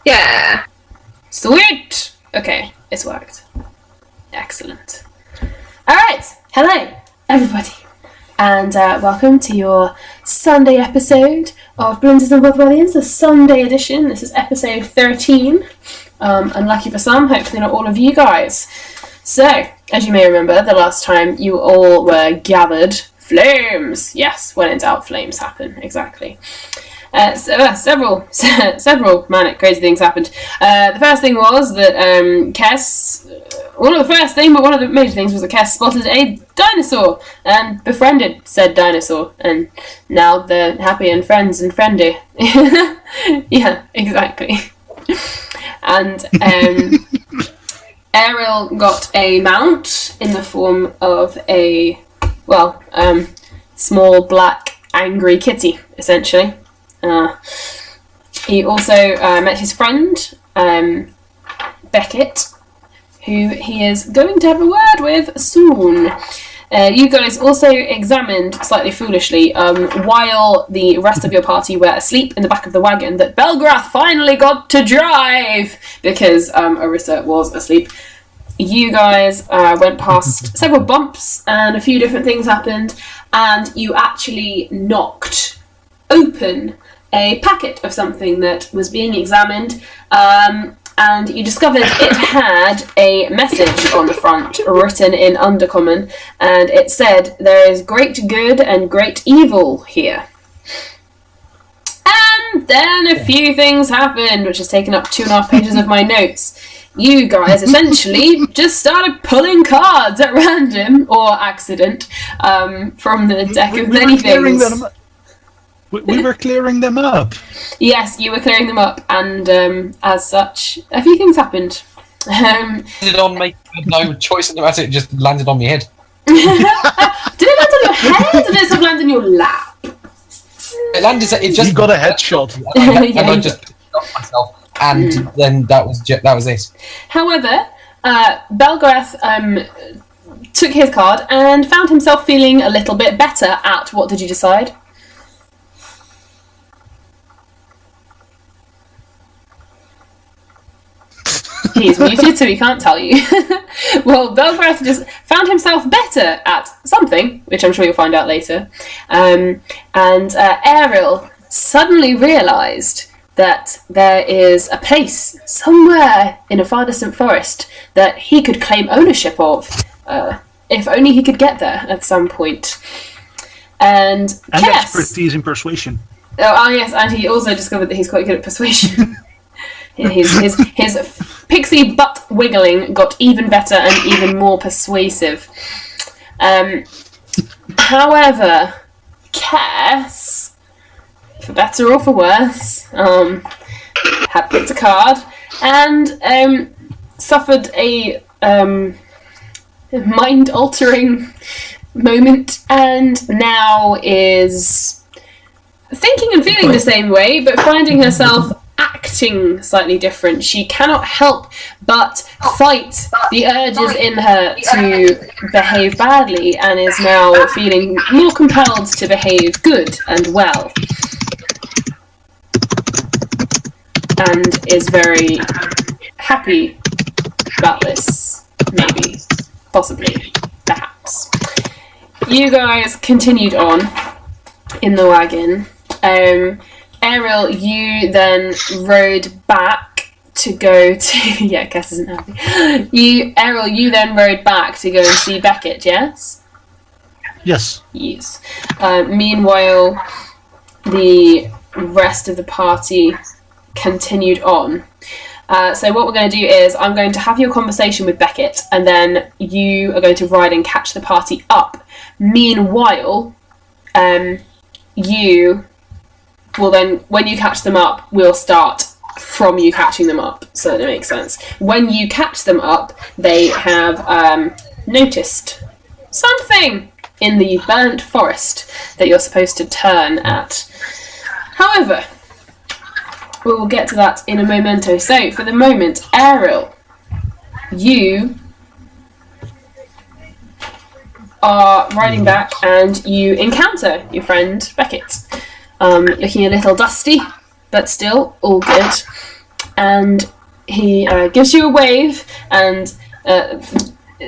Yeah. Sweet! Okay, it's worked. Excellent. Alright, hello, everybody. And welcome to your Sunday episode of Blunders and Bothwellians, the Sunday edition. This is episode 13. Unlucky for some, hopefully not all of you guys. So, as you may remember, the last time you all were gathered, flames! Yes, when in doubt, flames happen, exactly. Several manic, crazy things happened. The first thing was that Kess, one of the major things was that Kess spotted a dinosaur and befriended said dinosaur, and now they're happy and friends and friendly. Yeah, exactly. And Ariel got a mount in the form of a, small black angry kitty, essentially. He also met his friend, Beckett, who he is going to have a word with soon. You guys also examined, slightly foolishly, while the rest of your party were asleep in the back of the wagon, that Belgrath finally got to drive, because Orissa was asleep. You guys went past several bumps, and a few different things happened, and you actually knocked open a packet of something that was being examined, and you discovered it had a message on the front written in Undercommon, and it said, "There is great good and great evil here." And then a few things happened, which has taken up 2.5 pages of my notes. You guys essentially just started pulling cards at random, or accident, from the deck of many things. We were clearing them up. Yes, you were clearing them up, and as such, a few things happened. Did on make no choice in the matter? It just landed on my head. Did it land on your head, or did it sort of land on your lap? It landed. It just you got a headshot. And I just picked it up myself, and then that was it. However, Belgrath took his card and found himself feeling a little bit better at, what did you decide? He's muted, so he can't tell you. Well, Belgrath just found himself better at something, which I'm sure you'll find out later. And Ariel suddenly realised that there is a place somewhere in a far distant forest that he could claim ownership of, if only he could get there at some point. And expertise in persuasion. Oh yes, and he also discovered that he's quite good at persuasion. His pixie butt wiggling got even better and even more persuasive. However, Cass, for better or for worse, had picked a card and suffered a mind-altering moment, and now is thinking and feeling the same way, but finding herself acting slightly different. She cannot help but fight the urges in her to behave badly, and is now feeling more compelled to behave good and well, and is very happy about this. Maybe, possibly, perhaps. You guys continued on in the wagon. Ariel, you then rode back to go to... Yeah, Cass isn't happy. Ariel, you then rode back to go and see Beckett, yes? Yes. Yes. Meanwhile, the rest of the party continued on. So what we're going to do is I'm going to have your conversation with Beckett, and then you are going to ride and catch the party up. Meanwhile, you... Well then, when you catch them up, we'll start from you catching them up, so that it makes sense. When you catch them up, they have noticed something in the burnt forest that you're supposed to turn at. However, we will get to that in a momento. So, for the moment, Ariel, you are riding back and you encounter your friend Beckett. Looking a little dusty, but still all good. and he gives you a wave and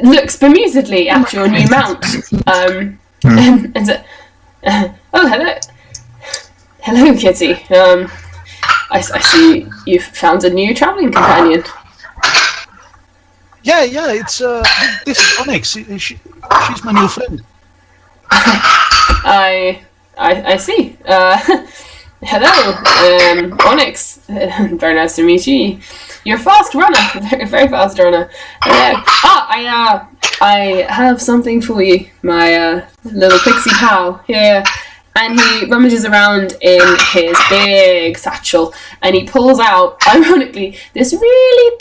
looks bemusedly at your new mount. And oh, hello, Kitty. I see you've found a new travelling companion. Yeah, it's this is Onyx. She's my new friend. I see. Hello, Onyx. Very nice to meet you. You're a fast runner, very, very fast runner. Hello. I have something for you, my little pixie pal here. And he rummages around in his big satchel, and he pulls out, ironically, this really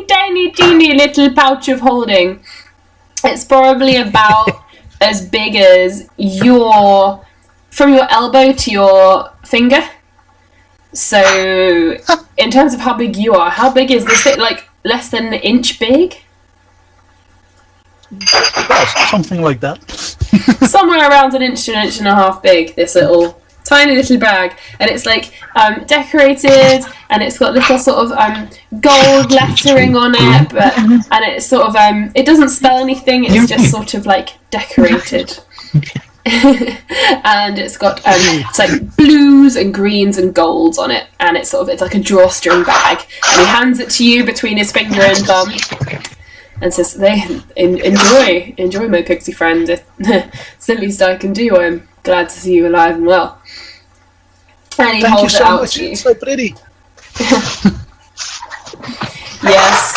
tiny, teeny little pouch of holding. It's probably about as big as from your elbow to your finger. So, in terms of how big you are, how big is this? Like, less than an inch big? Yes, something like that. Somewhere around an inch to an inch and a half big, this little tiny little bag, and it's like decorated, and it's got little sort of gold lettering on it, and it's sort of it doesn't spell anything, it's just sort of like decorated. And it's got it's like blues and greens and golds on it, and it's like a drawstring bag, and he hands it to you between his finger and thumb. And says, enjoy my pixie friend. It's the least I can do. I'm glad to see you alive and well. And he Thank holds you it so out much. to you. It's so pretty. Yes,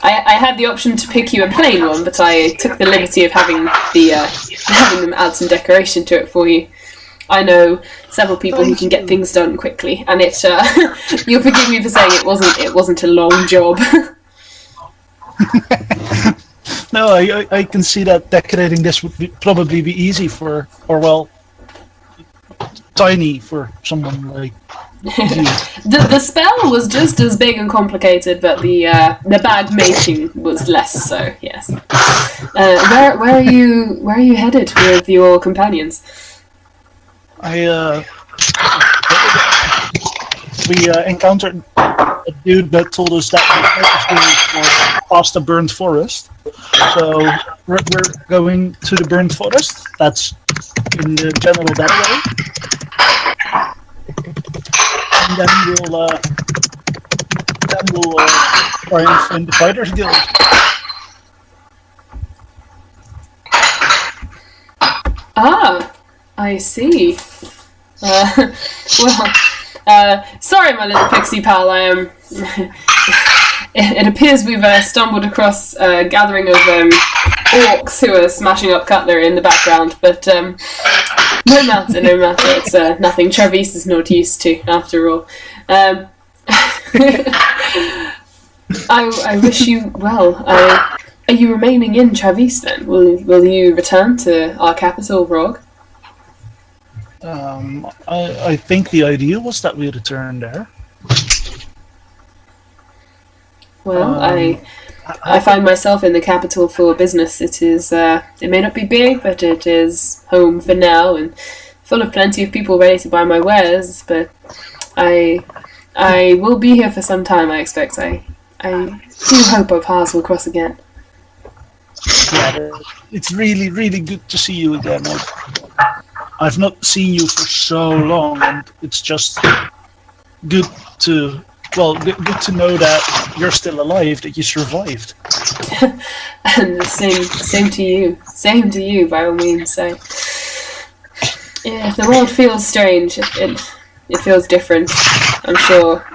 I had the option to pick you a plain one, but I took the liberty of having them add some decoration to it for you. I know several people who can get things done quickly, and it. You'll forgive me for saying it wasn't a long job. No, I can see that decorating this would probably be easy tiny for someone like you. The spell was just as big and complicated, but the bag making was less so. Yes. Where are you headed with your companions? We encountered a dude that told us that we were past the burnt forest. So we're going to the burnt forest. That's in the general that way. And then we'll try and find the Fighters Guild. Ah, I see. Sorry, my little pixie pal. It appears we've stumbled across a gathering of orcs who are smashing up cutlery in the background, but no matter. It's nothing Travis is not used to, after all. I wish you well. Are you remaining in Travis then? Will you return to our capital, Rog? I think the idea was that we return there. Well, I find myself in the capital for business. It is. It may not be big, but it is home for now, and full of plenty of people ready to buy my wares. But I will be here for some time. I expect. I do hope our paths will cross again. Yeah, it's really, really good to see you again. I've not seen you for so long, and it's just good to know that you're still alive, that you survived. And same to you, by all means. So, yeah, the world feels strange. It feels different. I'm sure.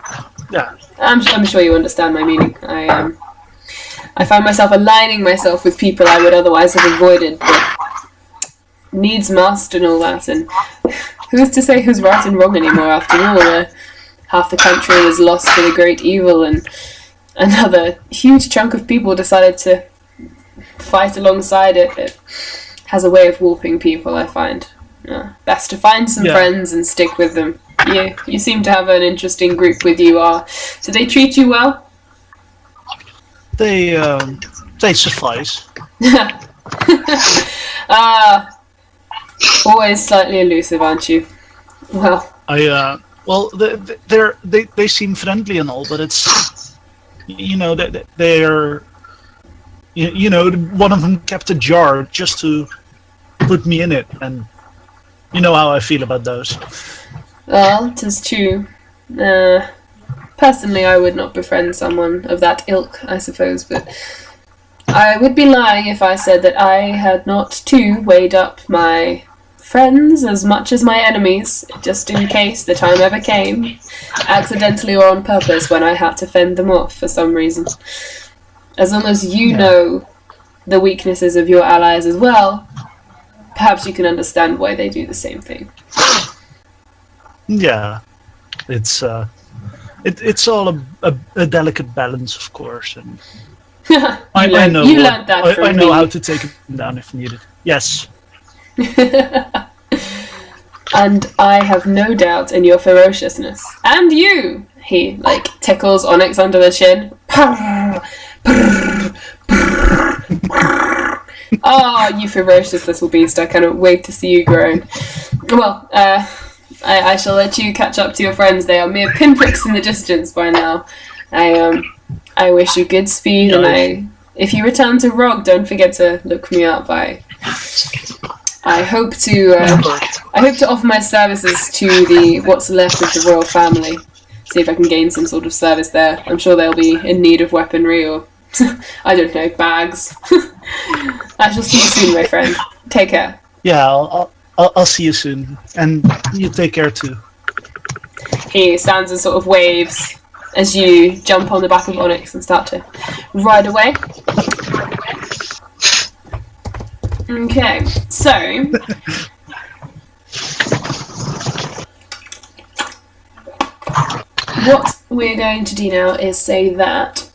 Yeah. I'm sure you understand my meaning. I find myself aligning myself with people I would otherwise have avoided, but needs must and all that. And who's to say who's right and wrong anymore? After all, half the country was lost to the great evil, and another huge chunk of people decided to fight alongside it. It has a way of warping people, I find. Best to find some friends and stick with them. You seem to have an interesting group with you. Do they treat you well? They suffice. Always slightly elusive, aren't you? Well, I Well, they seem friendly and all, but it's they're one of them kept a jar just to put me in it, and you know how I feel about those. Well, 'tis true. Personally, I would not befriend someone of that ilk, I suppose, but I would be lying if I said that I had not too weighed up my friends as much as my enemies, just in case the time ever came, accidentally or on purpose, when I had to fend them off for some reason. As long as you know the weaknesses of your allies as well, perhaps you can understand why they do the same thing. Yeah, it's all a delicate balance, of course, and I know that from I know me. how to take them down if needed. Yes. And I have no doubt in your ferociousness. And you! He, tickles Onyx under the chin. Oh, you ferocious little beast, I cannot wait to see you grown. Well, I shall let you catch up to your friends. They are mere pinpricks in the distance by now. I wish you good speed, and if you return to Rog, don't forget to look me up. I hope to offer my services to the what's left of the royal family. See if I can gain some sort of service there. I'm sure they'll be in need of weaponry or I don't know, bags. I shall see you soon, my friend. Take care. Yeah, I'll see you soon, and you take care too. He stands and sort of waves as you jump on the back of Onyx and start to ride away. Okay, so what we're going to do now is say that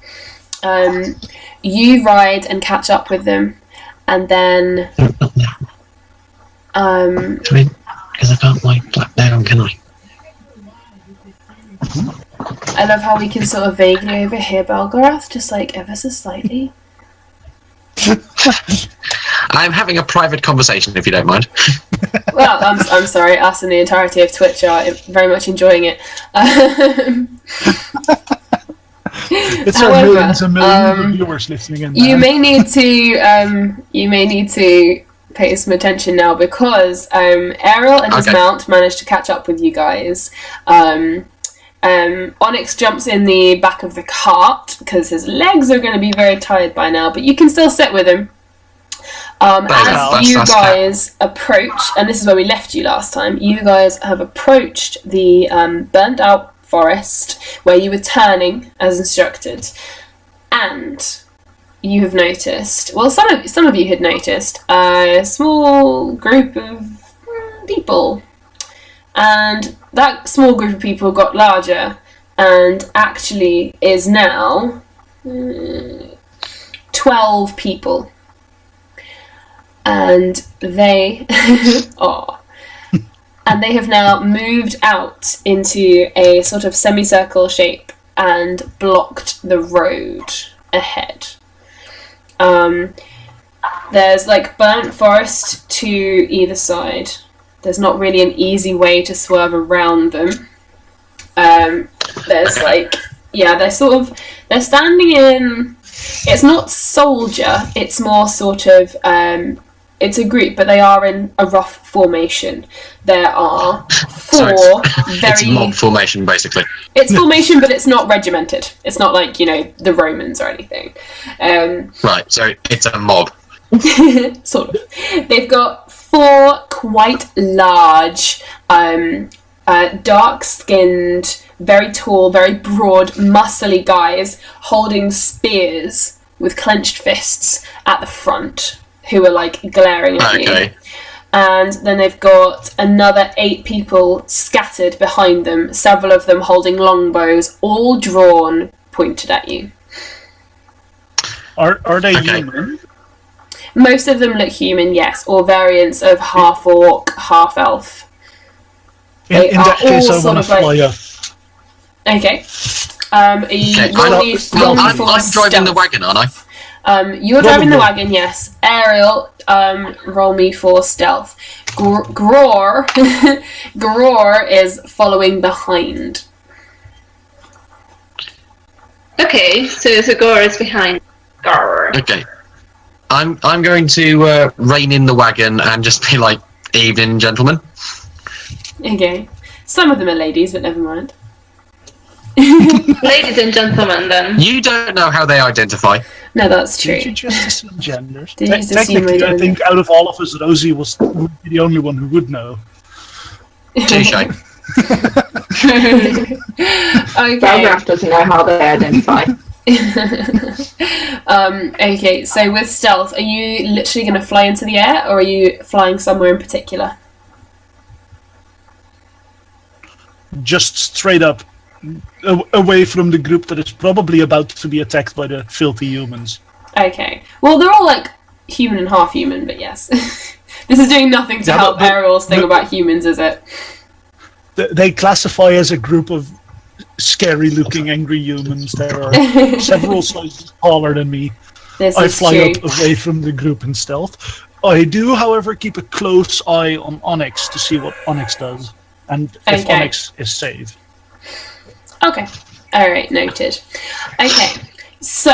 you ride and catch up with them, and then because I can't black down, can I? I love how we can sort of vaguely overhear Belgarath, just ever so slightly. I'm having a private conversation, if you don't mind. Well, I'm sorry, us and the entirety of Twitch are very much enjoying it. It's our millions and millions of viewers listening in. You may need to pay some attention now, because Ariel and his mount managed to catch up with you guys. Onyx jumps in the back of the cart because his legs are going to be very tired by now, but you can still sit with him. As you guys approach, and this is where we left you last time, you guys have approached the burnt out forest where you were turning as instructed, and you have noticed, well, some of you had noticed a small group of people, and that small group of people got larger and actually is now 12 people. And they and they have now moved out into a sort of semicircle shape and blocked the road ahead. There's burnt forest to either side. There's not really an easy way to swerve around them. There's they're standing in, it's not soldier, it's more sort of it's a group, but they are in a rough formation. There are four It's mob formation, basically. It's formation, but it's not regimented. It's not like, the Romans or anything. Right, so it's a mob. Sort of. They've got four quite large, dark-skinned, very tall, very broad, muscly guys holding spears with clenched fists at the front, who are glaring at you. And then they've got another 8 people scattered behind them, several of them holding longbows, all drawn, pointed at you. Are they human? Most of them look human, yes, or variants of half orc, half elf. In that case, I want to fly up. Okay. I'm driving the wagon, aren't I? You're driving the wagon, yes. Ariel, roll me for stealth. Gror is following behind. Okay, so Gore is behind. Gore. Okay. I'm going to rein in the wagon and just be like, evening, gentlemen. Okay. Some of them are ladies, but never mind. Ladies and gentlemen, then. You don't know how they identify. No, that's true. Did you just assume genders? Did you just assume Technically, I gender? think out of all of us, Rosie would be the only one who would know. Touche. Okay. Belgraph doesn't know how they identify. Okay, so with stealth, are you literally going to fly into the air, or are you flying somewhere in particular? Just straight up away from the group that is probably about to be attacked by the filthy humans. Okay. Well, they're all like human and half human, but yes. This is doing nothing to Yeah, help but- Ariel's thing about humans, is it? They classify as a group of scary-looking, angry humans. There are several sizes taller than me. This I is fly true. up away from the group in stealth. I do, however, keep a close eye on Onyx to see what Onyx does, and if Okay. Onyx is safe. Okay. Alright, noted. Okay. So,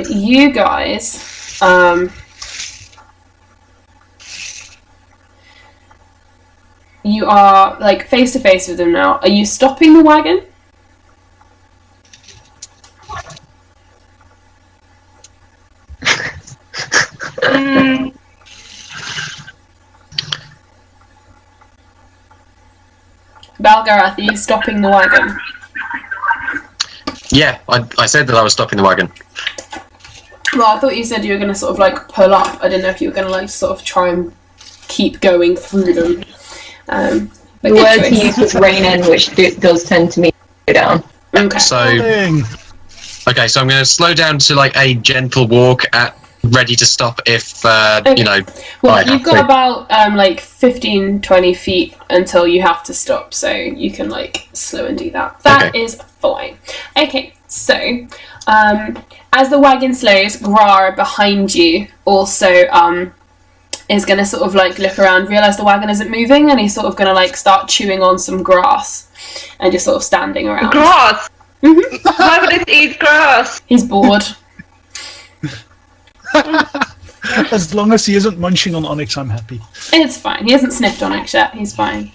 you guys, you are like face to face with them now. Are you stopping the wagon? Balgarath, are you stopping the wagon? Yeah, I said that I was stopping the wagon. Well, I thought you said you were going to sort of like pull up. I didn't know if you were going to like sort of try and keep going through them. But The good word choice. he used was rain in, which does tend to mean go down. Okay. So, Dang. okay, so I'm going to slow down to like a gentle walk ready to stop if, you know... Well, I have you've got to. about like 15, 20 feet until you have to stop, so you can like slow and do that. That is Okay. fine. Okay, so as the wagon slows, Grar behind you also is going to sort of like look around, realise the wagon isn't moving, and he's sort of going to like start chewing on some grass and just sort of standing around. Grass! Why would it eat grass? He's bored. As long as he isn't munching on Onyx, I'm happy. It's fine. He hasn't sniffed on it yet. He's fine.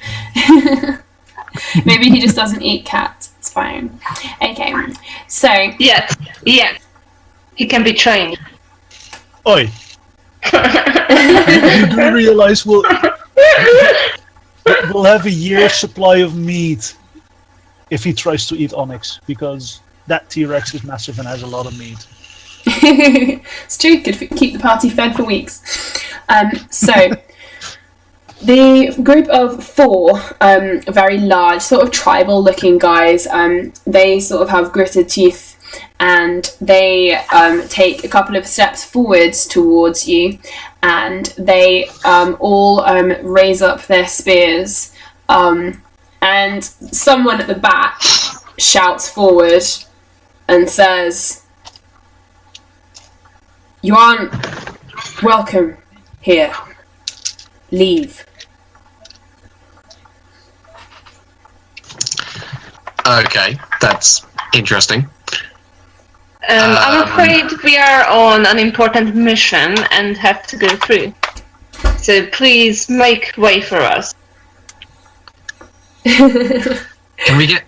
Maybe he just doesn't eat cats. It's fine. Okay. So, Yes. He can be trained. Oi. You do realize we'll have a year's supply of meat if he tries to eat Onyx, because that T-Rex is massive and has a lot of meat. it's true. Could keep the party fed for weeks. So, the group of four very large, sort of tribal-looking guys, they sort of have gritted teeth, and they take a couple of steps forwards towards you, and they all raise up their spears, and someone at the back shouts forward and says, "You aren't welcome here. Leave." Okay, that's interesting. I'm afraid we are on an important mission and have to go through. So please make way for us. Can we get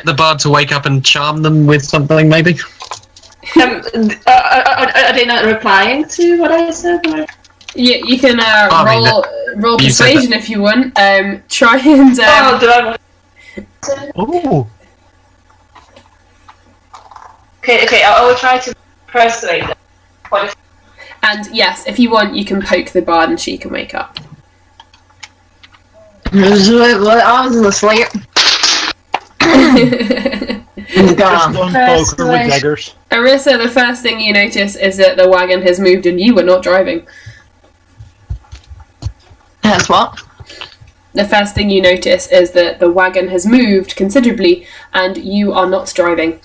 the bard to wake up and charm them with something, maybe? Are they not replying to what I said? Or? Yeah, you can I mean, roll you said persuasion if you want. Try and Oh, do I want... Oh, Okay, I will try to persuade them. What if... and yes, if you want, you can poke the bard and she can wake up. I was asleep. just Gone. don't poke her with daggers. Arissa, the first thing you notice is that the wagon has moved and you were not driving. That's what? The first thing you notice is that the wagon has moved considerably and you are not driving.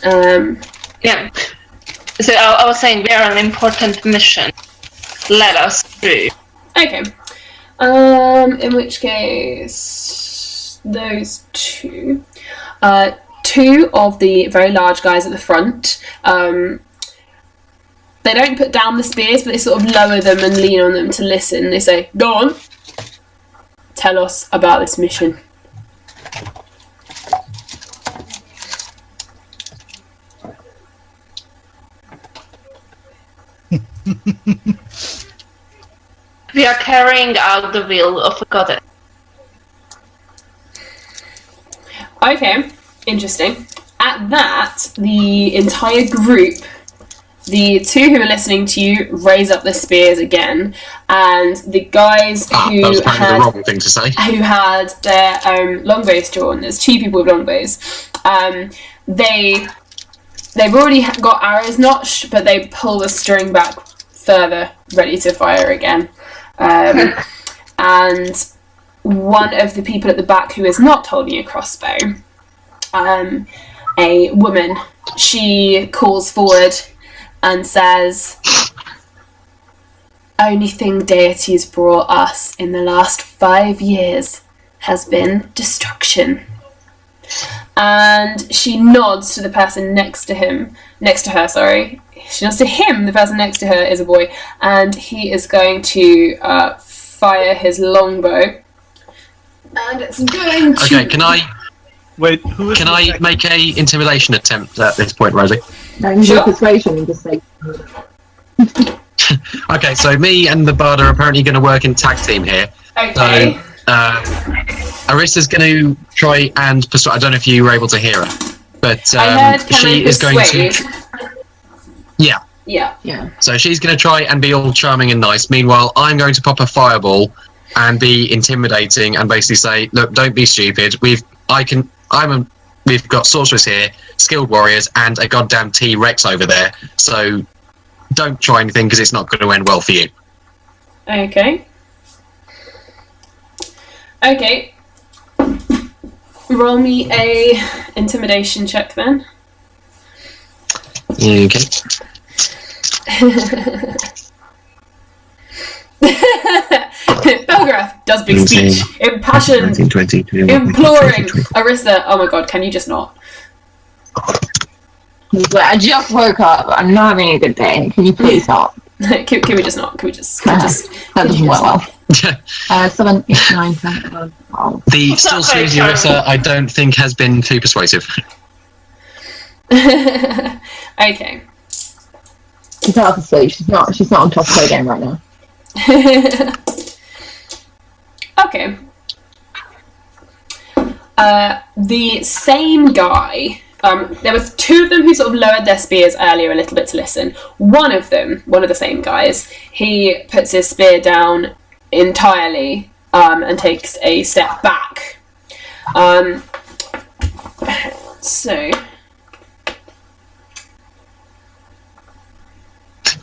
Yeah. So I was saying we are on an important mission. Let us through. Okay. In which case, those two. Two of the very large guys at the front. They don't put down the spears, but they sort of lower them and lean on them to listen. They say, "Go on. Tell us about this mission." We are carrying out the will of a goddess. Okay, interesting. At that, the entire group, the two who are listening to you, raise up the spears again, and the guys that was apparently the wrong thing to say. who had their longbows drawn, there's two people with longbows, they've already got arrows notched, but they pull the string back further, ready to fire again. And one of the people at the back who is not holding a crossbow, a woman, she calls forward and says, "Only thing deity has brought us in the last 5 years has been destruction." And she nods to the person next to her. She nods to him, the person next to her is a boy, and he is going to fire his longbow. And it's going to... Okay, can I... Wait, who is Can I make a intimidation attempt at this point, Rosie? No, you Sure. do persuasion and just say. Okay, so me and the bard are apparently going to work in tag team here. Okay. So, Arissa's going to try and persuade. I don't know if you were able to hear her, but I heard, can she I is going persuade? to. Yeah. Yeah. So she's going to try and be all charming and nice. Meanwhile, I'm going to pop a fireball and be intimidating and basically say, "Look, don't be stupid. We've got sorcerers here, skilled warriors, and a goddamn T-Rex over there. So don't try anything because it's not going to end well for you." Okay. Okay. Roll me a intimidation check then. Okay. Belgrath does big speech, impassioned, 19, 20, 21, imploring. 20. Arissa, oh my god, can you just not? I just woke up. I'm not having a good day. Can you please help? can we just not? Can we just? That doesn't work well. 7, 8, 9, 10, 11, 12. The still sleazy Arissa, I don't think has been too persuasive. Okay. She's out of sleep. She's not on top of her game right now. Okay. The same guy. There was two of them who sort of lowered their spears earlier a little bit to listen. One of the same guys, he puts his spear down entirely and takes a step back. So.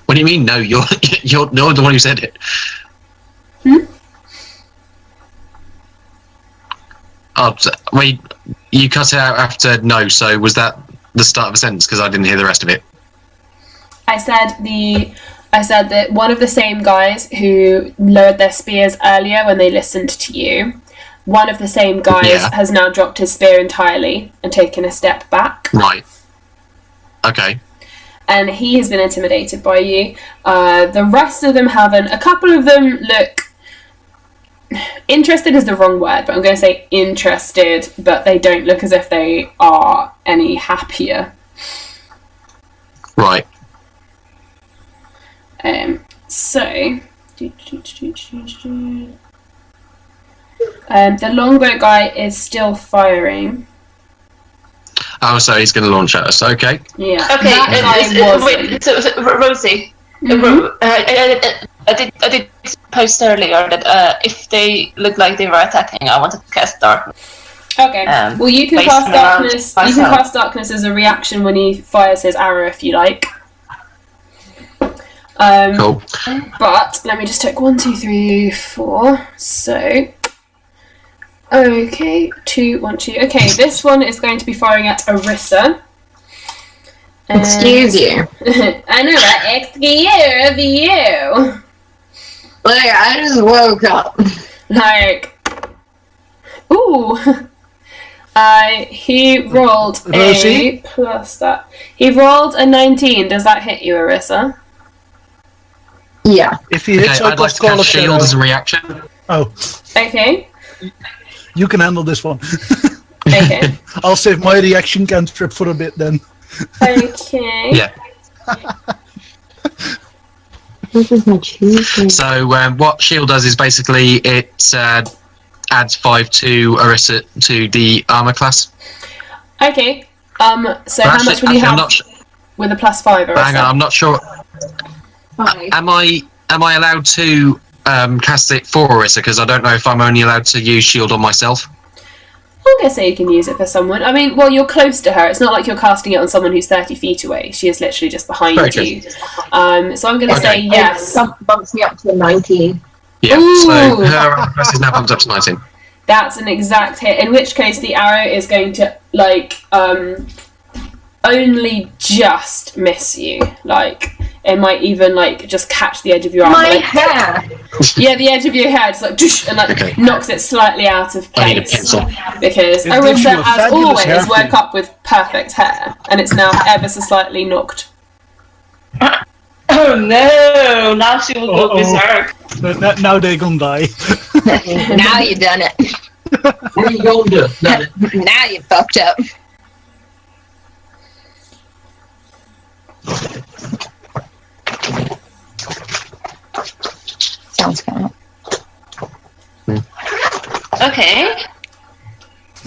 What do you mean? No, you're the one who said it. Oh, wait, you cut it out after no, so was that the start of a sentence? Because I didn't hear the rest of it. I said that one of the same guys who lowered their spears earlier when they listened to you, one of the same guys has now dropped his spear entirely and taken a step back. Right. Okay. And he has been intimidated by you. The rest of them haven't. A couple of them look... Interested is the wrong word, but I'm going to say interested, but they don't look as if they are any happier. Right. So... the longbow guy is still firing. Oh, so he's going to launch at us. Okay. Yeah. Okay, That guy wait, so, Rosie, I did post earlier that if they look like they were attacking, I wanted to cast darkness. Okay. Well, you can based cast around darkness. You can myself. cast darkness as a reaction when he fires his arrow, if you like. Cool. But let me just take 1, 2, 3, 4. So, okay, 2, 1, 2. Okay, this one is going to be firing at Arissa. Excuse you. I know that. Excuse you. Like, I just woke up. Like, ooh. He rolled Rosie? a plus that. He rolled a 19. Does that hit you, Arissa? Yeah. If he hits, Okay, I'd like to cast shield as a reaction. Oh, Okay. you can handle this one. Okay. I'll save my reaction cantrip for a bit then. Okay. Yeah. This is my Tuesday. So what shield does is basically it adds 5 to Arissa to the armor class. Okay. So But how much will you I'm have not with a plus 5, Arissa? hang on, I'm not sure. Fine. Am I allowed to cast it for Arissa? Because I don't know if I'm only allowed to use shield on myself. I'm gonna say you can use it for someone. I mean, well, you're close to her. It's not like you're casting it on someone who's 30 feet away. She is literally just behind Very you. So I'm gonna say Okay. yes. It bumps me up to a 19. Yeah. Ooh. So her armor class is now bumped up to 19. That's an exact hit. In which case, the arrow is going to only just miss you. Like, it might even just catch the edge of your arm. My Like, hair! yeah, the edge of your hair just doosh, and Okay. knocks it slightly out of I need a place. pencil. Because It gives you Arissa, a as fabulous always, hairpin. woke up with perfect hair, and it's now ever so slightly knocked. Oh no! Now she will go berserk. Now they gonna die. Now you done it. What are you going to do? Now you fucked up. Sounds kind Okay.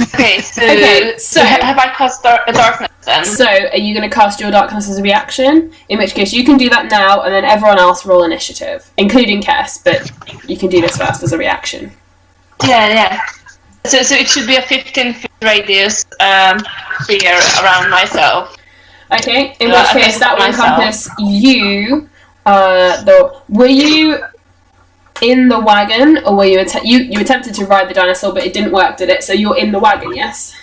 Okay, so, Okay, so- have I cast darkness then? So, are you going to cast your darkness as a reaction? In which case, you can do that now, and then everyone else roll initiative, including Kess, but you can do this first as a reaction. Yeah. So it should be a 15-foot radius sphere around myself. Okay, in Yeah, which I case think that will myself. encompass you. Were you in the wagon, or were you you attempted to ride the dinosaur, but it didn't work, did it? So you're in the wagon, yes?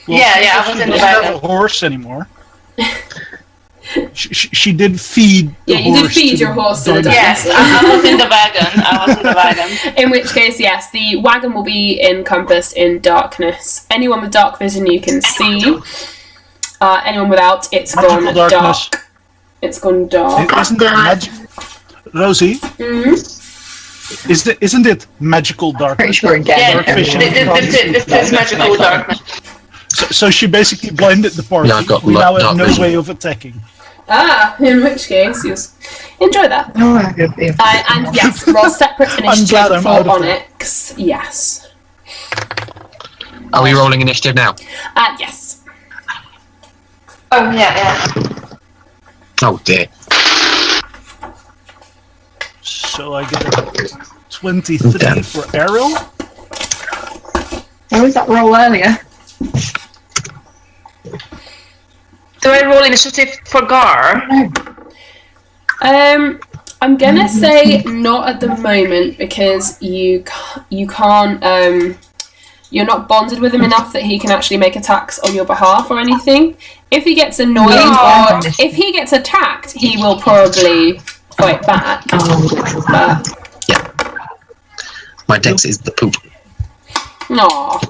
Well, Yeah, I was she in the doesn't have wagon. a horse anymore. she did feed. Yeah, the you did horse feed to your horse to the dinosaur. Yes, I was in the wagon. I was in the wagon. In which case, yes, the wagon will be encompassed in darkness. Anyone with dark vision you can see. Anyone without, it's Magical gone darkness. dark. It's gone dark. Isn't it magic? Rosie, isn't it magical Pretty darkness? sure again. Dark vision. This is magical darkness. So she basically blinded the party. Yeah, I've got we now have dark no vision. way of attacking. In which case, you enjoy that. Oh, I could be. And yes, roll separate I'm glad initiative I'm for out of Onyx. Yes. Are we rolling initiative now? Yes. Oh yeah. Oh dear. So I get a 23 Damn. for Ariel. What was that roll earlier? Do I roll initiative for Gar? I'm gonna say not at the moment because you can't. You're not bonded with him enough that he can actually make attacks on your behalf or anything. If he gets annoyed No. or if he gets attacked, he will probably fight back. But My dex is the poop. no.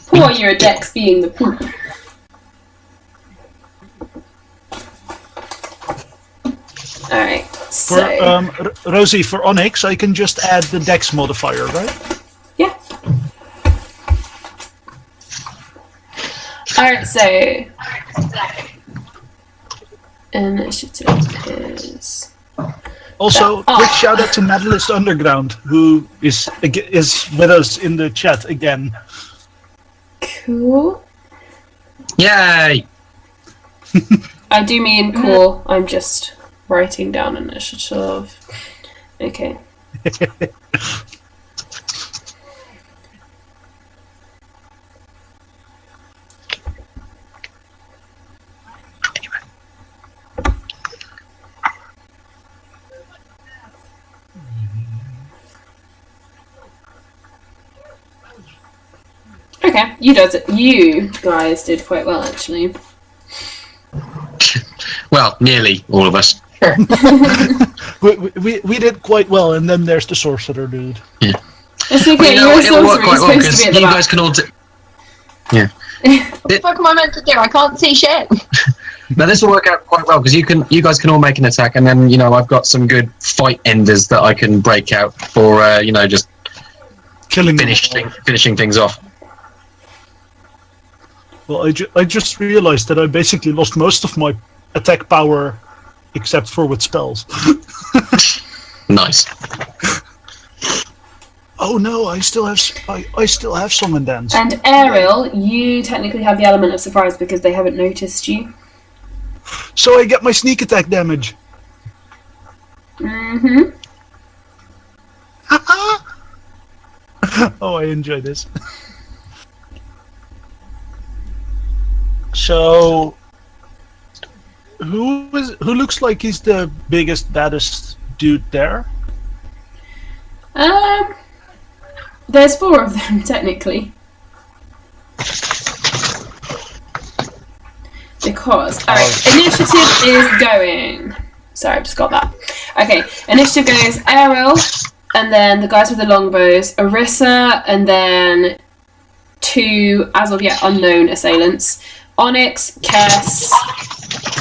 Poor your dex being the poop. Alright, For so Rosie, for Onyx, I can just add the Dex modifier, right? yeah. Alright, so initiative is Also, quick shout out to Medalist Underground, who is with us in the chat again. cool. Yay! I do mean cool. I'm just writing down initiative. Okay. Okay, you guys did quite well actually. Well, nearly all of us. We did quite well, and then there's the sorcerer dude. It's okay, Well, you know, you're a it'll work sorcerer, quite you're well supposed to because be at the you back. guys can all. What the fuck am I meant to do? I can't see shit. Now this will work out quite well because you guys can all make an attack, and then I've got some good fight enders that I can break out for just Killing them all. finishing things off. Well, I just realized that I basically lost most of my attack power, except for with spells. Nice. Oh no, I still have song and dance. And Ariel, you technically have the element of surprise because they haven't noticed you. So I get my sneak attack damage. Mm-hmm. Oh, I enjoy this. So, who looks like he's the biggest, baddest dude there? There's 4 of them, technically. Because, alright, initiative is going. Sorry, I just got that. Okay, initiative goes Ariel, and then the guys with the longbows, Orisa, and then 2, as of yet, unknown assailants. Onyx, Kess,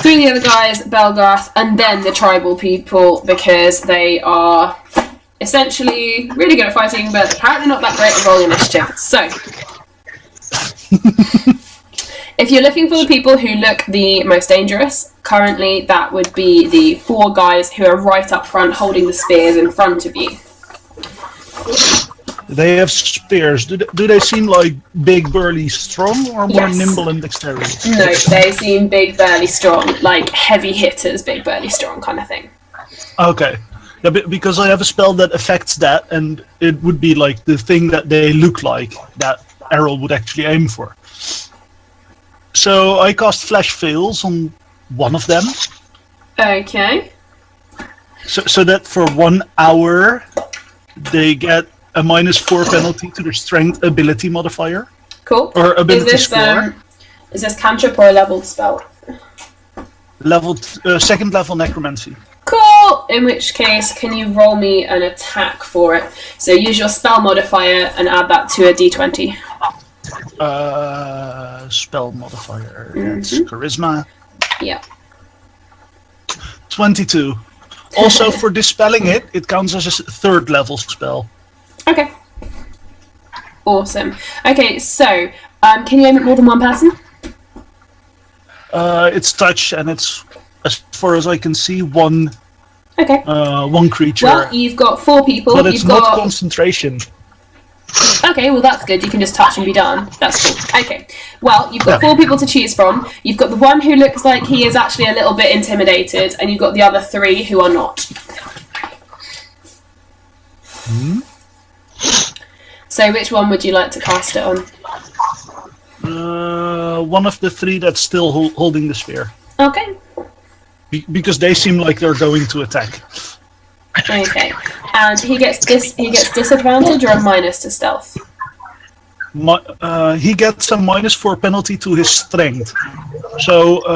3 of the other guys, Belgarth, and then the tribal people, because they are essentially really good at fighting, but apparently not that great at rolling initiative. So, if you're looking for the people who look the most dangerous, currently that would be the 4 guys who are right up front holding the spears in front of you. They have spears. Do they seem like big, burly, strong, or more Yes. nimble and dexterous? No, they seem big, burly, strong, like heavy hitters, big, burly, strong kind of thing. Okay. Yeah, because I have a spell that affects that, and it would be like the thing that they look like that Errol would actually aim for. So I cast Flash Fails on one of them, Okay. so that for 1 hour they get a -4 penalty to their Strength ability modifier. Cool. Or ability score. Is this cantrip or a leveled spell? Second level necromancy. Cool! In which case, can you roll me an attack for it? So use your spell modifier and add that to a d20. Spell modifier. That's charisma. Yeah. 22. Also, for dispelling it, it counts as a 3rd level spell. Okay. Awesome. Okay, so, can you aim at more than one person? It's touch, and it's, as far as I can see, one creature. Well, you've got 4 people. But it's you've not got... concentration. Okay, well that's good. You can just touch and be done. That's cool. Okay. Well, you've got 4 people to choose from. You've got the one who looks like he is actually a little bit intimidated, and you've got the other 3 who are not. So which one would you like to cast it on? One of the 3 that's still holding the spear. Okay. Because they seem like they're going to attack. Okay. And he gets disadvantage or a minus to stealth? He gets a -4 penalty to his strength. So,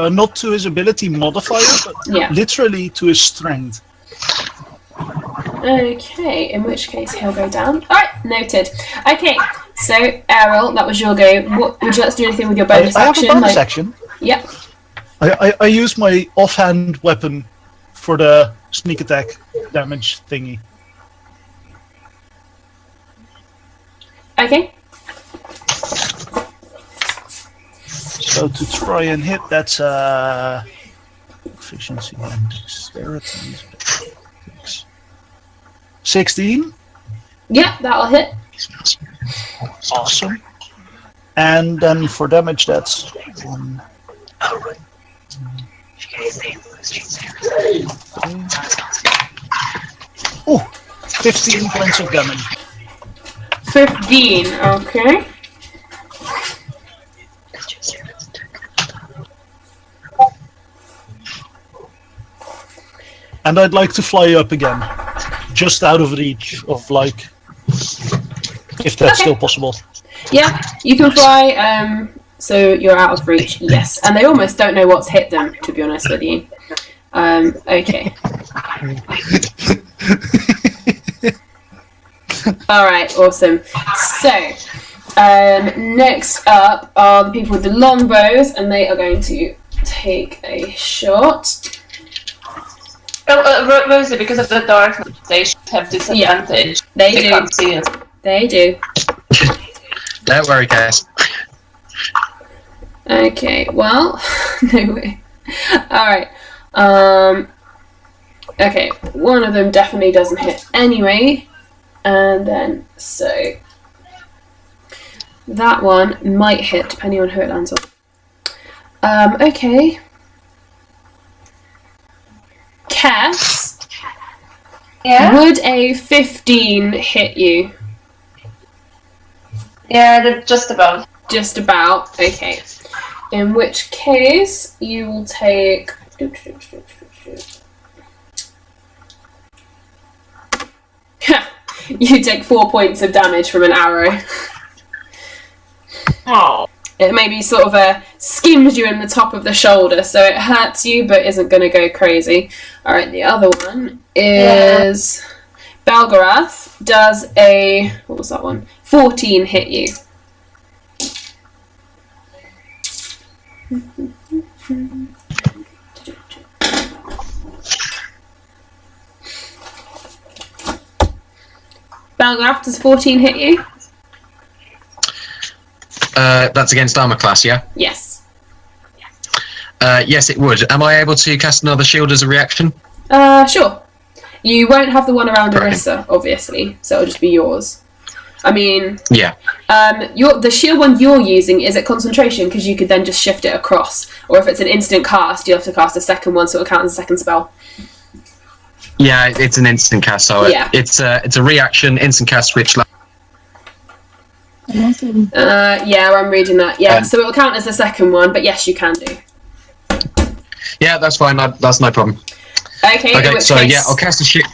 not to his ability modifier, but literally to his strength. Okay, in which case he'll go down. Alright, noted. Okay, so Ariel, that was your go. What, would you like to do anything with your bonus action? I have a bonus action. Yep. I use my offhand weapon for the sneak attack damage thingy. Okay. So to try and hit, that's efficiency and dexterity. 16. Yeah, that'll hit. Awesome. And then for damage, that's 1. Oh, 15 points of damage. 15, okay. And I'd like to fly up again. Just out of reach of, if that's still possible. Yeah, you can fly So you're out of reach, yes. And they almost don't know what's hit them, to be honest with you. Okay. Alright, awesome. So, next up are the people with the longbows, and they are going to take a shot. Rosie, because of the darkness, they should have disadvantage. Yeah, they do. Can't see us. They do. Don't worry, guys. Okay, well, no way. Alright. Okay, one of them definitely doesn't hit anyway. And then, so that one might hit, depending on who it lands on. Okay. Cass, Yeah? would a 15 hit you? Yeah, they're just about. Just about, okay. In which case, you will take... You take 4 points of damage from an arrow. Oh. It maybe sort of skims you in the top of the shoulder, so it hurts you, but isn't going to go crazy. Alright, the other one is... Balgarath does a... What was that one? 14 hit you. Balgarath, does 14 hit you? That's against armor class, yeah? Yes. Yes, it would. Am I able to cast another shield as a reaction? Sure. You won't have the one around Orissa, obviously, so it'll just be yours. I mean, Yeah. the shield one you're using is at concentration because you could then just shift it across. Or if it's an instant cast, you'll have to cast a second one, so it'll count as a second spell. Yeah, it's an instant cast, so Yeah. it's a reaction, instant cast, which... Yeah, I'm reading that. Yeah, so it'll count as the second one, but yes, you can do. Yeah, that's fine. That's no problem. Okay, in Okay, which so case, yeah, I'll cast a shield.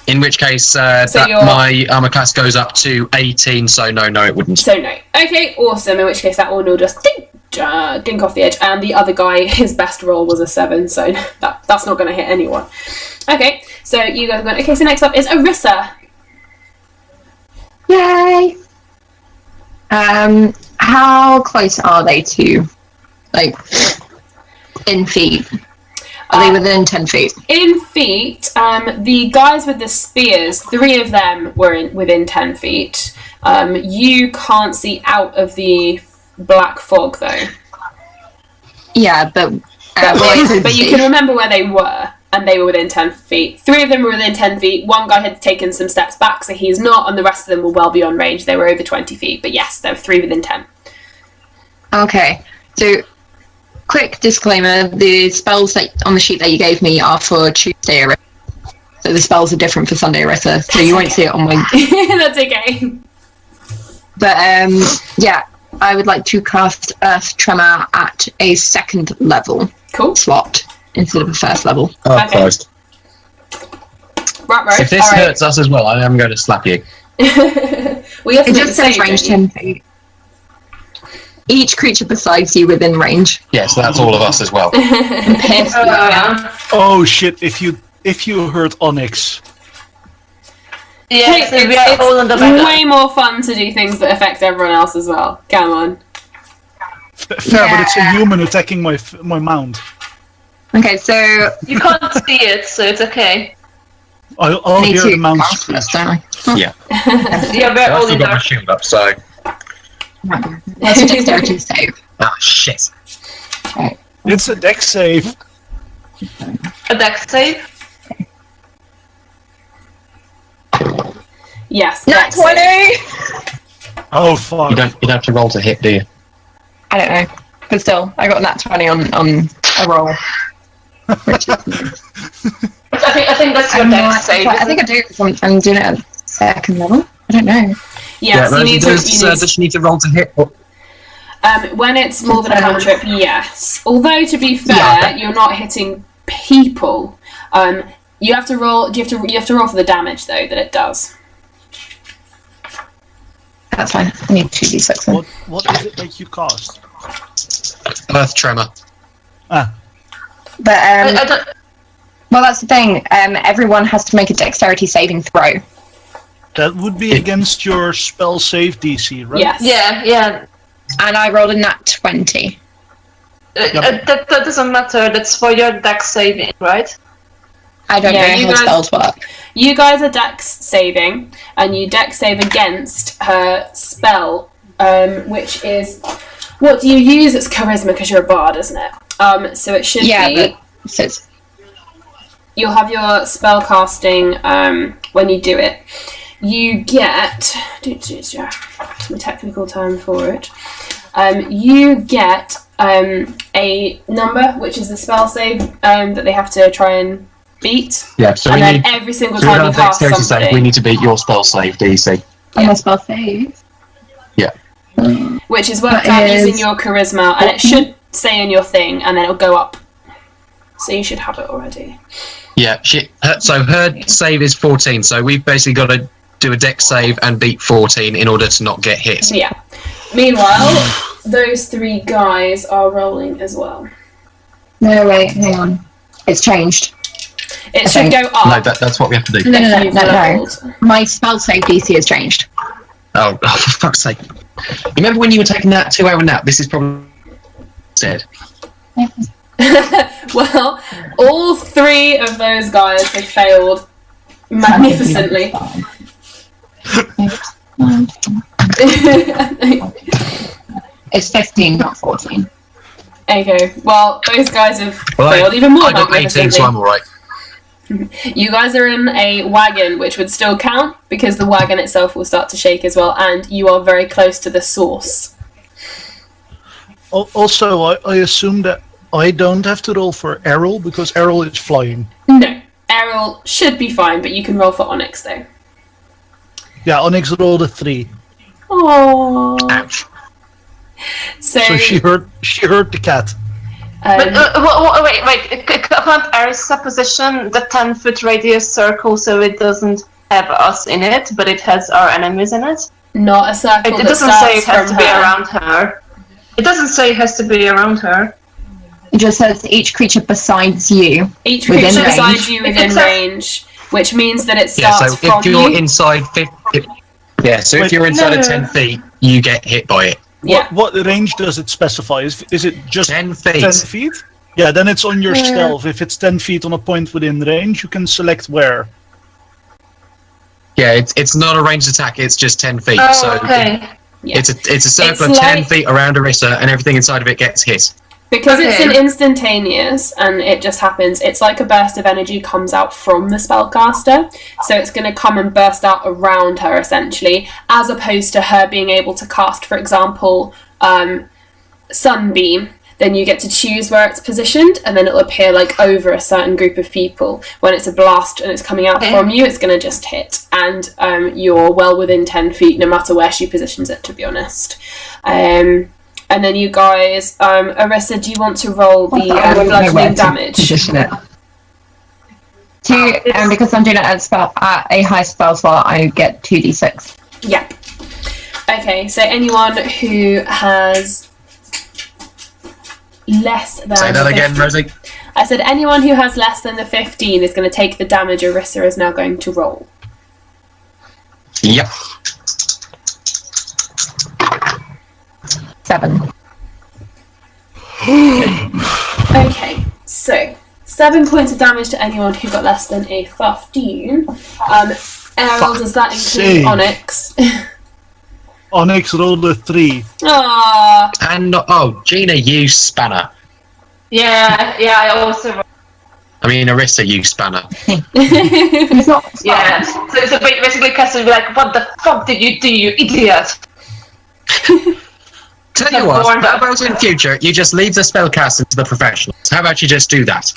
In which case, So that you're- my armor class goes up to 18, so no, it wouldn't. So no. Okay, awesome. In which case that one will just dink off the edge. And the other guy, his best roll was a 7, so that's not going to hit anyone. Okay, so you guys are going... Okay, so next up is Orissa. Yay! How close are they to, like, in feet? Are they within 10 feet? In feet, the guys with the spears, 3 of them were within 10 feet. You can't see out of the black fog, though. Yeah, but... But you can remember where they were, and they were within 10 feet. 3 of them were within 10 feet. One guy had taken some steps back, so he's not, and the rest of them were well beyond range. They were over 20 feet, but yes, there were 3 within 10. Okay, so... Quick disclaimer, the spells that on the sheet that you gave me are for Tuesday Arissa. So the spells are different for Sunday Arissa, so you won't see it on my... That's okay. But, yeah, I would like to cast Earth Tremor at a 2nd level Cool. slot instead of a 1st level. Oh, Okay. Christ. Right. If this All right. hurts us as well, I am going to slap you. We have to It make just the says save, range don't you? 10 feet. Each creature besides you within range. Yes, that's all of us as well. Pierce you. Oh shit! If you hurt Onyx, Yes, Hey, we are all on the back. way more fun to do things that affect everyone else as well. Come on. fair, but it's a human attacking my mount. Okay, so You can't see it, so it's okay. I'll I need hear the to mount cast scream. this, don't I? Yeah. Yeah, we're I've all still in got my dark. shield up, so... That's a dexterity save. Ah, shit. It's a dex save. A dex save? Yes. Nat that's 20! it. Oh fuck! You don't have to roll to hit, do you? I don't know. But still, I got a nat 20 on a roll. Which is I think that's your dex save. I think I do because I'm doing it at 2nd level. I don't know. Yes, you Rosie, need to. does she need to roll to hit? Or... When it's more than a cantrip, yes. Although to be fair, Yeah. you're not hitting people. You have to roll. You have to roll for the damage though that it does. That's fine. I need 2d6 then. What is it that you cast? Earth tremor. Ah, But, I don't, well, that's the thing. Everyone has to make a dexterity saving throw. that would be against your spell save DC, right? Yes. yeah. And I rolled a nat 20. That doesn't matter. That's for your dex saving, right? I don't Yeah, know you how guys- spells work. You guys are dex saving, and you dex save against her spell, which is... What do you use? It's charisma, because you're a bard, isn't it? So it should Yeah, be... but so it's, You'll have your spell casting when you do it. You get... my technical term for it. You get a number, which is the spell save that they have to try and beat. Yeah, so And we then need every single to time our you cast dexterity save, we something, need to beat your spell save DC. on my spell save. Yeah. which is worked That out is- using your charisma, and it should say in your thing, and then it'll go up. So you should have it already. Yeah, so her save is 14, so we've basically got to do a dex save and beat 14 in order to not get hit. Yeah. Meanwhile, those three guys are rolling as well. No, wait, hang on. It's changed. It should go up. No, that's what we have to do. No, no, if you've no. leveled. My spell save DC has changed. Oh, for fuck's sake. Remember when you were taking that 2-hour nap? This is probably said. Well, all three of those guys have failed magnificently. It's 15, not 14. Okay, well, those guys have Well, failed even more I got 18, so I'm alright. You guys are in a wagon, which would still count, because the wagon itself will start to shake as well, and you are very close to the source. Also, I assume that I don't have to roll for Errol, because Errol is flying. No, Errol should be fine, but you can roll for Onyx, though. Yeah, Onyx rolled a 3. Aww. Ouch. So So she hurt the cat. But wait. Can't our supposition the 10-foot radius circle so it doesn't have us in it, but it has our enemies in it? not a circle It that doesn't starts say it has from to be her. around her. It doesn't say it has to be around her. It just says each creature besides you. Each Within creature range. beside you within It's a- range, which means that it Yeah, starts so from if you're you. inside... so if you're inside of 10 feet, you get hit by it. Yeah. What range does it specify? Is it just 10 feet. 10 feet? Yeah, then it's on your stealth. If it's 10 feet on a point within range, you can select where. Yeah, it's not a ranged attack, it's just 10 feet. Oh, so okay. Yeah. it's a circle It's of 10 like- feet around Arissa, and everything inside of it gets hit. Because it's Okay. an instantaneous and it just happens, it's like a burst of energy comes out from the spellcaster. So it's going to come and burst out around her, essentially, as opposed to her being able to cast, for example, Sunbeam. Then you get to choose where it's positioned, and then it'll appear like over a certain group of people. When it's a blast and it's coming out Okay. from you, it's going to just hit. And you're well within 10 feet, no matter where she positions it, to be honest. And then you guys, Arissa, do you want to roll the I wouldn't know where bludgeoning to damage? position it. Because I'm doing it at a high spell slot, I get 2d6. Yep. Okay, so anyone who has less than... Say that again, 15 Rosie. I said anyone who has less than the 15 is going to take the damage Arissa is now going to roll. Yep. 7. Okay, so 7 points of damage to anyone who got less than a 15. Errol, does that include sake. Onyx? Onyx rolled a 3. Aww. And, Gina used Spanner. Yeah, I also. I mean, Arissa used Spanner. It's not. Yeah. So it's basically Cassidy be like, "What the fuck did you do, you idiot?" Tell you what, how about in future, you just leave the spellcasting to the professionals? How about you just do that?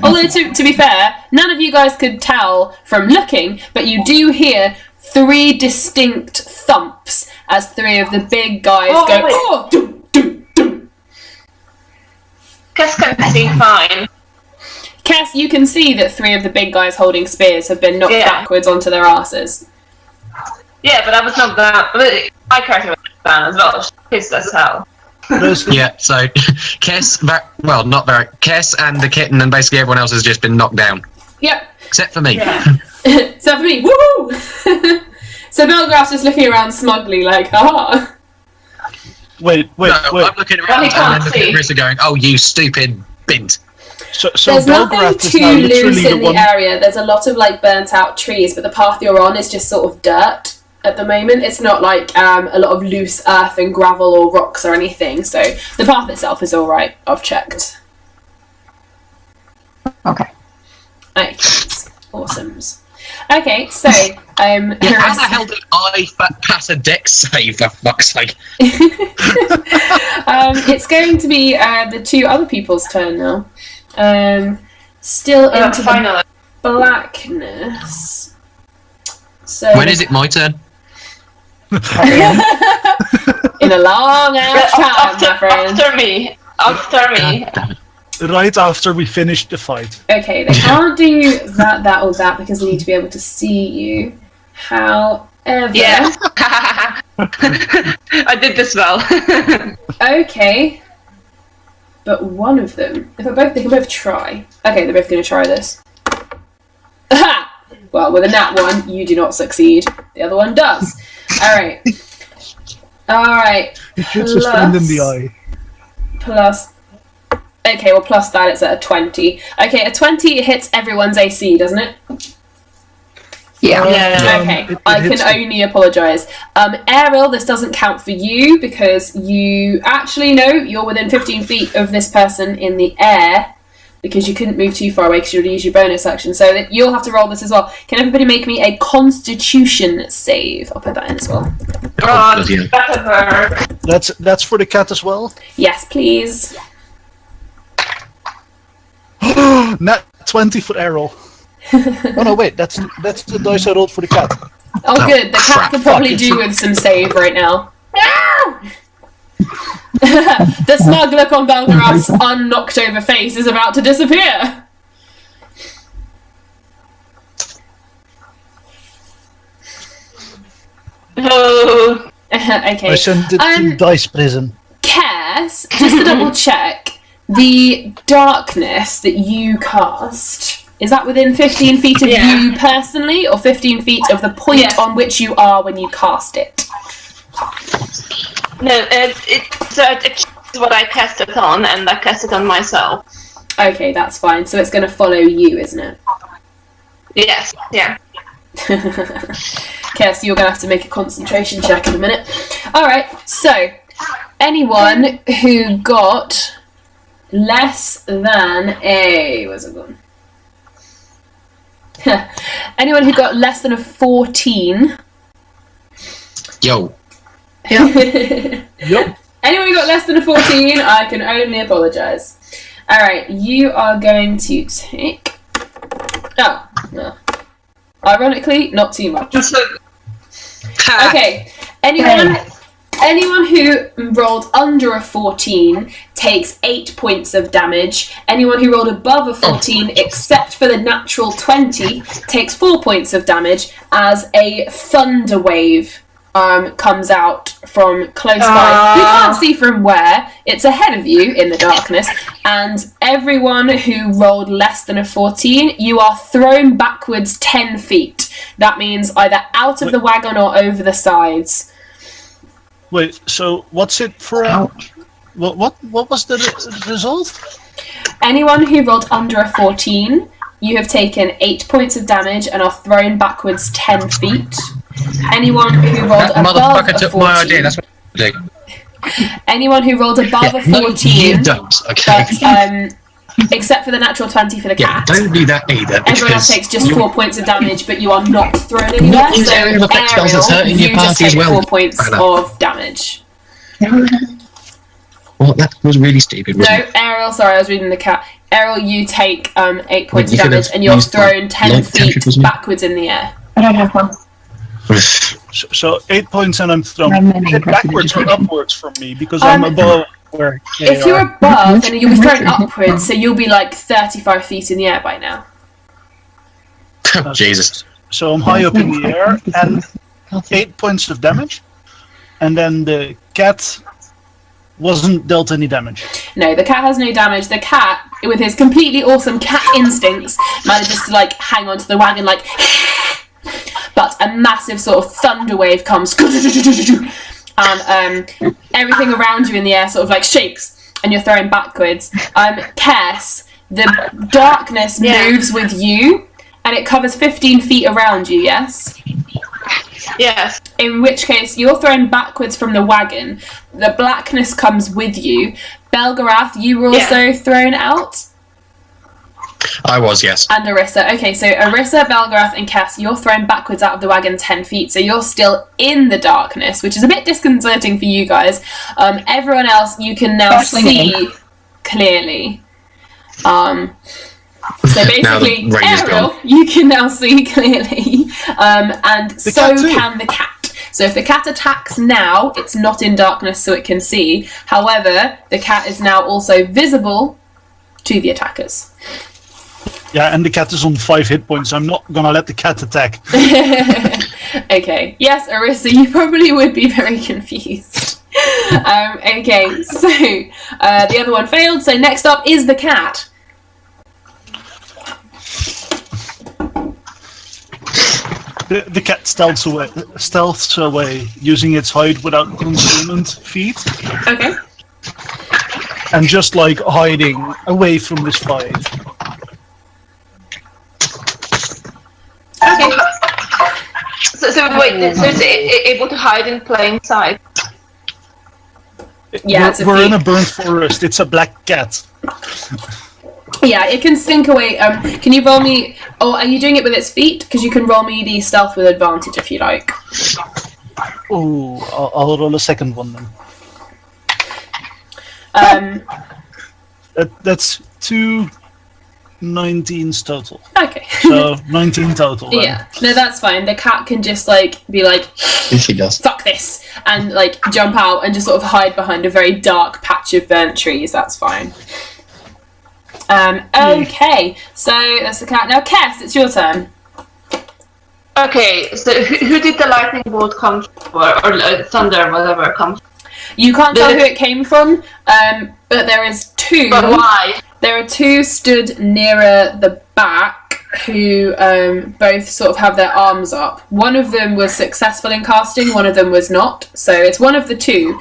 Although, to be fair, none of you guys could tell from looking, but you do hear 3 distinct thumps as 3 of the big guys Oh, go, wait. oh, dum, dum, dum. Cass can see fine. Cass, you can see that 3 of the big guys holding spears have been knocked Yeah. backwards onto their asses. Yeah, but I was knocked down. My character was knocked down as well. She's pissed as hell. Yeah, so Kess, Kess and the kitten and basically everyone else has just been knocked down. Yep. Except for me. Yeah. So for me, woohoo! So Belgraph's just looking around smugly like, haha. Wait. I'm looking around and then the Timbers are going, oh, you stupid bint. So There's nothing Belgrath is too now literally loose in the the one. area. There's a lot of like burnt out trees, but the path you're on is just sort of dirt at the moment. It's not like a lot of loose earth and gravel or rocks or anything. So the path itself is all right. I've checked. Okay. Awesome. Okay, so How the hell did I pass a dex save, for fuck's sake? it's going to be the two other people's turn now. Still into the Finally. blackness. So When is it my turn? in a long ass time, my friend. After me. After me. God damn it. Right after we finished the fight. Okay, they can't do that, or that because they need to be able to see you. However, Yeah. I did this well. okay. But one of them, they can both try. Okay, they're both going to try this. Aha! Well, with a nat one, you do not succeed. The other one does. Alright. Alright. He shoots his friend in the eye. Plus. Okay, well, plus that, it's at a 20. Okay, a 20 hits everyone's AC, doesn't it? Yeah. Yeah. Okay, it I hits can only apologise. Ariel, this doesn't count for you because you actually know you're within 15 feet of this person in the air because you couldn't move too far away because you already used your bonus action. So that you'll have to roll this as well. Can everybody make me a Constitution save? I'll put that in as well. Oh, bloody hell. better. That's for the cat as well. Yes, please. Nat 20 for Errol. Oh no, wait, that's the dice I rolled for the cat. Oh, good. The cat crap. could probably Fuck, do it's- with some save right now. The smug look on Belgraph's unknocked over face is about to disappear. Oh. Okay. I sent it to dice prison. Cass, just to double check, the darkness that you cast, is that within 15 feet of Yeah. you personally, or 15 feet of the point Yes. on which you are when you cast it? No, it's what I cast it on, and I cast it on myself. Okay, that's fine. So it's going to follow you, isn't it? Yes, yeah. Okay, so you're going to have to make a concentration check in a minute. Alright, so anyone who got less than a... Where's it gone? Anyone who got less than a 14... Yo. Yup. Anyone who got less than a 14, I can only apologise. Alright, you are going to take... Oh, no. Ironically, not too much. Okay, anyone who rolled under a 14 takes 8 points of damage. Anyone who rolled above a 14, except for the natural 20, takes 4 points of damage as a thunder wave comes out from close by. You can't see from where. It's ahead of you in the darkness. And everyone who rolled less than a 14, you are thrown backwards 10 feet. That means either out of the wagon or over the sides. Wait, so what's it for? What was the result? Anyone who rolled under a 14, you have taken 8 points of damage and are thrown backwards 10 feet. Anyone who rolled That above motherfucker a took 14, my idea, that's what I do. anyone who rolled above a 14, No, you don't, okay? but, except for the natural 20 for the Yeah, cat. don't do that either. Everyone else takes just 4 points of damage, but you are not thrown anywhere. Not in So, area of effect spells that's Ariel, hurting your you just party take as well. 4 points I know. of damage. Well, that was really stupid, wasn't No, Ariel, sorry, I was reading the cat. Ariel, you take 8 points you of could damage, have and you're used thrown 10 light feet cantrip, wasn't it? backwards in the air. I don't have one. it? So 8 points and I'm thrown. I'm not Is it impressed with backwards or it. upwards from me? Because I'm above where they If you're are. above, then you'll be thrown upwards, so you'll be like 35 feet in the air by now. Jesus. So I'm high up in the air, and 8 points of damage, and then the cat wasn't dealt any damage. No, the cat has no damage. The cat, with his completely awesome cat instincts, manages to like hang onto the wagon like. But a massive sort of thunder wave comes, and everything around you in the air sort of like shakes, and you're thrown backwards. Kess, the darkness moves with you, and it covers 15 feet around you. Yes. Yes. In which case, you're thrown backwards from the wagon. The blackness comes with you. Belgarath, you were also thrown out. I was, yes. And Arissa. Okay, so Arissa, Belgarath, and Cass, you're thrown backwards out of the wagon 10 feet, so you're still in the darkness, which is a bit disconcerting for you guys. Everyone else, you can now see clearly. So basically, Ariel, you can now see clearly, and so can the cat. So if the cat attacks now, it's not in darkness, so it can see. However, the cat is now also visible to the attackers. Yeah, and the cat is on 5 hit points. I'm not gonna let the cat attack. Okay. Yes, Arissa, you probably would be very confused. Okay, so the other one failed. So next up is the cat. The cat stealths away using its hide without concealment feat. Okay. And just like hiding away from this fight. Okay. So wait, so it's able to hide in plain sight? Yeah, we're in a burnt forest. It's a black cat. Yeah, it can slink away. Can you roll me... Oh, are you doing it with its feet? Because you can roll me the stealth with advantage if you like. Oh, I'll roll a second one then. That's 2 19s total. Okay. So 19 total. Then. Yeah. No, that's fine. The cat can just be like, She does. fuck this, and like jump out and just sort of hide behind a very dark patch of burnt trees. That's fine. Okay, so that's the cat. Now, Kess, it's your turn. Okay, so who did the lightning bolt come from, or thunder, whatever, come from? You can't tell who it came from, but there is two. But why? There are two stood nearer the back who both sort of have their arms up. One of them was successful in casting, one of them was not. So it's one of the two.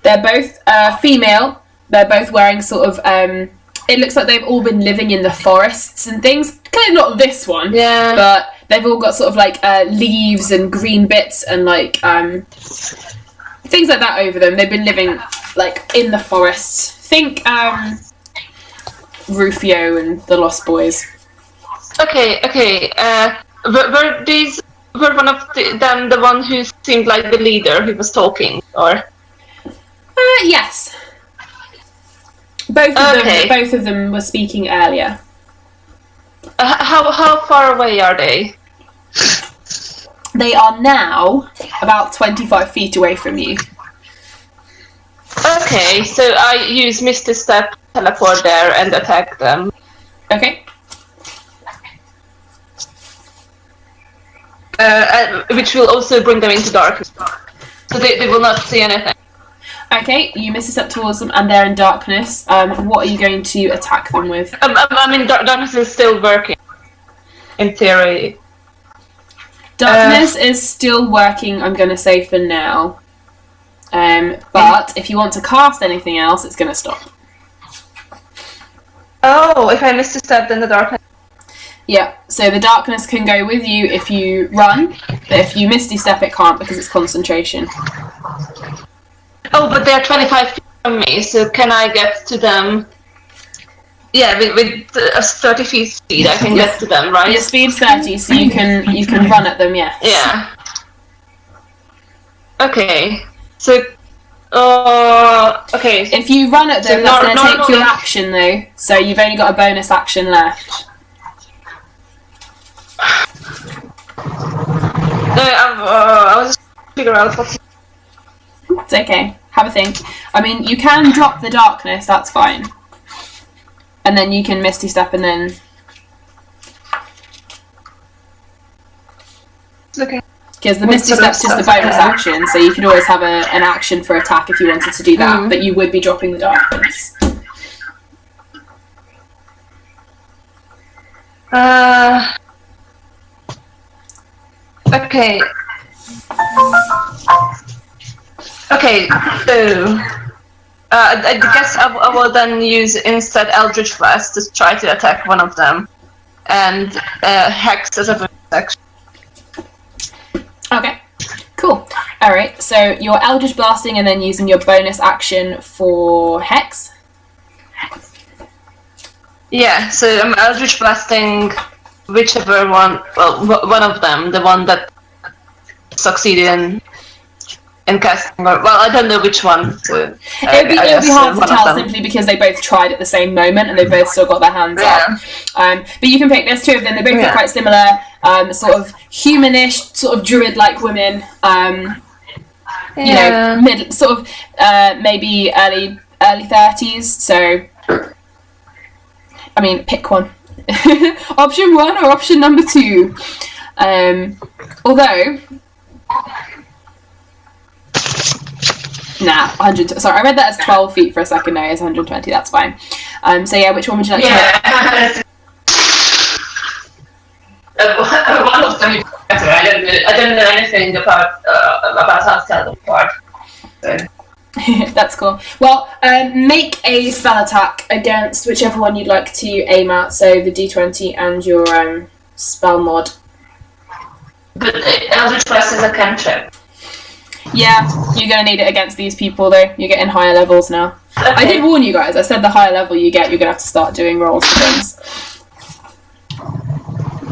They're both female. They're both wearing sort of... it looks like they've all been living in the forests and things. Clearly not this one. Yeah. But they've all got sort of leaves and green bits and things like that over them. They've been living in the forests. Think Rufio and the Lost Boys. Okay. Were one of them the one who seemed like the leader who was talking, or? Yes. Both of them were speaking earlier. How far away are they? They are now about 25 feet away from you. Okay, so I use Misty Step, teleport there, and attack them. Okay. Which will also bring them into darkness. So they will not see anything. Okay, you miss a step towards them and they're in darkness. What are you going to attack them with? I mean, darkness is still working, in theory. Darkness is still working, I'm going to say, for now. But if you want to cast anything else, it's going to stop. Oh, if I miss a step, then the darkness... Yeah, so the darkness can go with you if you run, but if you misty step, it can't because it's concentration. Oh, but they're 25 feet from me, so can I get to them? Yeah, with 30 feet speed, I can get to them, right? Your speed's 30, so you can run at them, yes. Yeah. Okay. So, okay. If you run at them, So that's going to take normally- your action, though. So you've only got a bonus action left. No, I was just trying to figure out what's... It's okay. Have a think. I mean, you can drop the darkness, that's fine. And then you can misty step and then... Okay. Because the Misty Step's just a bonus action, so you could always have an action for attack if you wanted to do that, but you would be dropping the darkness. Okay. Okay, so I guess I will then use instead Eldritch Blast to try to attack one of them, and Hex as a bonus action. Okay, cool. Alright, so you're Eldritch Blasting and then using your bonus action for Hex? Yeah, so I'm Eldritch Blasting whichever one, well, one of them, the one that succeeded in casting, or, well, I don't know which one. So it would be hard to tell simply because they both tried at the same moment and they both still got their hands up. But you can pick, there's two of them, they both look quite similar, sort of humanish, sort of druid-like women, you know, mid, sort of maybe early 30s, so, I mean, pick one. Option 1 or option number 2. Although, 100. Sorry, I read that as 12 feet for a second. No, it's 120. That's fine. So yeah, which one would you like to hit? One of them is better. I don't know anything about how to tell them apart. So. That's cool. Well, make a spell attack against whichever one you'd like to aim at. So the D20 and your spell mod. But Eldritch Blast is a cantrip. Yeah, you're going to need it against these people though. You're getting higher levels now. Okay. I did warn you guys. I said the higher level you get, you're going to have to start doing rolls for things.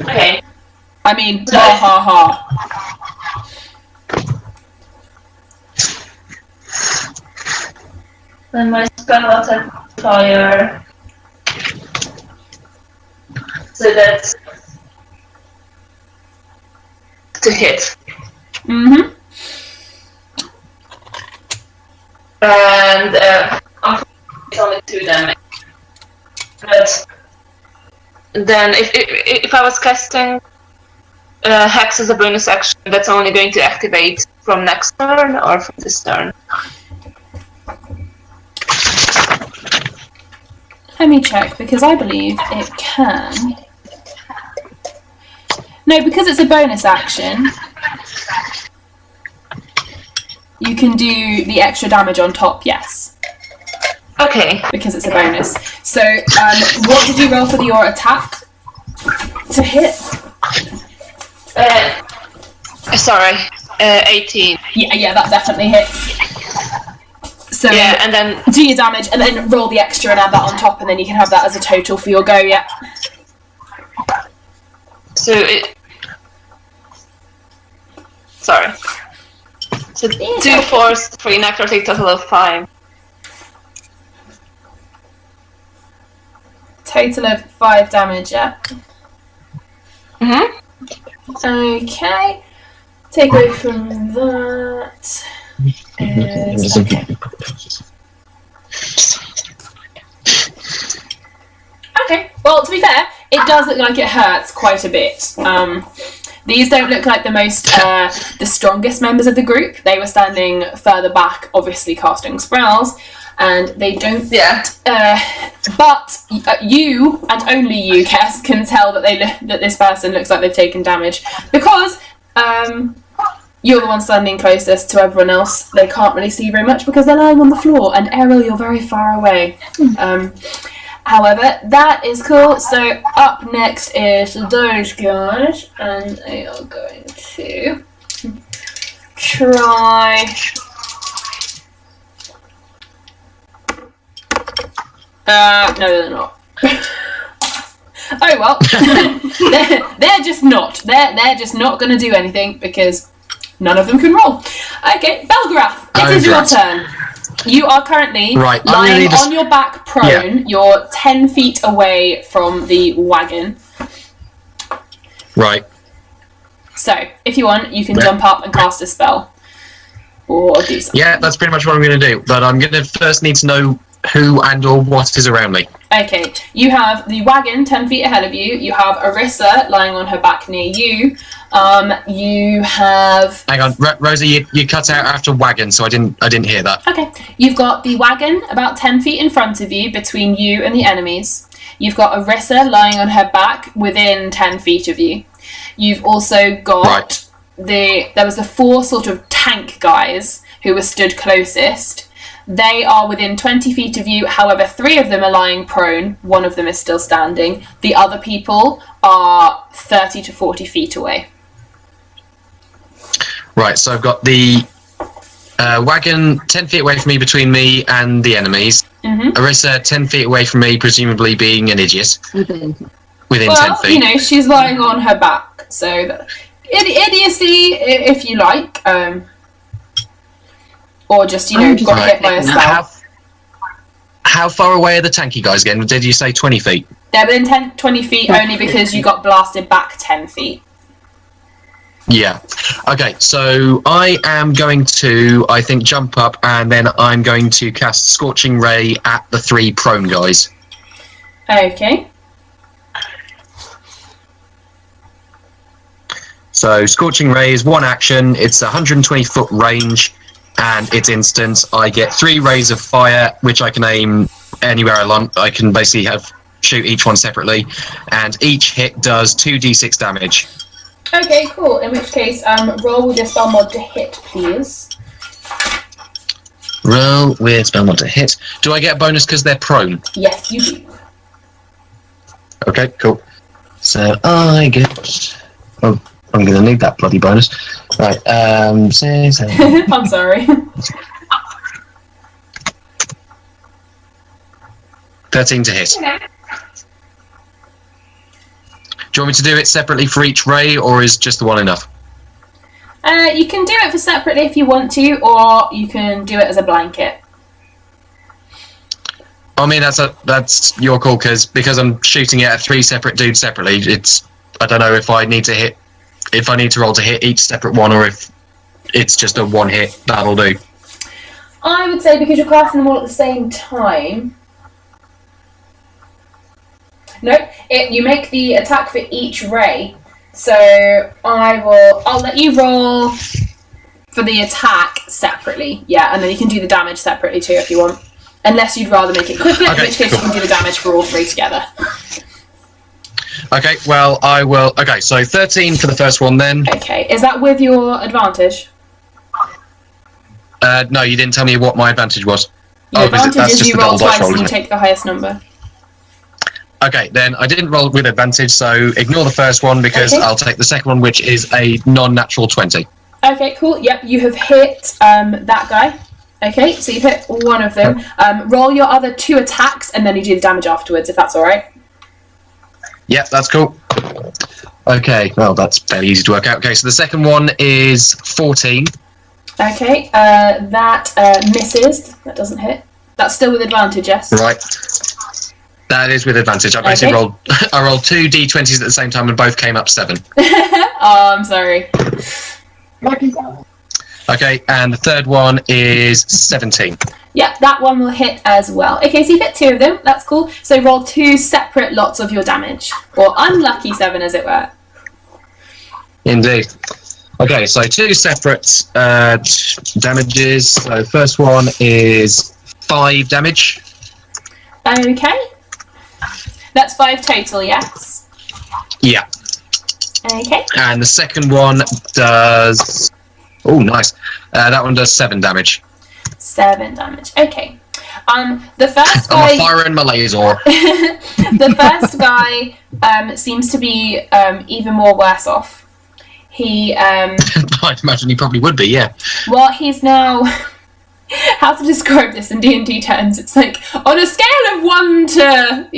Okay. I mean, ha ha ha. Then my spell attack fire. So that's to hit. Mm-hmm. And it's only 2 damage. But then if I was casting Hex as a bonus action, that's only going to activate from next turn or from this turn? Let me check, because I believe it can. No, because it's a bonus action, you can do the extra damage on top, yes. Okay. Because it's a bonus. So, what did you roll for your attack to hit? Sorry, 18. Yeah, that definitely hits. So yeah, and then do your damage, and then roll the extra and add that on top, and then you can have that as a total for your go, yeah. So it... Sorry. So 2 force, 3 necrotic, total of 5. Total of 5 damage, yeah. Okay. Take away from that. Okay, well, to be fair, it does look like it hurts quite a bit. These don't look like the most, the strongest members of the group. They were standing further back, obviously casting spells, and they don't. Yeah. But you and only you, Kes, can tell that that this person looks like they've taken damage because you're the one standing closest to everyone else. They can't really see very much because they're lying on the floor, and Errol, you're very far away. However, that is cool. So up next is those guys, and they are going to try. No, they're not. Oh well, they're just not. They're just not going to do anything because none of them can roll. Okay, Belgrath, it is your turn. You are currently lying on your back prone. Yeah. You're 10 feet away from the wagon. Right. So, if you want, you can jump up and cast a spell. Or do something. Yeah, that's pretty much what I'm going to do. But I'm going to first need to know who and or what is around me. Okay, you have the wagon 10 feet ahead of you. You have Arissa lying on her back near you. You have... Hang on, Rosie, you cut out after wagon, so I didn't hear that. Okay, you've got the wagon about 10 feet in front of you, between you and the enemies. You've got Arissa lying on her back within 10 feet of you. You've also got there was the 4 sort of tank guys who were stood closest. They are within 20 feet of you, however 3 of them are lying prone, 1 of them is still standing. The other people are 30 to 40 feet away. Right, so I've got the wagon 10 feet away from me, between me and the enemies. Mm-hmm. Arissa 10 feet away from me, presumably being an idiot. Within 10 feet. You know, she's lying on her back, so idiocy, if you like. Or just, you know, got hit by a spell. How far away are the tanky guys again? Did you say 20 feet? They're within 20 feet only because you got blasted back 10 feet. Yeah. Okay, so I am going to, I think, jump up and then I'm going to cast Scorching Ray at the 3 prone guys. Okay. So Scorching Ray is 1 action, it's 120 foot range, and it's instant. I get 3 rays of fire, which I can aim anywhere I want. I can basically shoot each one separately, and each hit does 2d6 damage. Okay, cool. In which case, roll with your spell mod to hit, please. Roll with spell mod to hit. Do I get a bonus because they're prone? Yes, you do. Okay, cool. So I get... Oh, I'm going to need that bloody bonus. Right, 6, 7... I'm sorry. 13 to hit. Do you want me to do it separately for each ray, or is just the one enough? You can do it for separately if you want to, or you can do it as a blanket. I mean, that's your call, because I'm shooting it at 3 separate dudes separately. I don't know if I need to roll to hit each separate one, or if it's just a 1 hit. That'll do. I would say because you're casting them all at the same time. No, you make the attack for each ray. So I'll let you roll for the attack separately. Yeah, and then you can do the damage separately too if you want. Unless you'd rather make it quicker, in which case you can do the damage for all 3 together. Okay, well, I will... Okay, so 13 for the first one then. Okay, is that with your advantage? No, you didn't tell me what my advantage was. Your advantage that's is just you the roll double dice twice roll, and you isn't it? take the highest number. Okay, then I didn't roll with advantage, so ignore the first one because Okay. I'll take the second one, which is a non-natural 20. Okay, cool. Yep, you have hit that guy. Okay, so you've hit one of them. Roll your other 2 attacks and then you do the damage afterwards, if that's alright. Yep, that's cool. Okay, well, that's fairly easy to work out. Okay, so the second one is 14. Okay, that misses. That doesn't hit. That's still with advantage, yes? Right. That is with advantage. I basically rolled 2 d20s at the same time and both came up 7. Oh, I'm sorry. Okay, and the third one is 17. Yep, that one will hit as well. Okay, so you've hit 2 of them. That's cool. So roll 2 separate lots of your damage. Or unlucky 7, as it were. Indeed. Okay, so 2 separate damages. So first one is 5 damage. Okay. That's 5 total, yes? Yeah. Okay. And the second one does... Oh, nice. That one does 7 damage. 7 damage. Okay. The first guy... I'm a fire and my laser. The first guy seems to be even more worse off. He... I'd imagine he probably would be, yeah. Well, he's now... How to describe this in D&D terms? It's like, on a scale of 1 to,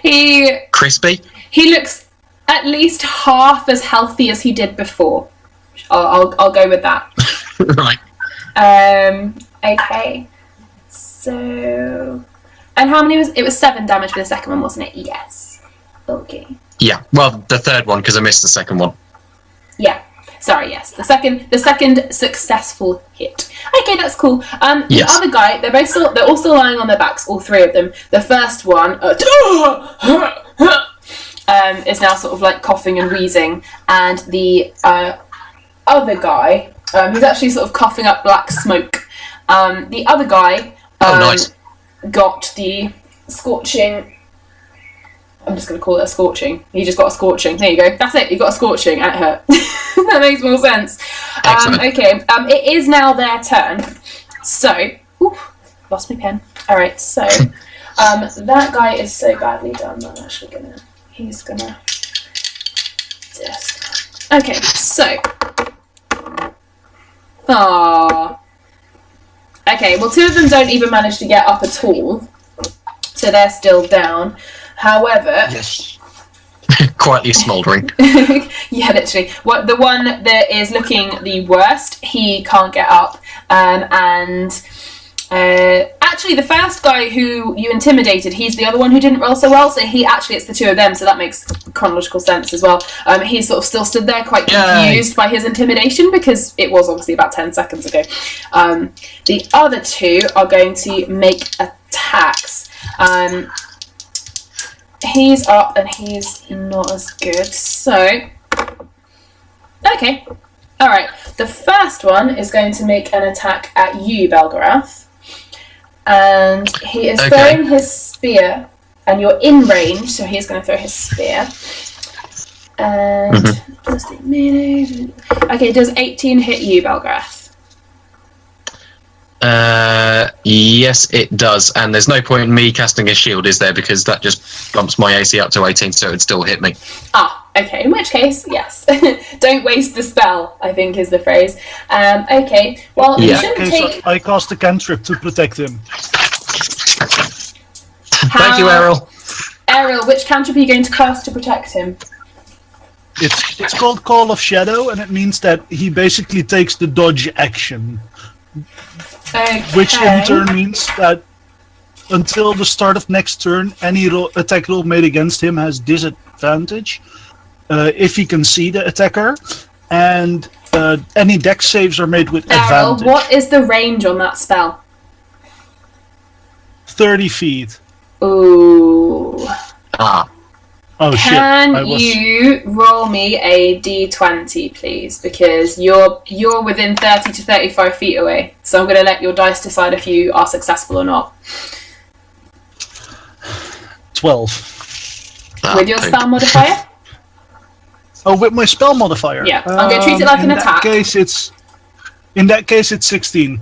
he... Crispy? He looks at least half as healthy as he did before. I'll go with that. Right. Okay. So... And how many was... It was 7 damage for the second one, wasn't it? Yes. Okay. Yeah, well, the third one, because I missed the second one. Yeah. Sorry, yes, the second successful hit. Okay, that's cool. Yes. The other guy, they're all still lying on their backs, all three of them. The first one is now sort of like coughing and wheezing, and the other guy, he's actually sort of coughing up black smoke. The other guy nice. got the scorching. I'm just going to call it a scorching. He just got a scorching. There you go. That's it. You got a scorching and it hurt. That makes more sense. Okay. It is now their turn. So, lost my pen. All right. So, that guy is so badly done. I'm actually gonna. He's gonna. Just. Okay. So. Okay. Well, two of them don't even manage to get up at all, so they're still down. However, Yes. Quietly smouldering. yeah, literally. The one that is looking the worst, he can't get up. And actually, the first guy who you intimidated, he's the other one who didn't roll so well. So it's the two of them. So that makes chronological sense as well. He sort of still stood there quite confused by his intimidation because it was obviously about 10 seconds ago. The other two are going to make attacks. He's up and he's not as good, so... Okay. Alright, the first one is going to make an attack at you, Belgarath. And he is throwing his spear, and you're in range, so he's going to throw his spear. And... Does it mean... Okay, does 18 hit you, Belgarath? Yes, it does, and there's no point in me casting a shield, is there? Because that just bumps my AC up to 18, so it'd still hit me. Okay, in which case, yes. Don't waste the spell, I think is the phrase. Okay, well, you shouldn't take... I cast a cantrip to protect him. Thank you, Errol. Errol, which cantrip are you going to cast to protect him? It's called Call of Shadow, and it means that he basically takes the dodge action. Okay. Which in turn means that until the start of next turn, any attack roll made against him has disadvantage if he can see the attacker, and any dex saves are made with Errol, advantage. what is the range on that spell? 30 feet. Ooh. Oh shit. Can you roll me a d20, please? Because you're within 30 to 35 feet away. So I'm going to let your dice decide if you are successful or not. 12. With your spell modifier? Oh, with my spell modifier? Yeah, I'm going to treat it like an attack. In that case, it's 16.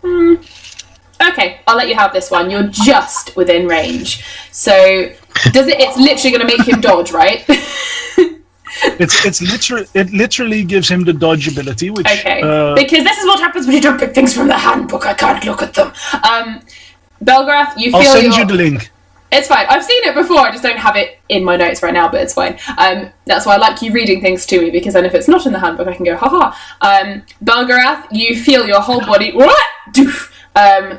Okay, I'll let you have this one. You're just within range. So... it's literally going to make him dodge, right? It literally gives him the dodge ability, which because this is what happens when you don't pick things from the handbook. I can't look at them. Belgarath, you feel I'll send you the link. It's fine. I've seen it before. I just don't have it in my notes right now, but it's fine. That's why I like you reading things to me, because then if it's not in the handbook, I can go, haha. Belgarath, you feel your whole body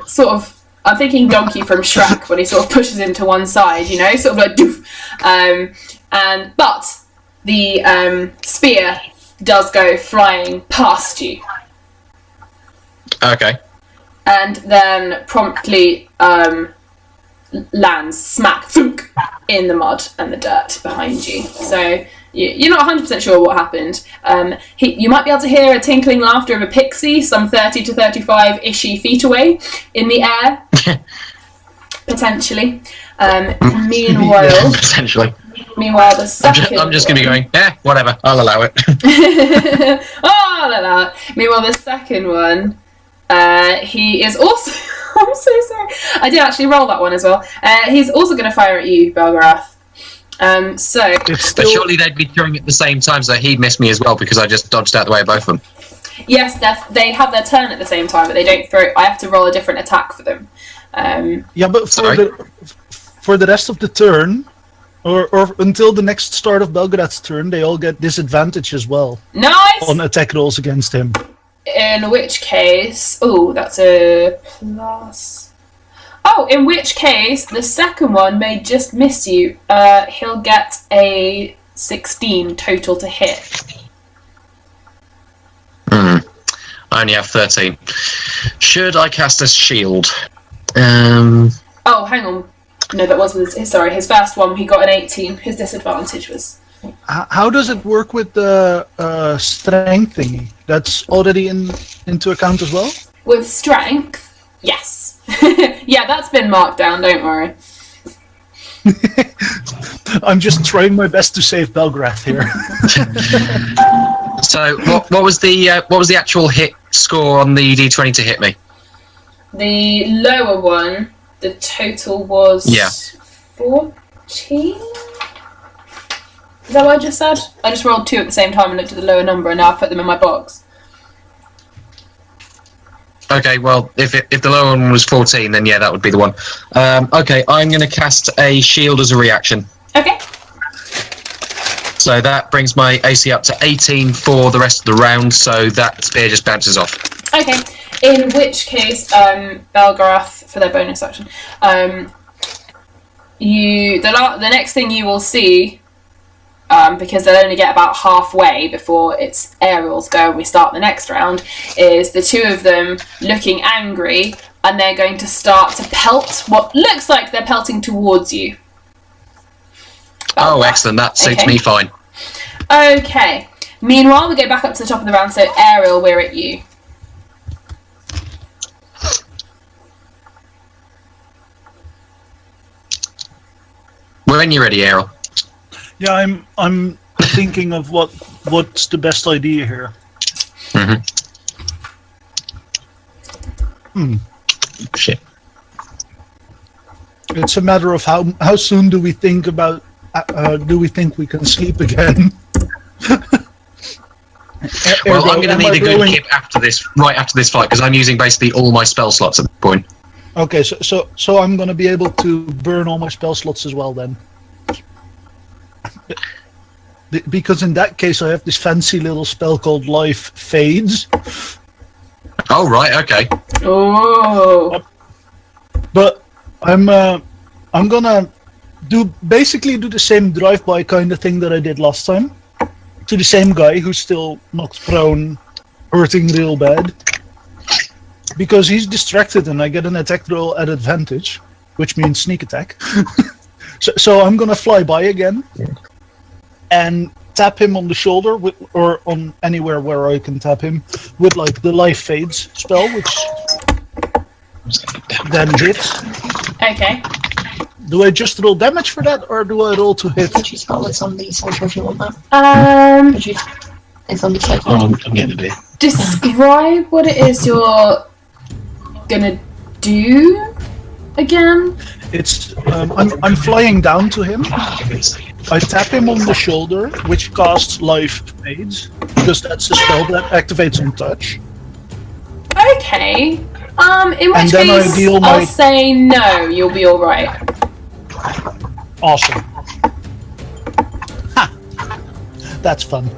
sort of. I'm thinking Donkey from Shrek when he sort of pushes him to one side, you know, sort of like doof. But the spear does go flying past you. Okay. And then promptly lands smack thunk in the mud and the dirt behind you. So you're not 100% sure what happened. You might be able to hear a tinkling laughter of a pixie some 30 to 35-ish feet away in the air. Potentially. Meanwhile... Potentially. Meanwhile, the second... I'm just going to be going, whatever, I'll allow it. I'll allow it. Meanwhile, the second one, he is also... I'm so sorry. I did actually roll that one as well. He's also going to fire at you, Belgarath. But surely they'd be throwing at the same time, so he'd miss me as well because I just dodged out the way of both of them. Yes, they have their turn at the same time, but they don't throw. I have to roll a different attack for them. But for the rest of the turn, or until the next start of Belgarath's turn, they all get disadvantage as well. Nice! On attack rolls against him. In which case... Oh, that's a plus... Oh, in which case, the second one may just miss you. He'll get a 16 total to hit. I only have 13. Should I cast a shield? Oh, hang on. No, that was his. Sorry, his first one. He got an 18. His disadvantage was. How does it work with the strength thingy? That's already into account as well? With strength, yes. Yeah, that's been marked down. Don't worry. I'm just trying my best to save Belgrath here. So, what was the actual hit score on the D20 to hit me? The lower one, the total was 14. Is that what I just said? I just rolled 2 at the same time and looked at the lower number, and now I've put them in my box. Okay, well, if the lower one was 14, then yeah, that would be the one. Okay, I'm going to cast a shield as a reaction. Okay. So that brings my AC up to 18 for the rest of the round, so that spear just bounces off. Okay, in which case, Belgrath, for their bonus action, the next thing you will see, because they'll only get about halfway before it's Ariel's go and we start the next round, is the two of them looking angry, and they're going to start to pelt what looks like they're pelting towards you. Oh, excellent. That suits me fine. Okay. Meanwhile, we go back up to the top of the round, so Ariel, we're at you. When you're ready, Ariel. Yeah, I'm thinking of what's the best idea here. Shit. It's a matter of how soon do we think about do we think we can sleep again? Well, I'm going to need a good kip right after this fight, because I'm using basically all my spell slots at this point. Okay, so I'm going to be able to burn all my spell slots as well then. Because in that case I have this fancy little spell called Life Fades. Oh, right, okay. Oh. But I'm gonna do the same drive-by kind of thing that I did last time. To the same guy who's still knocked prone, hurting real bad. Because he's distracted and I get an attack roll at advantage, which means sneak attack. So I'm gonna fly by again and tap him on the shoulder or on anywhere where I can tap him with like the Life Fades spell, which then hits. Okay. Do I just roll damage for that, or do I roll to hit? Could you spell it's on the soldier if you want that? Could you? It's on the side. I'm getting a bit. Describe what it is you're gonna do again. It's I'm flying down to him. I tap him on the shoulder, which casts Life Fades, because that's a spell that activates on touch. Okay. In which then I case, deal I'll my- say no. You'll be all right. Awesome. Ha! That's fun.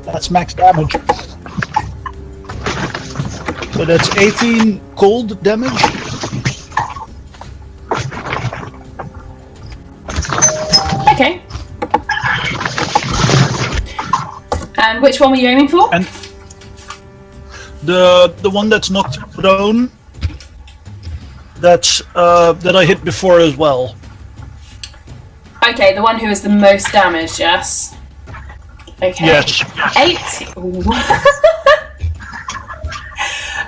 That's max damage. So that's 18 cold damage. Okay. And which one were you aiming for? And the one that's knocked prone, that I hit before as well. Okay, the one who is the most damaged, yes? Okay. Yes. 8. Ooh.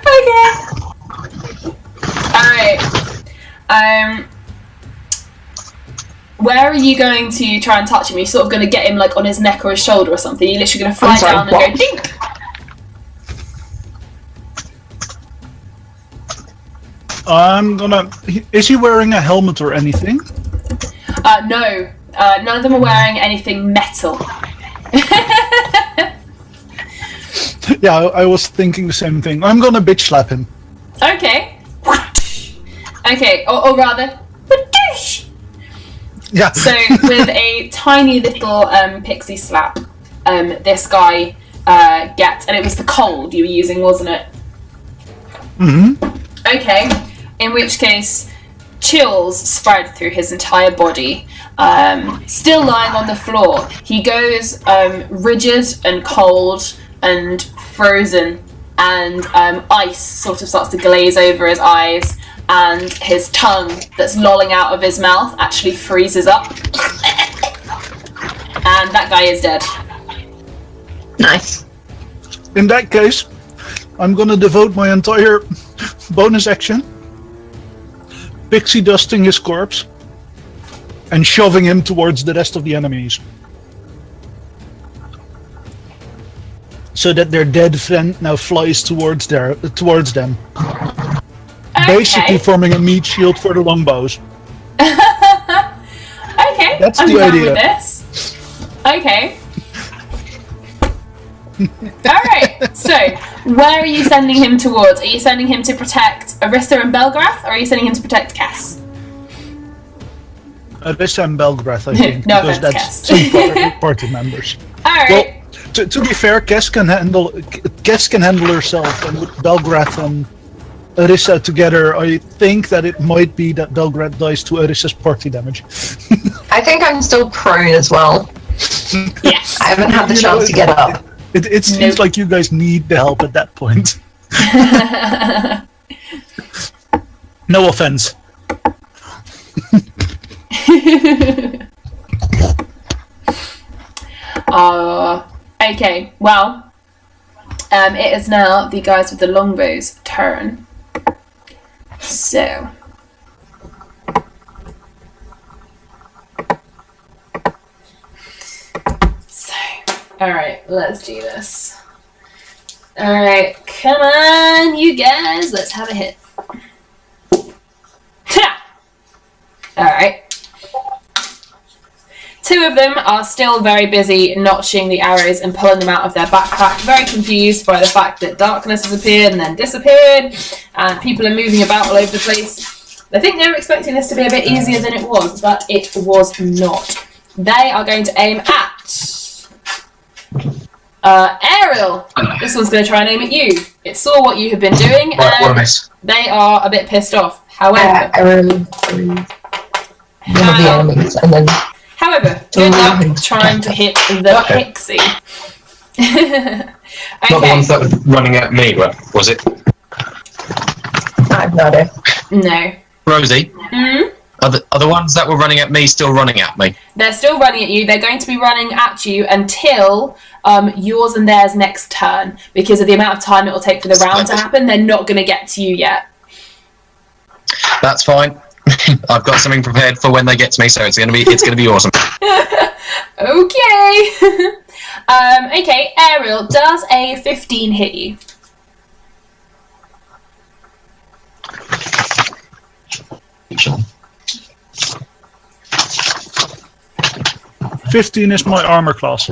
Okay. Alright. Where are you going to try and touch him? You're sort of going to get him like on his neck or his shoulder or something. You're literally going to fly down and go dink. I'm gonna. Is he wearing a helmet or anything? No. None of them are wearing anything metal. Yeah, I was thinking the same thing. I'm gonna bitch slap him. Okay. Okay, or rather, Yeah. so with a tiny little pixie slap, this guy gets, and it was the cold you were using, wasn't it? Mm-hmm. Okay, in which case, chills spread through his entire body. Still lying on the floor, he goes rigid and cold and frozen, and ice sort of starts to glaze over his eyes, and his tongue that's lolling out of his mouth actually freezes up. And that guy is dead. Nice. In that case, I'm gonna devote my entire bonus action pixie dusting his corpse and shoving him towards the rest of the enemies. So that their dead friend now flies towards them. Okay. Basically forming a meat shield for the longbows. Okay, That's I'm the down idea. with this. Okay. Alright, so where are you sending him towards? Are you sending him to protect Arissa and Belgrath, or are you sending him to protect Cass? Arissa and Belgrath, I think, No because offense, that's Cass. two party members. Alright. Well, to be fair, Kes can handle herself, and with Belgrath and Arissa together, I think that it might be that Belgrath dies to Arissa's party damage. I think I'm still prone as well. Yes. I haven't had the chance to get up. It seems like you guys need the help at that point. No offense. Okay, well, it is now the guys with the longbows' turn. So. Alright, let's do this. Alright, come on, you guys, let's have a hit. Ta! Alright. Two of them are still very busy notching the arrows and pulling them out of their backpack, very confused by the fact that darkness has appeared and then disappeared, and people are moving about all over the place. I think they were expecting this to be a bit easier than it was, but it was not. They are going to aim at Ariel. This one's going to try and aim at you. It saw what you have been doing, Right, what a and miss. they are a bit pissed off. However, One of the enemies, and then good luck trying to hit the pixie. Not the ones that were running at me, was it? I've got it. No. Rosie? Hmm? Are the ones that were running at me still running at me? They're still running at you. They're going to be running at you until yours and theirs next turn, because of the amount of time it will take for the round to happen. They're not going to get to you yet. That's fine. I've got something prepared for when they get to me, so it's gonna be awesome. Okay. Okay, Ariel, does a 15 hit you? Sure. 15 is my armor class.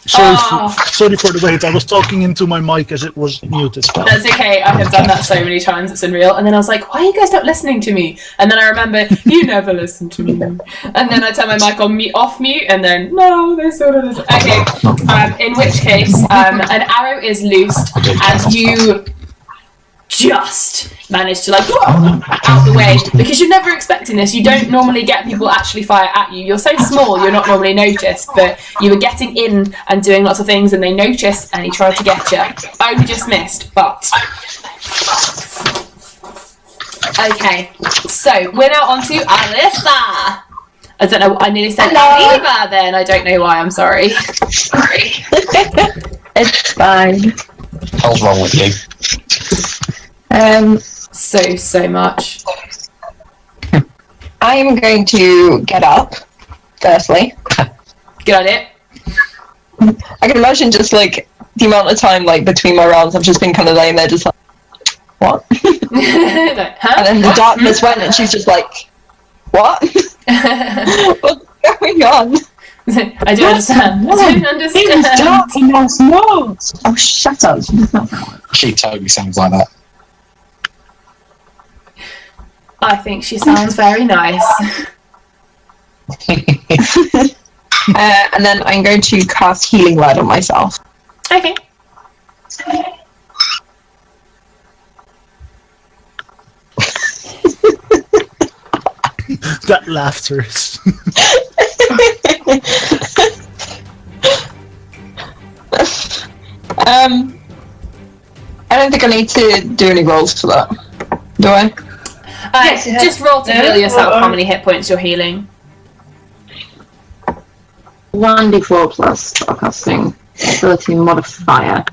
Sorry for the wait. I was talking into my mic as it was muted. That's okay. I have done that so many times. It's unreal. And then I was like, why are you guys not listening to me? And then I remember, you never listen to me. And then I turn my mic on off mute, and then, no, they sort of listen. Okay. In which case, an arrow is loosed, and you just manage to out the way, because you're never expecting this. You don't normally get people actually fire at you. You're so small, you're not normally noticed, but you were getting in and doing lots of things, and they noticed, and he tried to get you. Only just missed, but okay. So we're now on to Alyssa. I don't know. I nearly said Aliva then. I don't know why. I'm sorry. Sorry. It's fine. What's wrong with you? So much. I am going to get up, firstly. Good idea. I can imagine just the amount of time between my rounds, I've just been kind of laying there just what? Like, huh? And then the darkness went and she's just like, what? What's going on? I don't understand. I don't understand. It's dark in those notes. Oh, shut up. She totally sounds like that. I think she sounds very nice. And then I'm going to cast Healing Word on myself. Okay. That laughter is... don't think I need to do any rolls for that. Do I? Just roll to heal yourself how many hit points you're healing. 1d4 plus spellcasting ability modifier,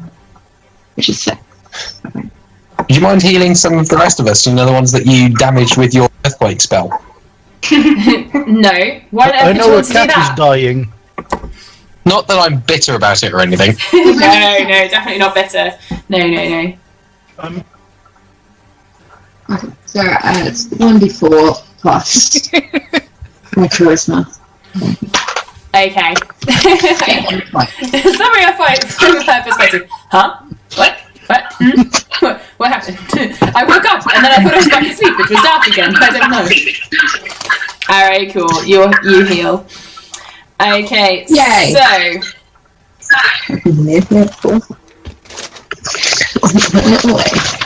which is 6. Okay. Do you mind healing some of the rest of us? You know, the ones that you damaged with your earthquake spell? No. Why I don't know you a want to do cat is that? dying. Not that I'm bitter about it or anything. No, definitely not better. No. Okay, so it's 1d4 plus my charisma. Okay. Summary of fights from her perspective. Huh? What? What happened? I woke up and then I thought I was back asleep, which was dark again. I don't know. Alright, cool. You heal. Okay, Yay. so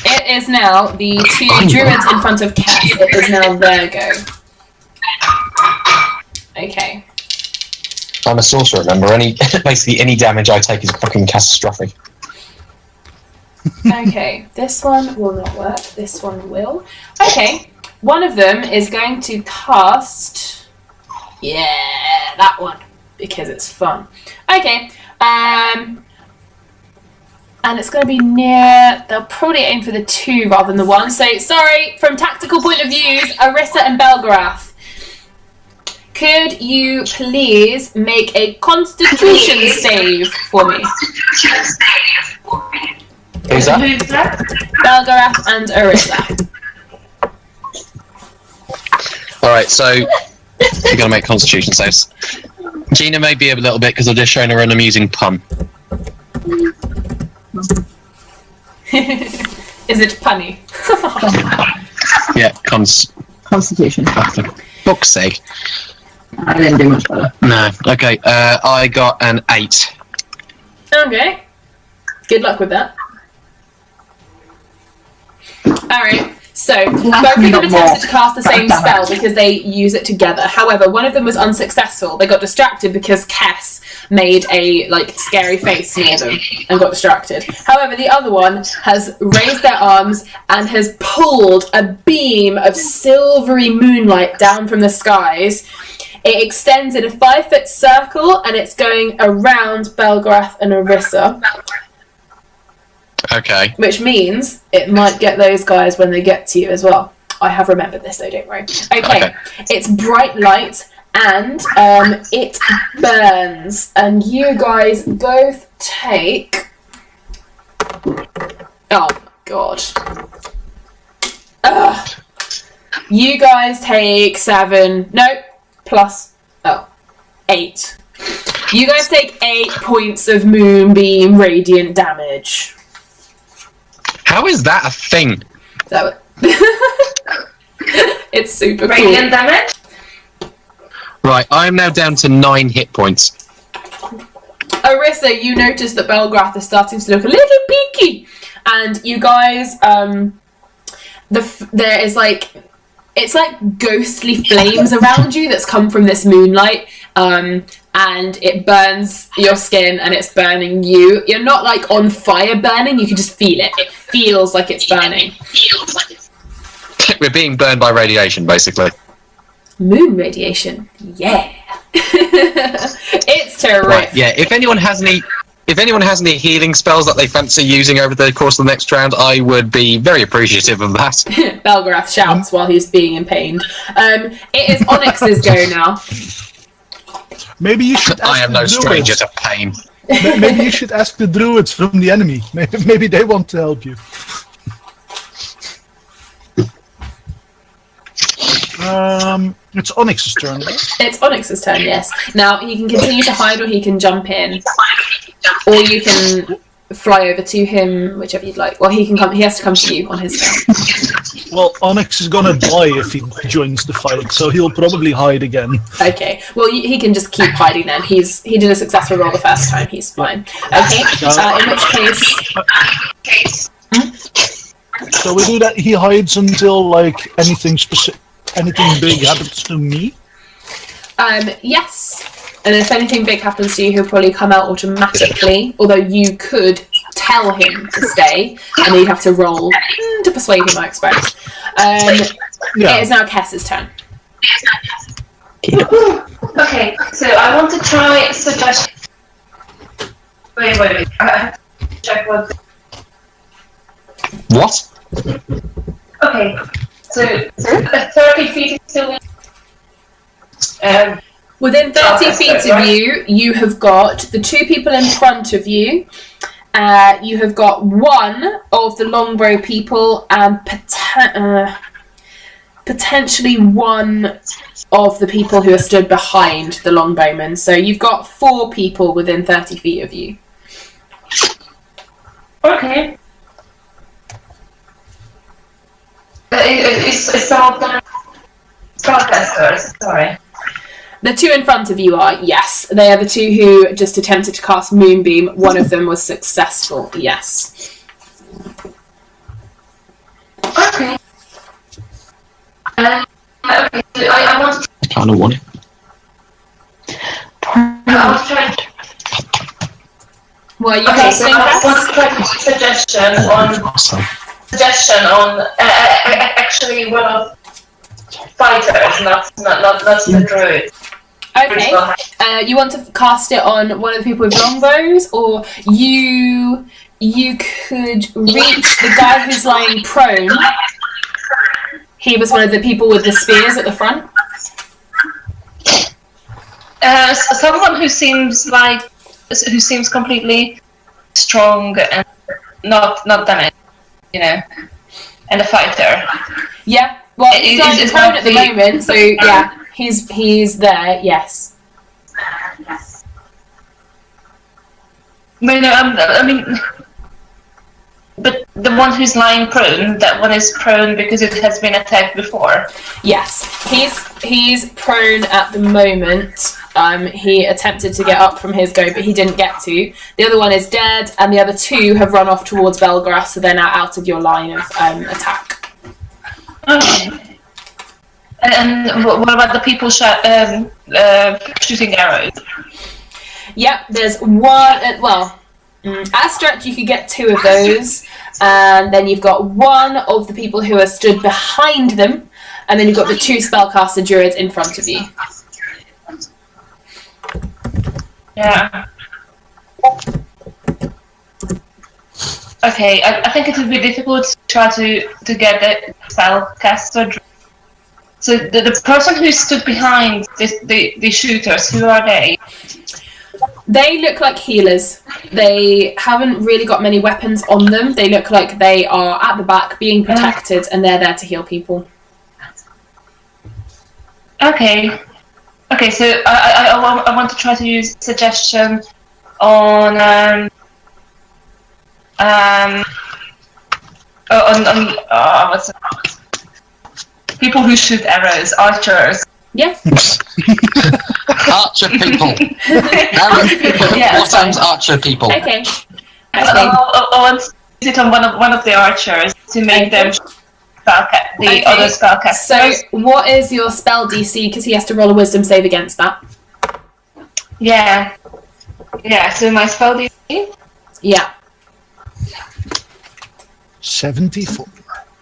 it is now the 2 druids in front of Cass. It is now their go. Okay. I'm a sorcerer, remember? Basically any damage I take is fucking catastrophic. Okay, this one will not work. This one will. Okay, one of them is going to cast... Yeah, that one. Because it's fun. Okay, and it's going to be near... They'll probably aim for the 2 rather than the 1. So, sorry, from tactical point of views, Arissa and Belgarath. Could you please make a Constitution save for me? Who's that? Belgarath and Arissa. Alright, so you're going to make constitution saves. Gina may be a little bit because I've just shown her an amusing pun. Is it punny? Yeah, Constitution. for fuck's sake. I didn't do much better. No. Okay, I got an 8. Okay. Good luck with that. Alright, so both of them attempted to cast the same spell because they use it together. However, one of them was unsuccessful. They got distracted because Cass made a scary face near them and got distracted. However, the other one has raised their arms and has pulled a beam of silvery moonlight down from the skies. It extends in a 5-foot circle and it's going around Belgarath and Arissa. Okay. Which means it might get those guys when they get to you as well. I have remembered this though, don't worry. Okay. It's bright light and it burns. And you guys both take... Oh, God. Ugh. You guys take 7... No, plus... Oh, 8. You guys take 8 points of moonbeam radiant damage. How is that a thing? So it's super cool. Radiant damage? Right, I am now down to 9 hit points. Arissa, you notice that Belgrath is starting to look a little peaky, and you guys, there is it's like ghostly flames around you that's come from this moonlight, and it burns your skin and it's burning you. You're not on fire burning, you can just feel it. It feels like it's burning. We're being burned by radiation, basically. Moon radiation, yeah. It's terrific. Right, yeah. If anyone has any healing spells that they fancy using over the course of the next round, I would be very appreciative of that. Belgarath shouts while he's being in pain. It is Onyx's go now. Maybe you should ask I am no the stranger druids. to pain. Maybe you should ask the druids from the enemy. Maybe they want to help you. It's Onyx's turn, right? It's Onyx's turn, yes. Now, he can continue to hide or he can jump in. Or you can fly over to him, whichever you'd like. Well, he has to come to you on his turn. Well, Onyx is gonna die if he joins the fight, so he'll probably hide again. Okay. Well, he can just keep hiding then. He did a successful roll the first time. He's fine. Okay. In which case... So we do that. He hides until anything big happens to me. Yes. And if anything big happens to you, he'll probably come out automatically. Although you could tell him to stay, and you'd have to roll to persuade him, I expect. It is now Kess's turn. Okay, so I want to try suggestion. Wait. I have to check what. What? Okay, so 30 feet is still. Within 30 feet of you, you have got the two people in front of you. You have got one of the longbow people and potentially one of the people who are stood behind the longbowmen. So you've got 4 people within 30 feet of you. Okay. Is some of them spellcasters? Sorry. The 2 in front of you are, yes. They are the 2 who just attempted to cast Moonbeam. One of them was successful, yes. Okay. Okay, so I want to... Kind of one. I was trying to... Well, you Okay, so casting I want Cass? to try suggestion on actually one of fighters, not the druid. Okay. You want to cast it on one of the people with longbows, or you could reach the guy who's lying prone. He was one of the people with the spears at the front. Someone who seems completely strong and not damaged, and a fighter. Yeah. Well, he's lying is prone at the moment, so yeah, he's there. Yes. But the one who's lying prone, that one is prone because it has been attacked before. Yes, he's prone at the moment. He attempted to get up from his go, but he didn't get to. The other one is dead, and the other 2 have run off towards Belgrass, so they're now out of your line of attack. Okay. And what about the people shooting arrows? Yep, there's one. At a stretch, you could get 2 of those, and then you've got one of the people who are stood behind them, and then you've got the 2 spellcaster druids in front of you. Yeah. Okay, I think it would be difficult to try to get the spellcaster. So the person who stood behind the shooters, who are they? They look like healers. They haven't really got many weapons on them. They look like they are at the back being protected, and they're there to heal people. Okay, so I want to try to use suggestion on what's it? People who shoot arrows, archers. Yeah. Archer people. Yeah, What time's archer people? Okay. I want to use it on one of the archers to make them other spellcasters. So, what is your spell DC? Because he has to roll a wisdom save against that. Yeah. So my spell DC. Yeah. 74.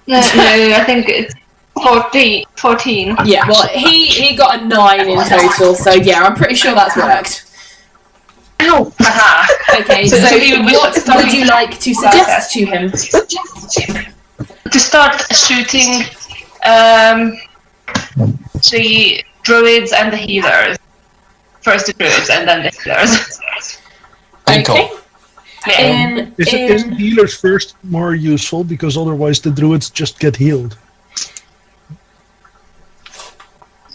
No, I think it's 14. Yeah. Well, he got a 9 in total, so yeah, I'm pretty sure that's worked. Ow! Haha. Okay. So what would you like to suggest to him? To start shooting the druids and the healers. First the druids and then the healers. Okay. Yeah. Isn't healers first more useful, because otherwise the druids just get healed?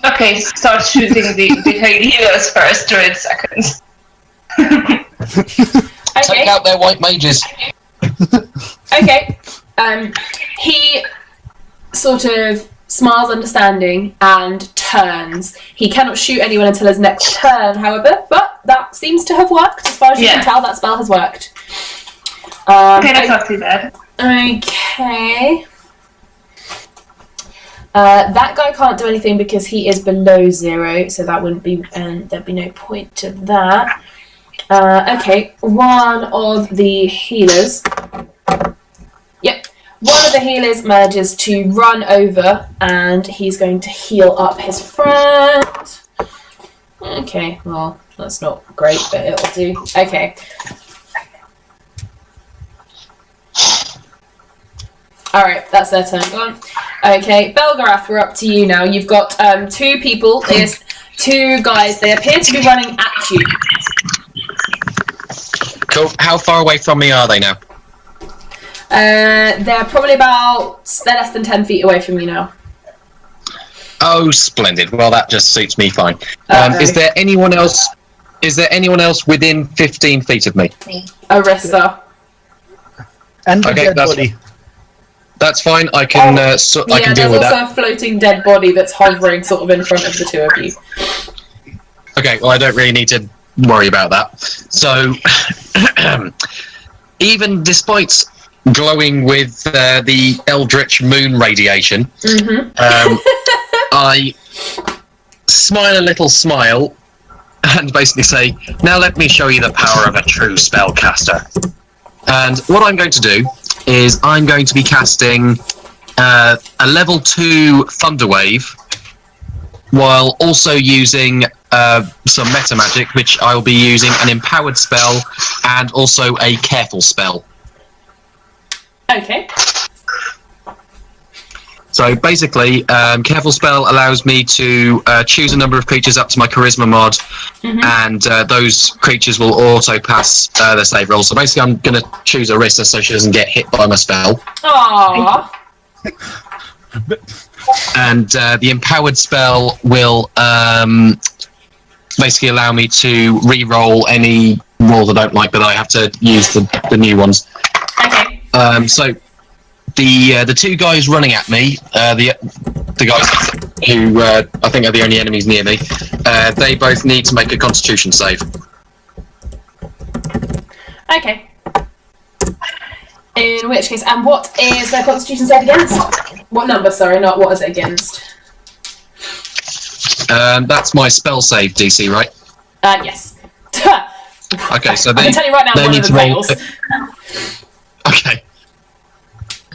Okay, start shooting the healers first, druids second. Take out their white mages. Okay. He sort of smiles understanding and turns. He cannot shoot anyone until his next turn, however, but that seems to have worked. As far as you can tell, that spell has worked. Okay, that's not too bad. Okay. That guy can't do anything because he is below 0, so that wouldn't be, there'd be no point to that. Okay, one of the healers. Yep. One of the healers manages to run over and he's going to heal up his friend. Okay, well, that's not great, but it'll do. Okay. Alright, that's their turn gone. Okay, Belgarath, we're up to you now. You've got 2 people. There's 2 guys. They appear to be running at you. Cool. How far away from me are they now? They're probably they're less than 10 feet away from you now. Oh, splendid. Well, that just suits me fine. Okay. Is there anyone else? Is there anyone else within 15 feet of me? Arissa. And the Okay, dead that's- body. That's fine. I can. I can deal with there's that. also a floating dead body that's hovering sort of in front of the 2 of you. Okay. Well, I don't really need to worry about that. So, even despite glowing with the eldritch moon radiation, I smile a little smile and basically say, "Now let me show you the power of a true spellcaster." And what I'm going to do is I'm going to be casting a level 2 Thunderwave while also using some meta magic, which I will be using an empowered spell and also a careful spell. Okay. So basically, careful spell allows me to choose a number of creatures up to my charisma mod, and those creatures will auto pass their save roll. So basically, I'm going to choose Arissa so she doesn't get hit by my spell. Aww. And the empowered spell will basically allow me to re-roll any rolls I don't like, but I have to use the new ones. Okay. So the 2 guys running at me, the guys who I think are the only enemies near me, they both need to make a Constitution save. Okay. In which case, and what is their Constitution save against? What number? Sorry, not what is it against? That's my spell save DC, right? Yes. Okay, so I they can tell you right now, they one need of to them roll. fails. Okay.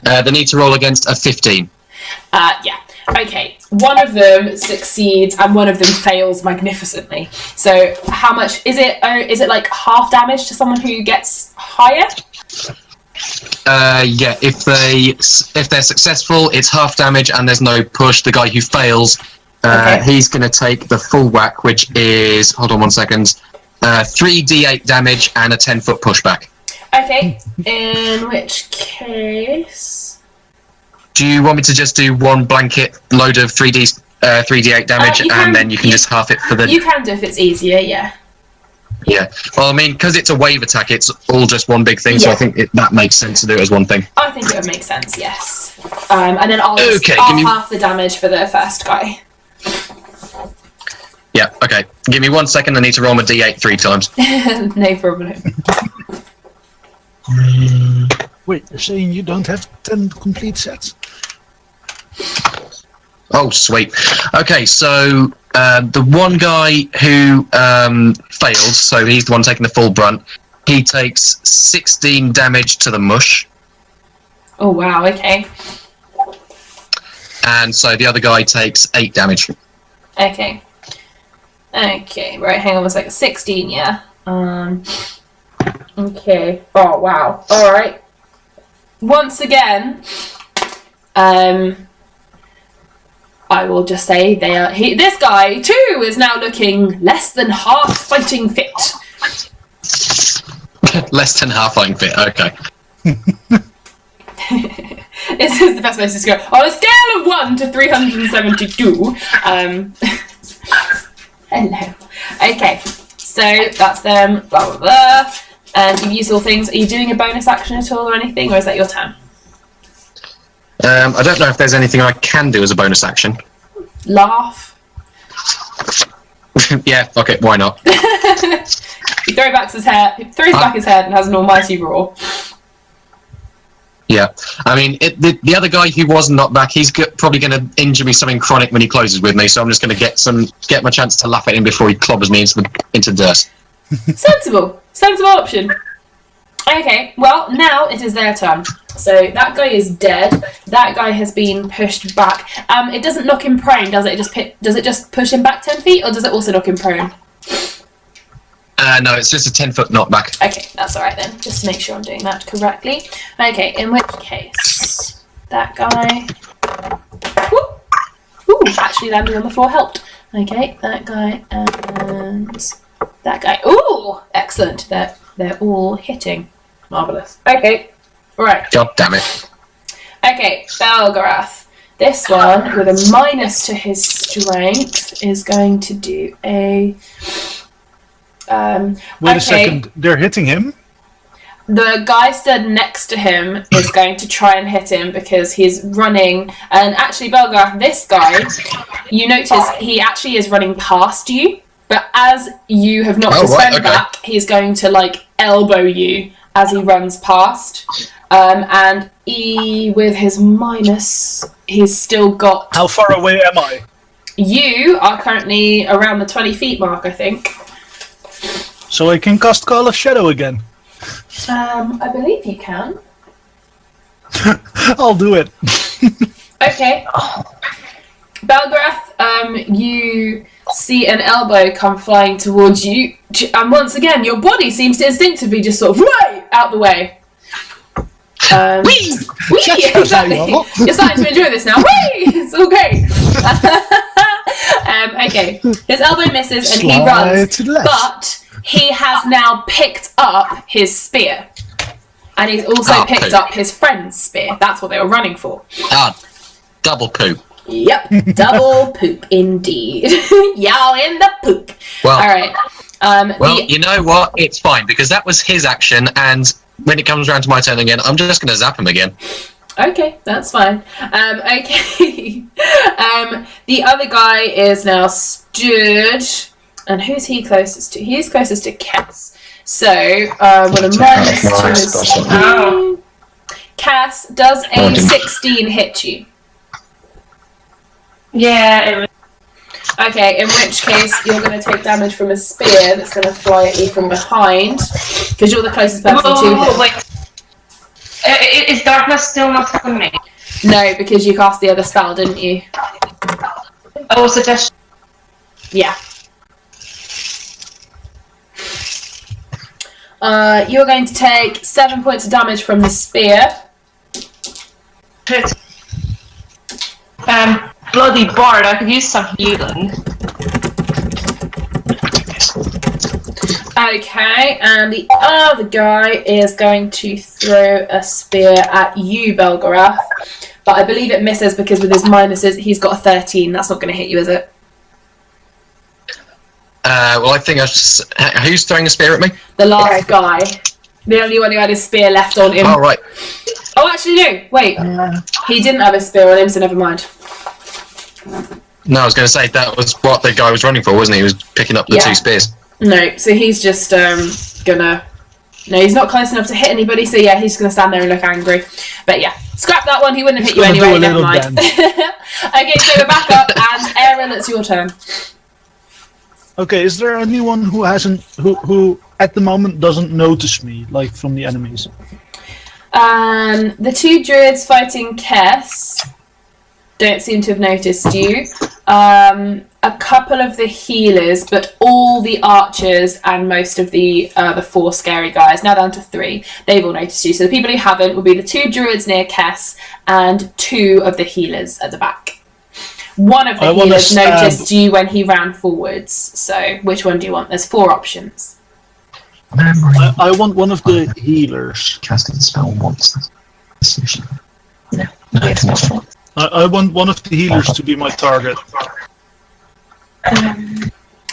They need to roll against a 15. Yeah. Okay. One of them succeeds and one of them fails magnificently. So, how much is it? Is it like half damage to someone who gets higher? Yeah. If they're successful, it's half damage and there's no push. The guy who fails, he's going to take the full whack, which is, hold on 1 second, 3d8 damage and a 10-foot pushback. Okay. In which case, Do you want me to just do one blanket load of 3d8 damage, and then you can just half it for the... You can do if it's easier, yeah. Yeah. Well, I mean, because it's a wave attack, it's all just one big thing, so I think that makes sense to do it as one thing. I think it would make sense, yes. And then I'll Okay, I'll give me- half the damage for the first guy. Yeah, okay. Give me 1 second, I need to roll my d8 3 times. No problem. Wait, you're saying you don't have 10 complete sets? Oh, sweet. Okay, so the one guy who failed, so he's the one taking the full brunt, he takes 16 damage to the mush. Oh, wow, okay. And so the other guy takes 8 damage. Okay. Okay, right, hang on a second. 16, yeah. Okay. Oh, wow. Alright. Once again, I will just say this guy, too, is now looking less than half fighting fit. Less than half fighting fit, okay. This is the best place to go. On a scale of 1 to 372, hello. Okay, so that's them, blah, blah, blah. And you've used all things. Are you doing a bonus action at all or anything, or is that your turn? I don't know if there's anything I can do as a bonus action. Laugh. Yeah, fuck it, why not? He throws back his head and has an almighty roar. Yeah, I mean, the other guy who was not back, he's probably going to injure me something chronic when he closes with me, so I'm just going to get my chance to laugh at him before he clobbers me into dirt. Sensible option. Okay, well, now it is their turn. So that guy is dead. That guy has been pushed back. It doesn't knock him prone, does it? Does it just push him back 10 feet, or does it also knock him prone? No, it's just a 10-foot knockback. Okay, that's alright then. Just to make sure I'm doing that correctly. Okay, in which case, that guy... Ooh, actually landing on the floor helped. Okay, that guy and that guy. Ooh, excellent. They're all hitting. Marvellous. Okay, right. God damn it. Okay, Belgarath. This one, with a minus to his strength, is going to do a... Wait a second, they're hitting him? The guy stood next to him is going to try and hit him because he's running. And actually, Belgarath, this guy, you notice he actually is running past you. But as you have knocked his friend back, he's going to, like, elbow you as he runs past. And with his minus, he's still got... How far away am I? You are currently around the 20 feet mark, I think. So I can cast Call of Shadow again. I believe you can. I'll do it. Okay. Belgarath, you see an elbow come flying towards you, and once again, your body seems to instinctively just sort of out the way. Whee! Exactly. You're starting to enjoy this now. Whee! It's all great. Okay. His elbow misses and he runs, but he has now picked up his spear. And he's also picked up his friend's spear. That's what they were running for. Double poop. Yep, double poop indeed. Y'all in the poop. Well, all right. You know what? It's fine because that was his action, and when it comes around to my turn again, I'm just going to zap him again. Okay, that's fine. Okay. The other guy is now stood, and who's he closest to? He's closest to Cass. So, with a minus to his speed, Cass, does a 16 hit you? Yeah. Okay, in which case you're going to take damage from a spear that's going to fly at you from behind, because you're the closest person to him. Wait. Is darkness still not on me? No, because you cast the other spell, didn't you? Oh, suggestion. Yeah. You're going to take 7 points of damage from the spear. Bloody bard, I could use some healing. Okay, and the other guy is going to throw a spear at you, Belgarath. But I believe it misses because with his minuses, he's got a 13. That's not going to hit you, is it? Well, I think who's throwing a spear at me? The last guy. The only one who had his spear left on him. Oh, right. Oh, actually, no. Wait. He didn't have a spear on him, so never mind. No, I was going to say that was what the guy was running for, wasn't he? He was picking up the two spears. No, so he's just gonna... No, he's not close enough to hit anybody, so yeah, he's gonna stand there and look angry. But yeah, scrap that one, he wouldn't have hit you anyway, never mind. Okay, so we're back up, and Aaron, it's your turn. Okay, is there anyone who who at the moment doesn't notice me, like from the enemies? The two druids fighting Kess don't seem to have noticed you. A couple of the healers, but all the archers and most of the 4 scary guys, now down to 3, they've all noticed you. So the people who haven't will be the 2 druids near Kess and 2 of the healers at the back. One of the healers noticed you when he ran forwards. So which one do you want? There's 4 options. I want one of the healers. Casting the spell once. No, it's not. I want one of the healers to be my target.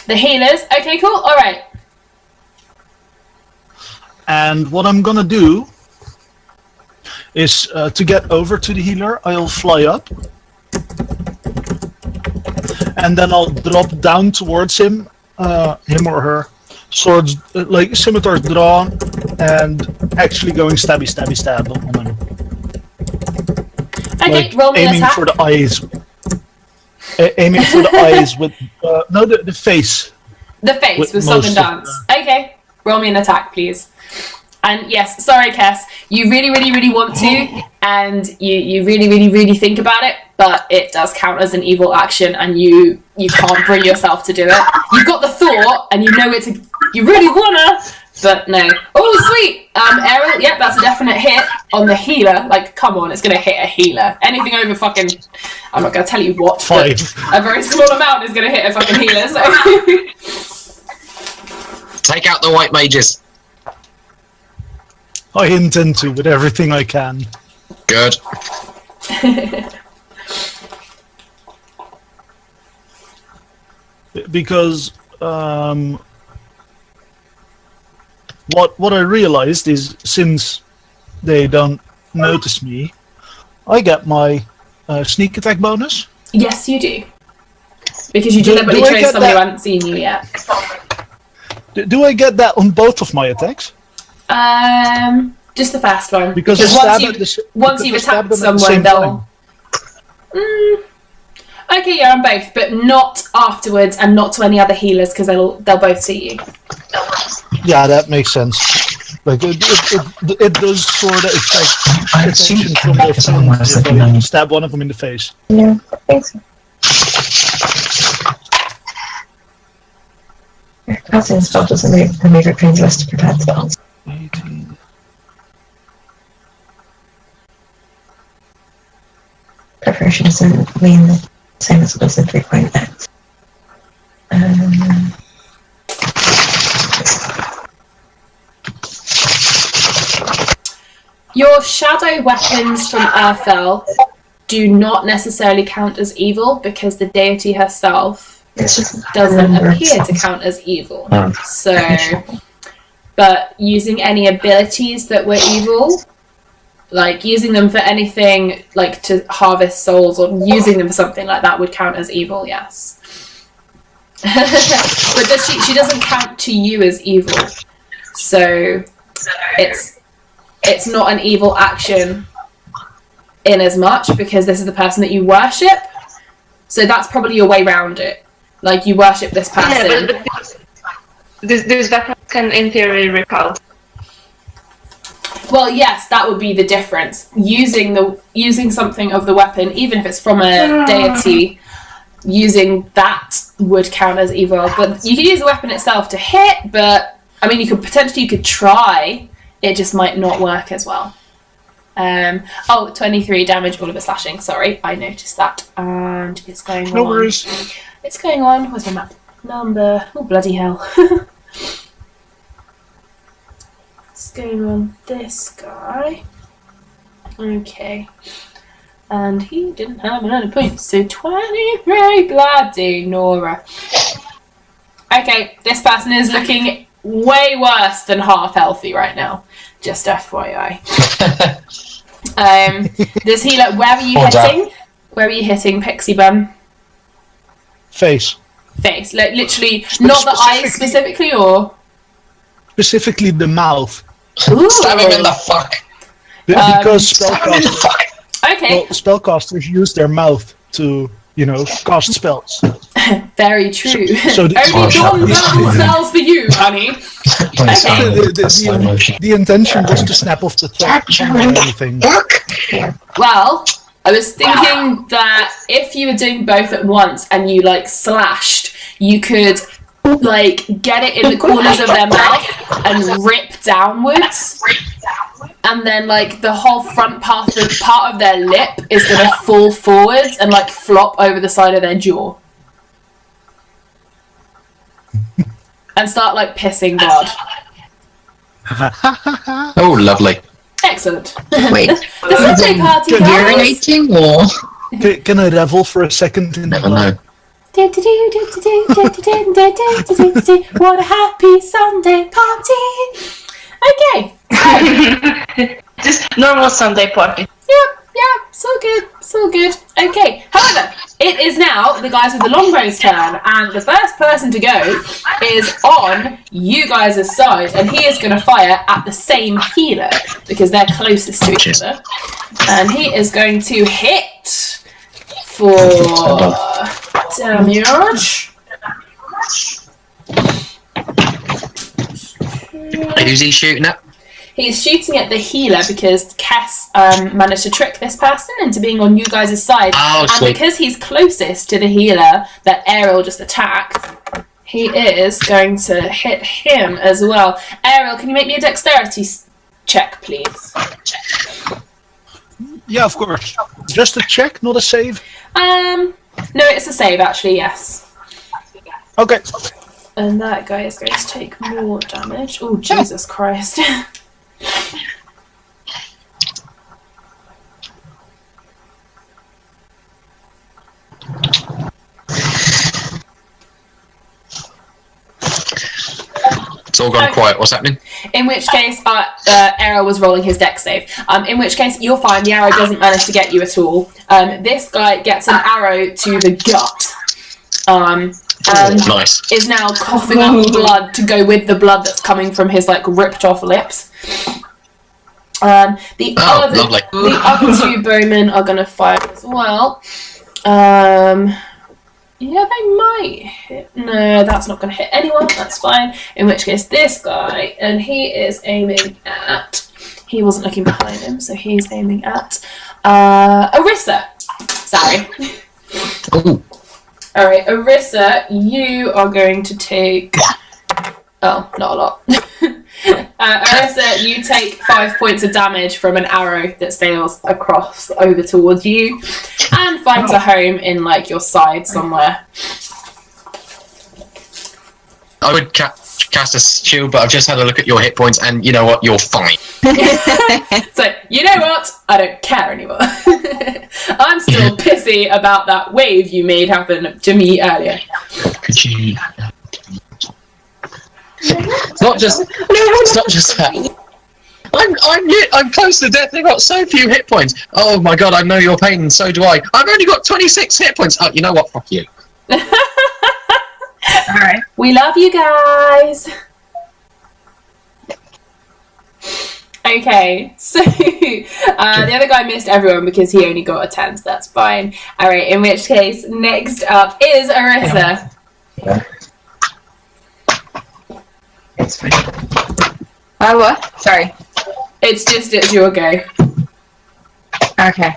The healers? Okay, cool. All right. And what I'm gonna do is to get over to the healer, I'll fly up. And then I'll drop down towards him or her. Swords, like scimitars drawn, and actually going stabby stab on him. Okay, like roll me an aiming attack. for the eyes. Aiming for the eyes with the face. The face with song and dance. Okay. Roll me an attack, please. And yes, sorry, Kess, you really, really, really want to, and you really, really, really think about it, but it does count as an evil action, and you can't bring yourself to do it. You've got the thought, and you know you really wanna, but no. Oh, sweet! Errol, yep, that's a definite hit on the healer. Like, come on, it's gonna hit a healer. Anything over fucking, I'm not gonna tell you what, 5. but a very small amount is gonna hit a fucking healer, so. Take out the white mages. I intend to with everything I can. Good. Because what I realized is, since they don't notice me, I get my sneak attack bonus. Yes, you do. Because you Do deliberately I chose get someone who that? hadn't seen you yet. Do I get that on both of my attacks? Just the first one. Because once you've attacked someone, they'll. Okay, yeah, on both, but not afterwards, and not to any other healers, because they'll both see you. Yeah, that makes sense. Like it does sort of attract attention from their friends if I stab one of them in the face. Yeah, I think so. Casting a spell doesn't remove it from the list of prepared spells. 18. Preparation doesn't mean the same as it does in 3.x. Your shadow weapons from Earthel do not necessarily count as evil, because the deity herself doesn't appear to count as evil. So, but using any abilities that were evil, like using them for anything like to harvest souls, or using them for something like that, would count as evil, yes. But she doesn't count to you as evil, so it's not an evil action in as much, because this is the person that you worship, so that's probably your way around it. Like, you worship this person. Yeah, but these weapons can in theory repel. Well, yes, that would be the difference. Using something of the weapon, even if it's from a deity, using that would count as evil. But you could use the weapon itself to hit, but I mean, you could try. It just might not work as well. 23 damage, all of it slashing. Sorry, I noticed that, and it's going on. No worries. It's going on. Where's my map? Number. Oh, bloody hell. It's going on this guy. Okay. And he didn't have another point, so 23 bloody Nora. Okay, this person is looking way worse than half healthy right now. Just FYI. This healer, where were you hitting? Where were you hitting, Pixie Bum? Face. Face, like literally, not the eyes specifically, or? Specifically the mouth. Ooh. Stab him in the fuck. Because Stab him in the fuck. Okay. spellcasters use their mouth to, cast spells. Very true. So Only Dawn spells for you, honey. Okay. The intention was to snap off the top or anything. Well, I was thinking that if you were doing both at once and you slashed, you could get it in the corners of their mouth and rip downwards, and then the whole front part of their lip is gonna fall forwards and flop over the side of their jaw and start pissing blood. Oh, lovely. Excellent. Wait, The Sunday party, guys. urinating or? Can I revel for a second in Never know. What a happy Sunday party. Okay. Just normal Sunday party. Yeah, so good. Okay, however, it is now the guys with the longbow's turn, and the first person to go is on you guys' side, and he is going to fire at the same healer, because they're closest to each other. And he is going to hit for damage. Who's he shooting at? He's shooting at the healer because Cass managed to trick this person into being on you guys' side. Oh, and sweet. because he's closest to the healer that Ariel just attacked, he is going to hit him as well. Ariel, can you make me a dexterity check, please? Yeah, of course. Just a check, not a save. No, it's a save, actually, yes. Okay. And that guy is going to take more damage. Oh, Jesus Christ. It's all gone quiet. What's happening? In which case, Ariel was rolling his dex save. In which case, you'll find the arrow doesn't manage to get you at all. This guy gets an arrow to the gut. And Nice. is now coughing up blood to go with the blood that's coming from his ripped off lips. The Lovely. other two bowmen are going to fire as well. Yeah, they might hit. No, that's not going to hit anyone. That's fine. In which case, this guy, and he is aiming at. He wasn't looking behind him, so he's aiming at Orissa. Sorry. Ooh. All right, Orissa, you are going to take. Oh, not a lot. Orissa, you take 5 points of damage from an arrow that sails across over towards you and finds a home in your side somewhere. I would cast a shield, but I've just had a look at your hit points, and you know what? You're fine. So, you know what? I don't care anymore. I'm still pissy about that wave you made happen to me earlier. Could you? It's not just that. I'm close to death. I've got so few hit points. Oh my god, I know your pain, and so do I. I've only got 26 hit points. Oh, you know what? Fuck you. Alright. We love you guys. Okay, so the other guy missed everyone because he only got a 10, so that's fine. Alright, in which case, next up is Orissa. It's fine. Oh, what? Sorry. It's your go. Okay.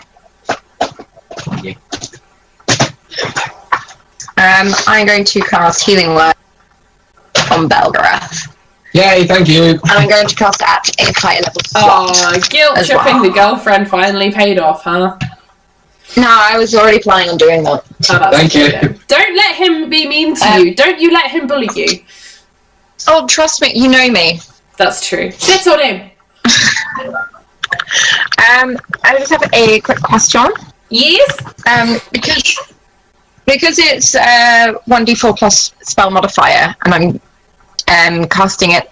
I'm going to cast Healing Word on Belgarath. Yay! Thank you. And I'm going to cast it at a higher level slot. Oh, guilt as tripping well. the girlfriend finally paid off, huh? No, I was already planning on doing that. Oh, that's Thank okay you. then. Don't let him be mean to you. Don't you let him bully you. Oh, trust me, you know me. That's true. Sit on him. I just have a quick question. Yes? Because it's 1d4 plus spell modifier, and I'm casting it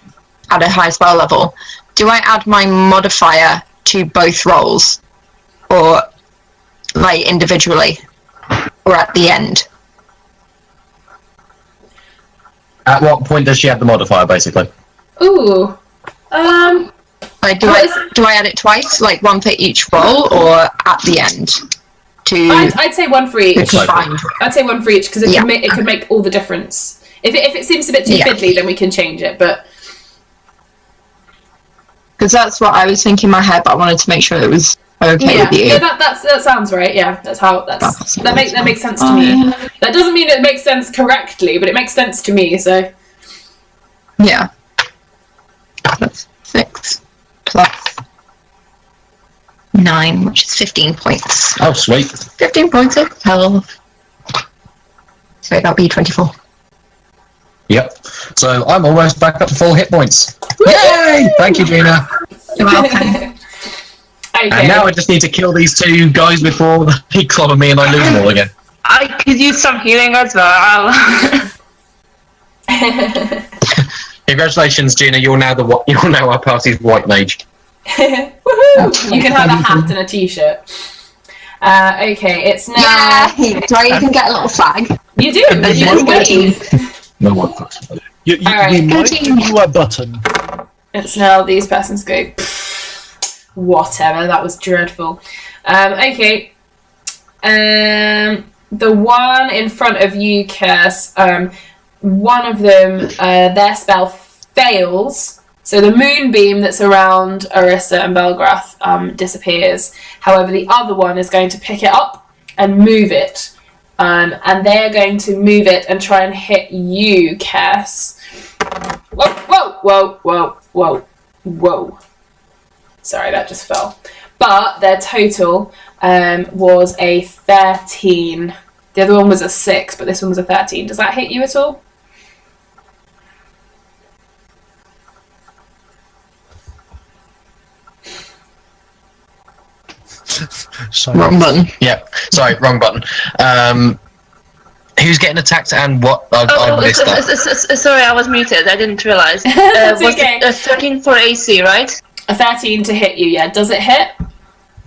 at a high spell level, do I add my modifier to both rolls? Or, individually? Or at the end? At what point does she have the modifier, basically? Ooh. Do I add it twice? One for each roll, or at the end? I'd say one for each. It's fine. I'd say one for each because it Yeah. could make all the difference. If it seems a bit too Yeah. fiddly, then we can change it. But Because that's what I was thinking in my head, but I wanted to make sure it was okay with you. yeah, that sounds right. Yeah, that makes sense to me. That doesn't mean it makes sense correctly, but it makes sense to me. So Yeah. That's 6 plus 9, which is 15 points. Oh, sweet. 15 points of health. So that'll be 24. Yep. So I'm almost back up to full hit points. Yay! Thank you, Gina. You're welcome. okay. And now I just need to kill these two guys before they clobber me and I lose them all again. I could use some healing as well. Congratulations, Gina. You're now our party's white mage. Woohoo! You can have a hat and a t-shirt. Okay, it's now. Yeah! Do I even get a little flag? You do. You can wave. No one fucks. We Alright. might give you a button. It's now these persons go. Whatever. That was dreadful. Okay. The one in front of you, Curse. One of them, their spell fails, So the moonbeam that's around Orisa and Belgrath disappears. However, the other one is going to pick it up and move it. And they're going to move it and try and hit you, Cass. Whoa, whoa, whoa, whoa, whoa, whoa. Sorry, that just fell. But their total was a 13. The other one was a 6, but this one was a 13. Does that hit you at all? Sorry. Wrong button. Yeah, sorry, wrong button. Who's getting attacked and what? I missed that. Sorry, I was muted. I didn't realize. That's was okay. it 13 for AC, right? A 13 to hit you, yeah. Does it hit?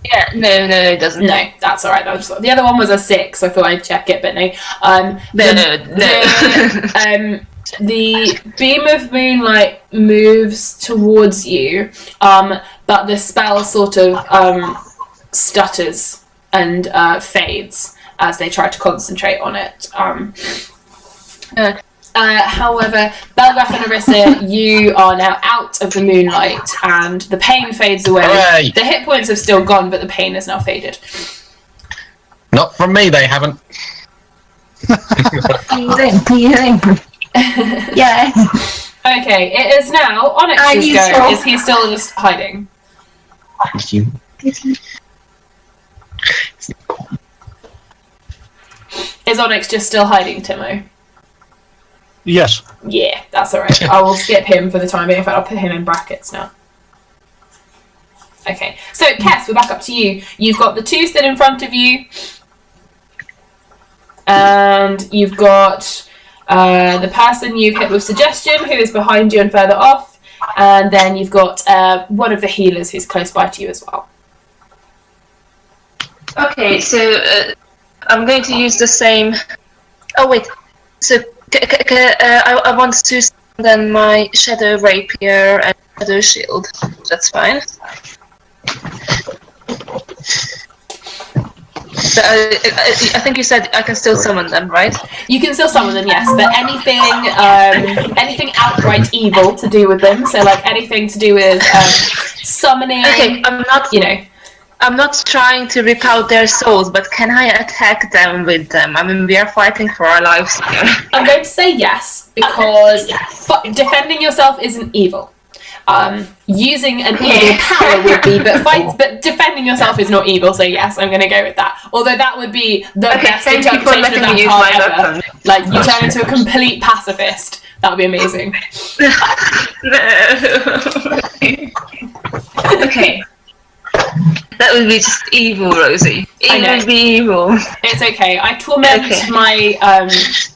Yeah, no, it doesn't. No, that's alright. The other one was a 6, so I thought I'd check it, but no. No. The beam of moonlight moves towards you, but the spell sort of stutters and fades as they try to concentrate on it. However, Belgrath and Orisa, you are now out of the moonlight, and the pain fades away. Hooray! The hit points have still gone, but the pain has now faded. Not from me, they haven't. Yeah. Okay, it is now Onyx's go. Is he still just hiding? Is Onyx just still hiding, Timo? Yes. Yeah, that's alright. I will skip him for the time being. In fact, I'll put him in brackets now. Okay, so Kess, we're back up to you. You've got the 2 still in front of you. And you've got the person you've hit with suggestion, who is behind you and further off. And then you've got one of the healers who's close by to you as well. Okay, so I'm going to use the same. Oh wait, so I want to send my shadow rapier and shadow shield. That's fine. So I think you said I can still summon them, right? You can still summon them, yes, but anything outright evil to do with them, so like anything to do with summoning. Okay, I'm not trying to rip out their souls, but can I attack them with them? I mean, we are fighting for our lives here. I'm going to say yes, because defending yourself isn't evil. Using an evil power would be, but defending yourself is not evil, so yes, I'm going to go with that. Although that would be the best interpretation of that card ever. Like, you turn into a complete pacifist. That would be amazing. Okay. That would be just evil, Rosie. It would be evil. It's okay. I torment my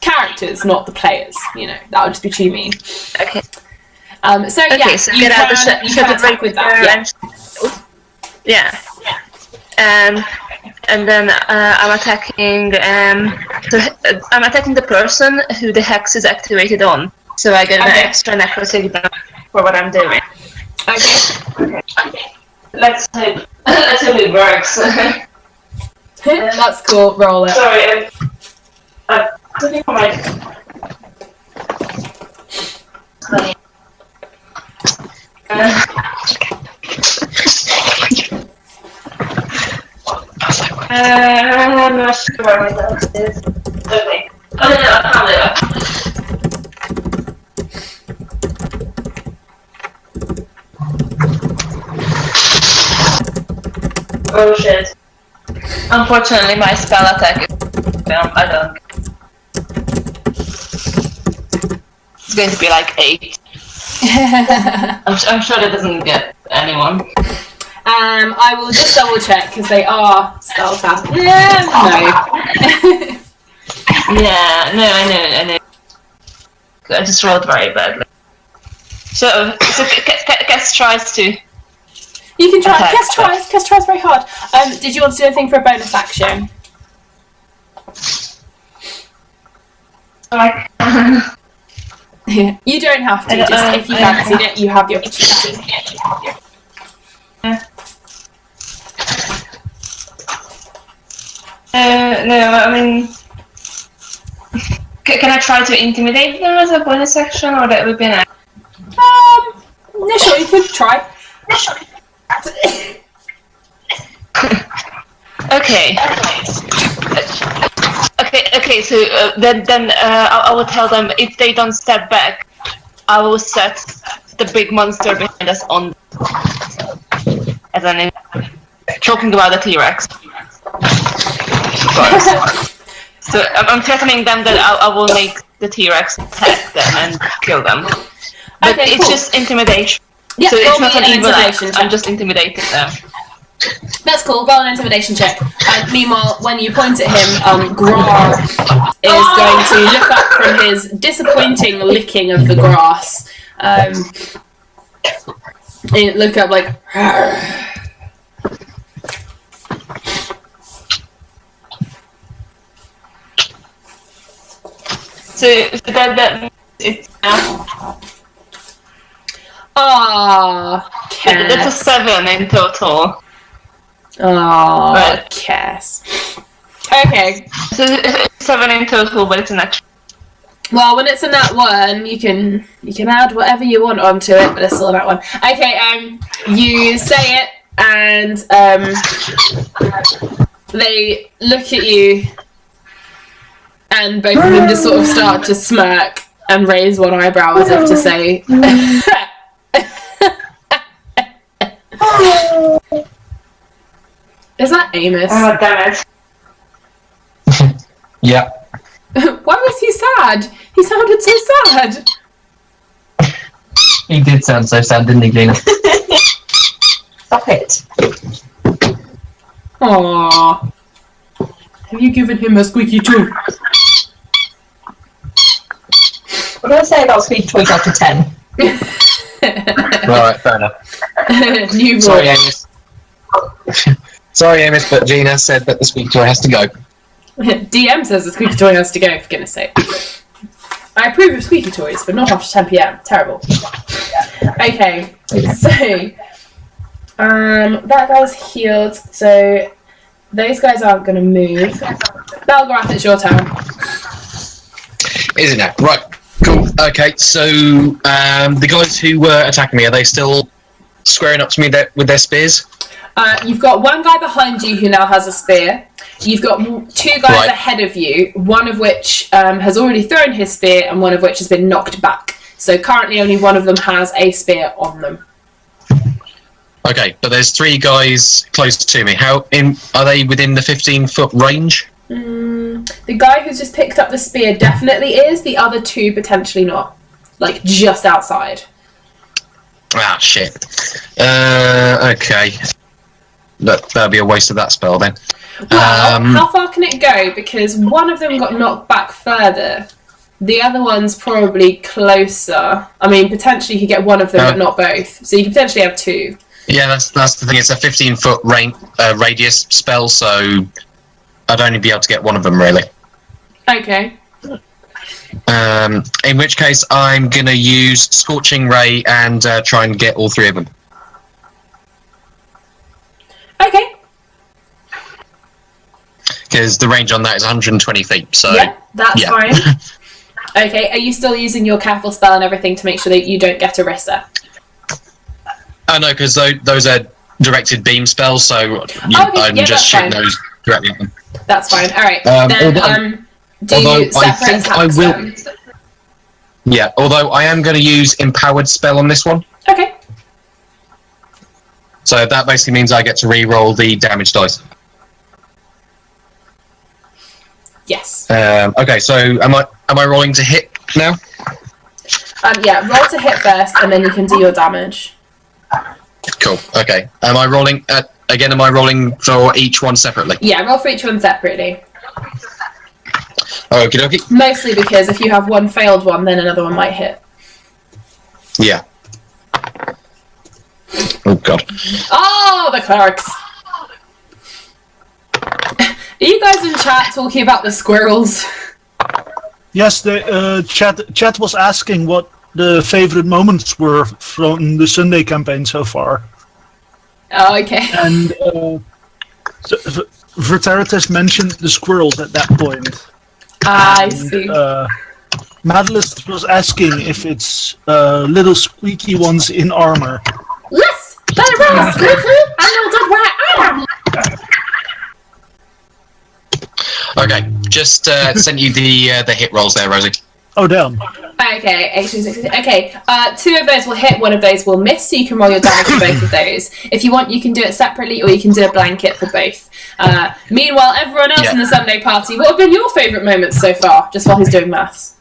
characters, not the players. You know, that would just be too mean. Okay. So you can attack with that. Yeah. And then I'm attacking. I'm attacking the person who the hex is activated on. So I get an extra necrotic damage for what I'm doing. Okay. Let's hope it works. That's cool. Roll it. Sorry, I'm looking for my. I'm not sure where my notes is. Okay. Oh no, I found it. Oh shit. Unfortunately, my spell attack is. I don't. It's going to be like 8. I'm sure that doesn't get anyone. I will just double check because they are spell cast. No. Yeah, no, I know. I just rolled very badly. So Cass tries to. You can try. Cass tries very hard. Did you want to do anything for a bonus action? You don't have to. Just if you fancied it, you have the opportunity. No, I mean, can I try to intimidate them as a bonus action, or that would be an action? Yeah, sure, you could try. Okay. Okay. So then I will tell them if they don't step back, I will set the big monster behind us on. As an talking about the T-Rex. So I'm threatening them that I will make the T-Rex attack them and kill them. But Okay, it's cool. just intimidation. Yeah, So it's roll not me an an evil act. intimidation I'm check. just intimidating them. That's cool. Roll an intimidation check. Meanwhile, when you point at him, Grar is going to look up from his disappointing licking of the grass. And look up like. So that it's that's a 7 in total. Oh, Cass. Okay. So it's 7 in total, but it's an extra. Well, when it's in that one, you can add whatever you want onto it, but it's still in that one. Okay. You say it, and they look at you, and both of them just sort of start to smirk and raise one eyebrow as if to say. Is that Amos? Oh, damn it. Yeah. Why was he sad? He sounded so sad. He did sound so sad, didn't he, Gina? Stop it. Aww. Have you given him a squeaky toy? What do I say about squeaky toys after 10? Alright, fair enough. New rule. Sorry, Amos. Sorry, Amos, but Gina said that the squeak toy has to go. DM says the squeaky toy has to go, for goodness sake. I approve of squeaky toys, but not after 10 PM. Terrible. Okay, so that guy's healed, so those guys aren't going to move. Belgrath, it's your turn. Is it now? Right. Cool. Okay, so the guys who were attacking me, are they still squaring up to me with their spears? You've got one guy behind you who now has a spear. You've got two guys ahead of you, one of which has already thrown his spear and one of which has been knocked back. So currently only one of them has a spear on them. Okay, but there's 3 guys close to me. Are they within the 15-foot range? The guy who's just picked up the spear definitely is. The other 2 potentially not. Like, just outside. Ah, shit. Okay. That'll be a waste of that spell then. Well, how far can it go? Because one of them got knocked back further. The other one's probably closer. I mean, potentially you could get one of them, but not both. So you could potentially have 2. Yeah, that's the thing. It's a 15-foot radius spell, so I'd only be able to get one of them, really. Okay. In which case, I'm going to use Scorching Ray and try and get all 3 of them. Okay. Because the range on that is 120 feet, so... Yeah, that's fine. Okay, are you still using your careful spell and everything to make sure that you don't get Orisa? Oh, no, because those are directed beam spells, so I'm just shooting those directly at them. That's fine. All right. Although I think I will... Yeah, although I am going to use Empowered Spell on this one. Okay. So that basically means I get to re-roll the damage dice. Yes. Okay, so am I rolling to hit now? Yeah, roll to hit first, and then you can do your damage. Cool. Okay. Am I rolling again? Am I rolling for each one separately? Yeah, roll for each one separately. Okie dokie. Mostly because if you have one failed one, then another one might hit. Yeah. Oh god. Oh, the clerics. Are you guys in chat talking about the squirrels? Yes, the chat was asking what the favorite moments were from the Sunday campaign so far. Oh, okay. And Verteritas mentioned the squirrels at that point. I see. Madlist was asking if it's little squeaky ones in armor. Yes! Let it rest! Go through! I know where I am! Okay, just sent you the hit rolls there, Rosie. Oh, damn. Okay, 18, 16. Okay, 2 of those will hit, 1 of those will miss, so you can roll your damage for both of those. If you want, you can do it separately, or you can do a blanket for both. Meanwhile, everyone else in the Sunday party, what have been your favourite moments so far, just while he's doing maths?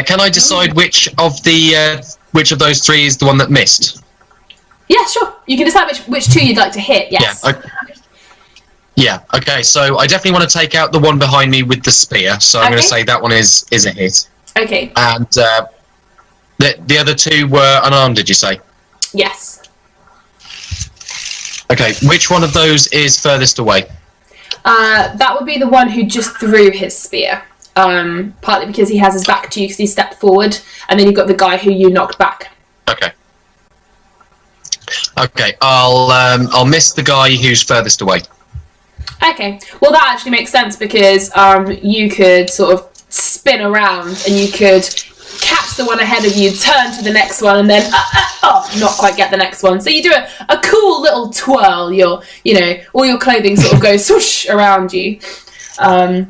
Can I decide which of those 3 is the one that missed? Yeah, sure. You can decide which 2 you'd like to hit, yes. Yeah, okay, so I definitely want to take out the one behind me with the spear, so I'm going to say that one is a hit. Okay. And the other 2 were unarmed, did you say? Yes. Okay, which one of those is furthest away? That would be the one who just threw his spear. Partly because he has his back to you because he stepped forward, and then you've got the guy who you knocked back. Okay. Okay, I'll miss the guy who's furthest away. Okay, well that actually makes sense because you could sort of spin around and you could catch the one ahead of you, turn to the next one, and then not quite get the next one. So you do a cool little twirl. All your clothing sort of goes swoosh around you. So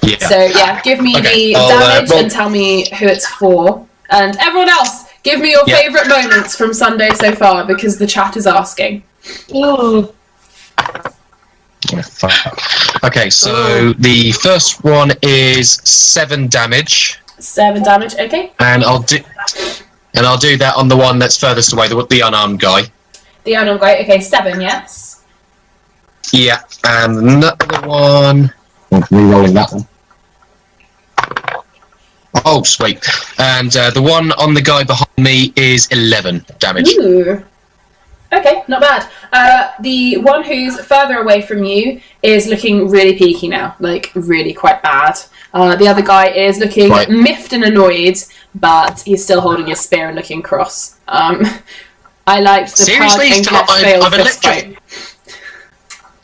yeah, give me the damage and tell me who it's for, and everyone else, give me your favourite moments from Sunday so far because the chat is asking. Ooh. Okay, so the first one is 7 damage. 7 damage, okay. And I'll do that on the one that's furthest away, the unarmed guy. The unarmed guy, okay, 7, yes. Yeah, and another one. I'm re-rolling that one. Oh, sweet. And the one on the guy behind me is 11 damage. Ooh. Okay, not bad. The one who's further away from you is looking really peaky now, like really quite bad. The other guy is looking miffed and annoyed, but he's still holding his spear and looking cross. I liked the Seriously, fight.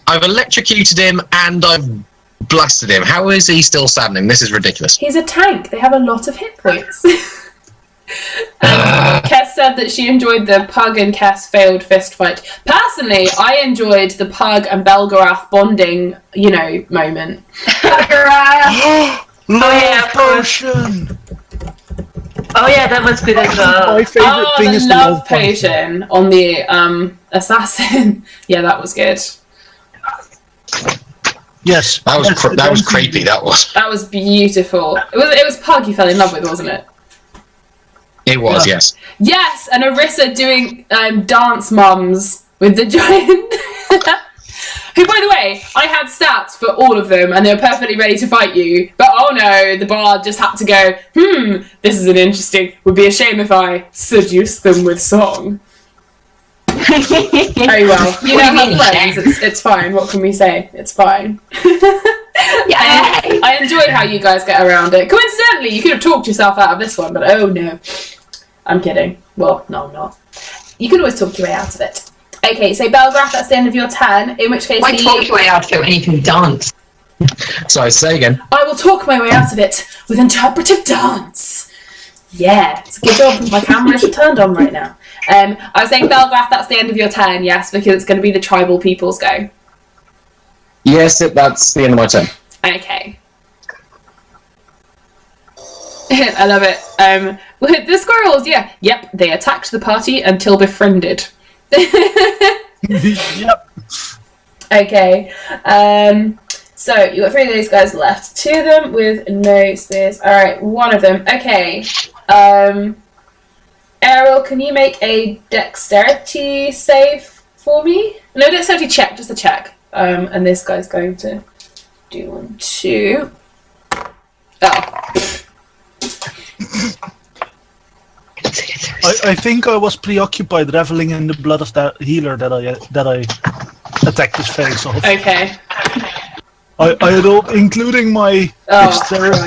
I've electrocuted him and I've blasted him. How is he still standing? This is ridiculous. He's a tank. They have a lot of hit points. Kess said that she enjoyed the Pug and Kess failed fist fight. Personally, I enjoyed the Pug and Belgarath bonding, moment. Love potion! Oh yeah, that was good as well. My favourite thing is the love potion on the assassin. Yeah, that was good. Yes. That was creepy, that was. That was beautiful. It was Pug you fell in love with, wasn't it? It was, yes. Yes, and Arissa doing dance mums with the giant. Who, by the way, I had stats for all of them, and they were perfectly ready to fight you. But oh no, the bard just had to go, this is an interesting, would be a shame if I seduce them with song. Very well. You know, have friends, it's fine, what can we say? It's fine. I enjoy how you guys get around it. Coincidentally, you could have talked yourself out of this one, but oh no. I'm kidding. Well, no, I'm not. You can always talk your way out of it. Okay, so Belgraph, that's the end of your turn, in which case... Why talk your way out of it when you can dance? Sorry, say again. I will talk my way out of it with interpretive dance. Yeah, it's a good job my camera isn't turned on right now. I was saying, Belgraph, that's the end of your turn, yes, because it's going to be the tribal people's go. Yes, that's the end of my turn. Okay. I love it. With the squirrels, yep, they attacked the party until befriended. Yep. Okay. So you got 3 of those guys left. 2 of them with no spears. Alright, 1 of them. Okay. Errol, can you make a dexterity save for me? No, dexterity check, just a check. And this guy's going to do 1, 2. Oh. I think I was preoccupied reveling in the blood of that healer that I attacked his face off. Okay. I rolled, including my dexterity,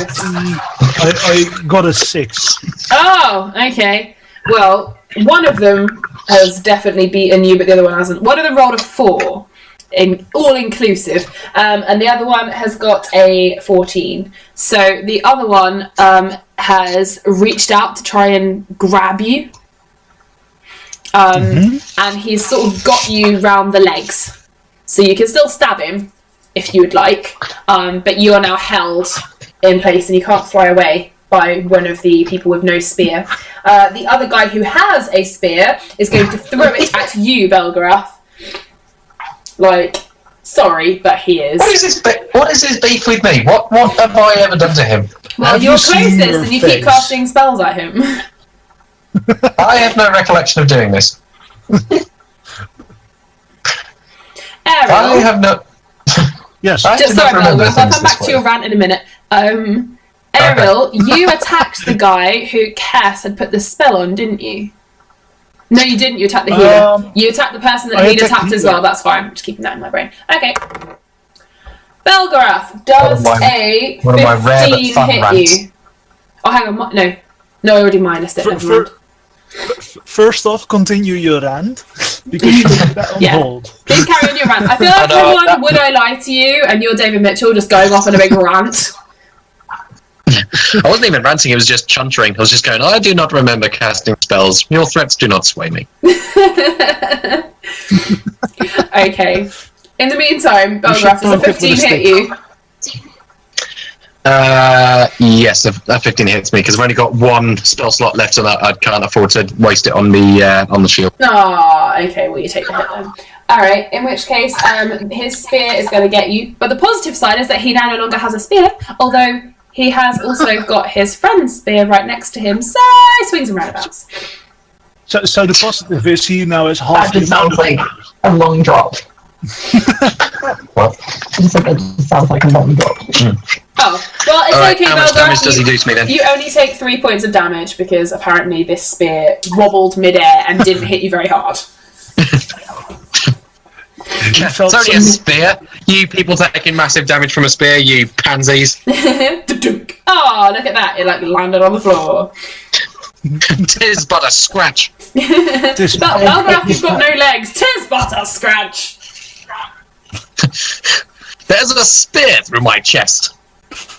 I got a 6. Oh, okay. Well, one of them has definitely beaten you, but the other one hasn't. One of them rolled a 4. all inclusive. And the other one has got a 14. So the other one has reached out to try and grab you. And he's sort of got you round the legs. So you can still stab him if you would like, but you are now held in place and you can't fly away by one of the people with no spear. The other guy who has a spear is going to throw it at you, Belgarath. Like, sorry, but he is. What is his beef with me? What have I ever done to him? Well, Have you're you seen closest your and you face? keep casting spells at him. I have no recollection of doing this. I Ariel, have no. Yes. I do sorry, not remember Belgarath, I'll things come back this to your way. rant in a minute. Ariel, you attacked the guy who Cass had put the spell on, didn't you? No, you didn't. You attacked the healer. You attacked the person that I he'd attacked attacked the as healer. well. That's fine. I'm just keeping that in my brain. Okay. Belgarath, does One of my- a one of my rare but 15 fun hit rants. you? Oh, hang on. No, I already minused it. For- Never mind. First off, continue your rant, because you put that on Yeah. hold. Please carry on your rant. I feel like I know, everyone that- would I lie to you, and you're David Mitchell just going off on a big rant. I wasn't even ranting, it was just chuntering. I was just going, I do not remember casting spells. Your threats do not sway me. Okay. In the meantime, You should Belgarath, does a poke it with a 15 hit stick. you? Yes, a 15 hits me, because I've only got one spell slot left, and I can't afford to waste it on the shield. Ah, okay, well, you take the hit then. Alright, in which case, his spear is going to get you. But the positive side is that he now no longer has a spear, although he has also got his friend's spear right next to him, so swings and roundabouts. So the positive is he now has That half the just amount sounds of like a long drop. What? I said that just sounds like a long drop. Oh, well, it's Alright, okay, how much damage Belgarath. does he do to me then? You only take 3 points of damage because apparently this spear wobbled midair and didn't hit you very hard. It's felt only a some- spear. You people taking massive damage from a spear, you pansies. Oh, look at that. It landed on the floor. Tis but a scratch. This- Belgarath, you've got no legs. 'Tis but a scratch. There's a spear through my chest.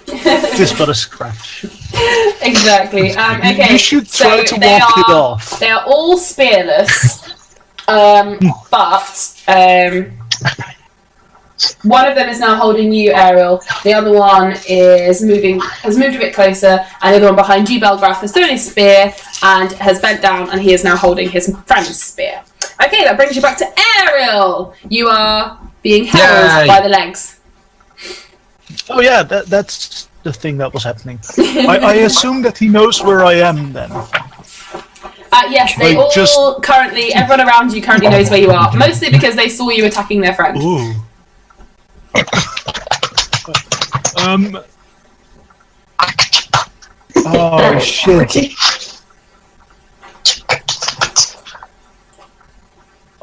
This but a scratch. Exactly. Okay. You should try so to they walk it are- off. They are all spearless, but one of them is now holding you, Ariel. The other one has moved a bit closer, and the other one behind you, Belgarath, has thrown his spear and has bent down, and he is now holding his friend's spear. Okay, that brings you back to Ariel. You are being held Yay. by the legs. Oh yeah, that's the thing that was happening. I assume that he knows where I am then. Yes, they Like, all just- currently, everyone around you currently knows where you are, mostly because they saw you attacking their friend. Ooh. Oh shit.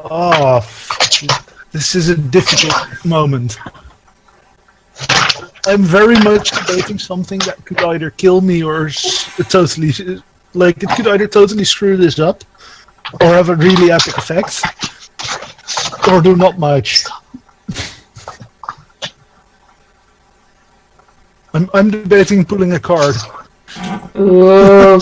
Oh, this is a difficult moment. I'm very much debating something that could either kill me or totally, like, it could either totally screw this up, or have a really epic effect, or do not much. I'm debating pulling a card. Ooh.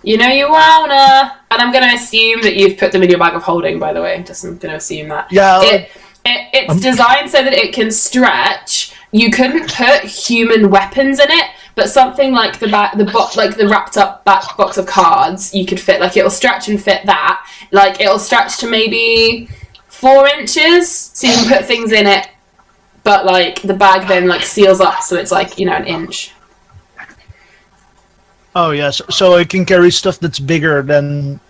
You know you wanna. And I'm going to assume that you've put them in your bag of holding, by the way. Just I'm going to assume that. Yeah. It's designed so that it can stretch. You couldn't put human weapons in it, but something like the wrapped up back box of cards, you could fit. Like, it'll stretch and fit that. Like, it'll stretch to maybe 4 inches, so you can put things in it. But, like, the bag then, like, seals up, so it's, like, you know, an inch. Oh yes, so I can carry stuff that's bigger than,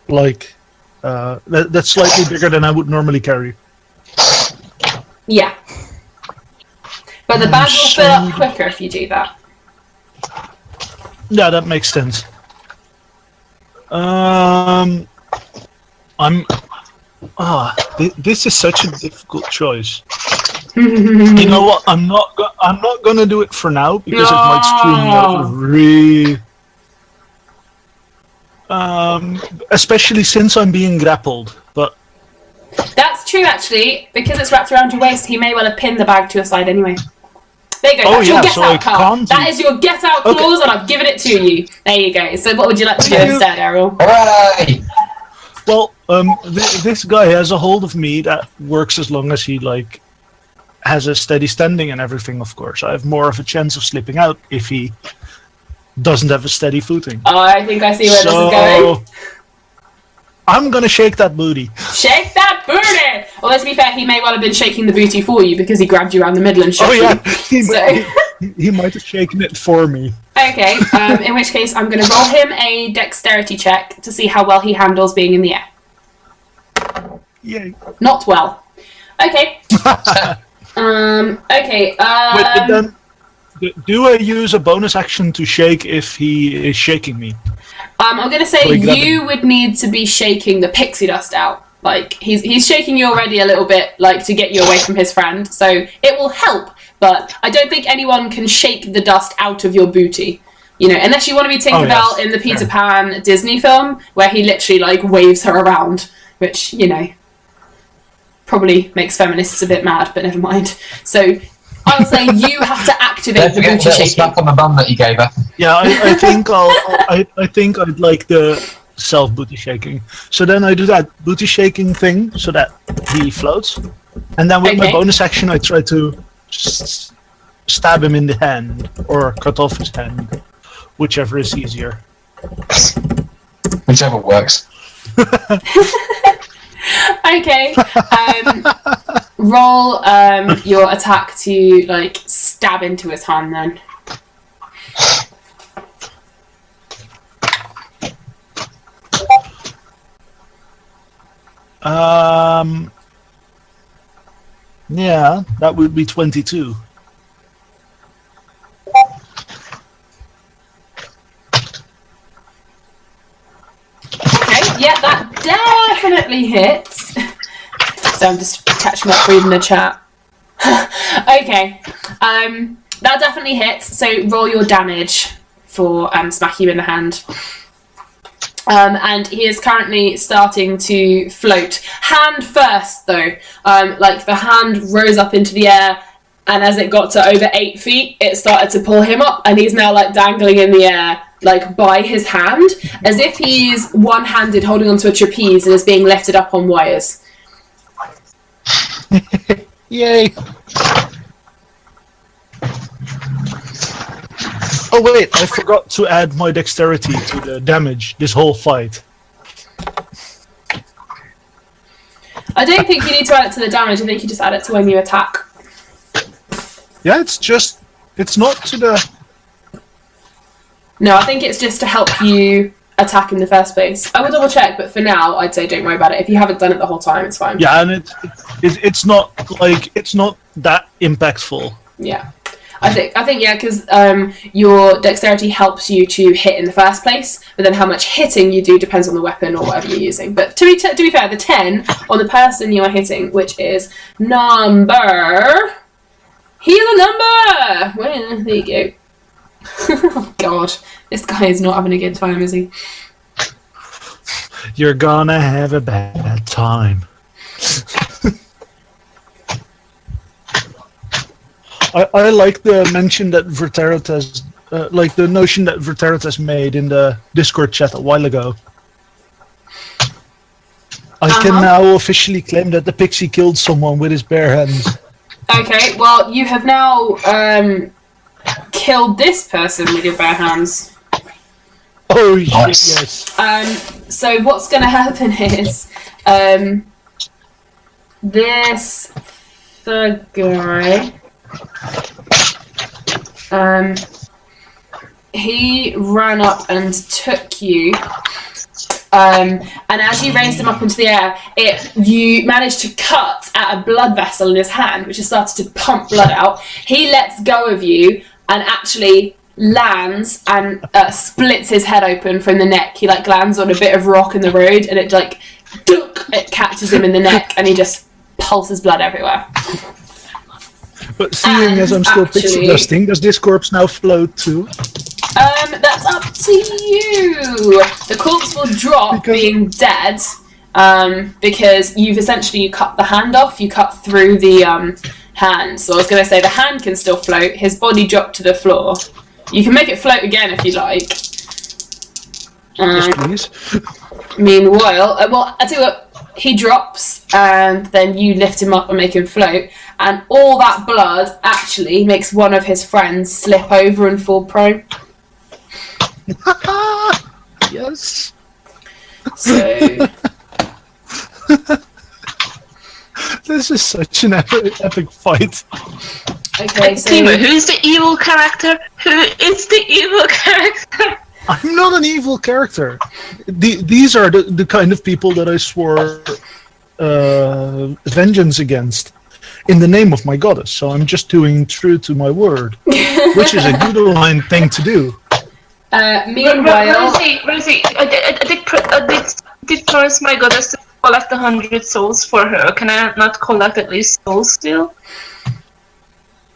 like, that's slightly bigger than I would normally carry. Yeah. But the bag will fill up quicker if you do that. Yeah, that makes sense. This is such a difficult choice. You know what? I'm not gonna do it for now because it might screw me over really. Especially since I'm being grappled. But That's true, actually. Because it's wrapped around your waist, he may well have pinned the bag to your side anyway. There you go. Oh, That's your yeah, get so out I card. can't That is your get out Okay. clause, and I've given it to you. There you go. So what would you like to do Thank you. instead, Errol? Hooray! Well, this guy has a hold of me that works as long as he like has a steady standing and everything. Of course, I have more of a chance of slipping out if he doesn't have a steady footing. I think I see where this is going. I'm gonna shake that booty. Shake that booty! Although to be fair, he may well have been shaking the booty for you because he grabbed you around the middle and shook Oh yeah, you. he might have shaken it for me. Okay, in which case I'm going to roll him a dexterity check to see how well he handles being in the air. Yay! Not well. Okay. Okay. Wait, but then, do I use a bonus action to shake if he is shaking me? I'm going to say Like that. you would need to be shaking the pixie dust out. Like, he's shaking you already a little bit, like, to get you away from his friend, so it will help, but I don't think anyone can shake the dust out of your booty. You know, unless you want to be Tinkerbell in the Peter Pan Disney film, where he literally, like, waves her around, which, you know, probably makes feminists a bit mad, but never mind. So, I'll say you have to activate Don't the forget booty the little shaking. slap on the bum that you gave her. Yeah, I think I think I'd like the self booty shaking. So then I do that booty shaking thing so that he floats, and then with my Okay. bonus action I try to stab him in the hand or cut off his hand, whichever is easier. Whichever works. Okay. Roll your attack to, like, stab into his hand then. Yeah, that would be 22. Okay, yeah, that definitely hits. So I'm just catching up reading the chat. Okay, that definitely hits. So roll your damage for smacking you in the hand. And he is currently starting to float. Hand first, though. Like, the hand rose up into the air, and as it got to over 8 feet, it started to pull him up, and he's now, like, dangling in the air, like, by his hand, as if he's one-handed holding onto a trapeze and is being lifted up on wires. Yay! Oh wait, I forgot to add my dexterity to the damage this whole fight. I don't think you need to add it to the damage, I think you just add it to when you attack. Yeah, it's not to the... No, I think it's just to help you attack in the first place. I will double check, but for now, I'd say don't worry about it. If you haven't done it the whole time, it's fine. Yeah, and it's not like it's not that impactful. Yeah. I think yeah, because your dexterity helps you to hit in the first place, but then how much hitting you do depends on the weapon or whatever you're using. But to be fair, the 10 on the person you are hitting, which is number... Heal a number! Well, there you go. Oh god, this guy is not having a good time, is he? You're gonna have a bad time. I like the mention that Verteritas, like the notion that Verteritas made in the Discord chat a while ago. I can now officially claim that the pixie killed someone with his bare hands. Okay, well, you have now killed this person with your bare hands. Oh Nice. shit, yes. So what's going to happen is this third guy, he ran up and took you, and as you raised him up into the air, you managed to cut at a blood vessel in his hand, which has started to pump blood out. He lets go of you and actually lands and splits his head open from the neck. He like lands on a bit of rock in the road, and it like it catches him in the neck, and he just pulses blood everywhere. But seeing as I'm still pixie dusting, does this corpse now float too? That's up to you. The corpse will drop, Because- being dead, because you cut the hand off. You cut through the hand. So I was going to say the hand can still float. His body dropped to the floor. You can make it float again if you like. Yes, please. Meanwhile, well, I tell you what, he drops, and then you lift him up and make him float, and all that blood actually makes one of his friends slip over and fall prone. Yes. So This is such an epic fight. okay, so Timo, who's the evil character? Who is the evil character? I'm not an evil character. These are the kind of people that I swore vengeance against in the name of my goddess. So I'm just doing true to my word, which is a good aligned thing to do. meanwhile, Rosie, I did promise my goddess to collect 100 souls for her. Can I not collect at least souls still?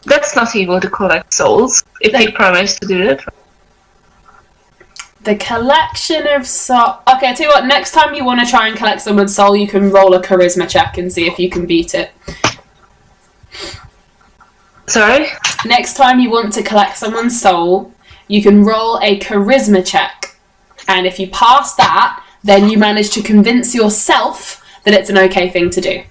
That's not evil to collect souls, if he promised to do it. the collection of soul. Okay, I tell you what. Next time you want to try and collect someone's soul, you can roll a charisma check and see if you can beat it. Sorry? Next time you want to collect someone's soul, you can roll a charisma check, and if you pass that, then you manage to convince yourself that it's an okay thing to do.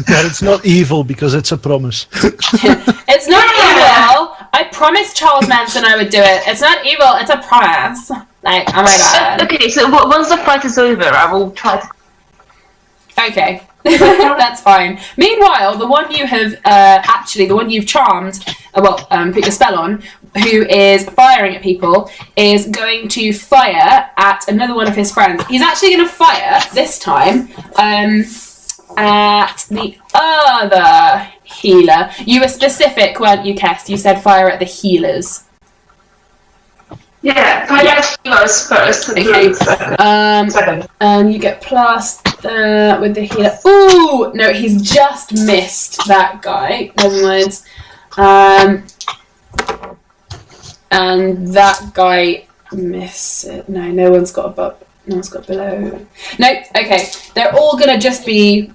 That it's not evil because it's a promise. It's not evil. I promised Charles Manson I would do it. It's not evil. It's a promise. Like, oh my god. Okay, so once the fight is over, I will try to... Okay. That's fine. Meanwhile, the one you have the one you've charmed, put your spell on, who is firing at people, is going to fire at another one of his friends. He's actually going to fire this time at the other healer. You were specific, weren't you, Kest? You said fire at the healers. Yeah, fire at healers first. Okay. Second. And you get plus with the healer. Ooh! No, he's just missed that guy. Never mind. And that guy missed it. No one's got above. No one's got below. No, okay. They're all gonna just be...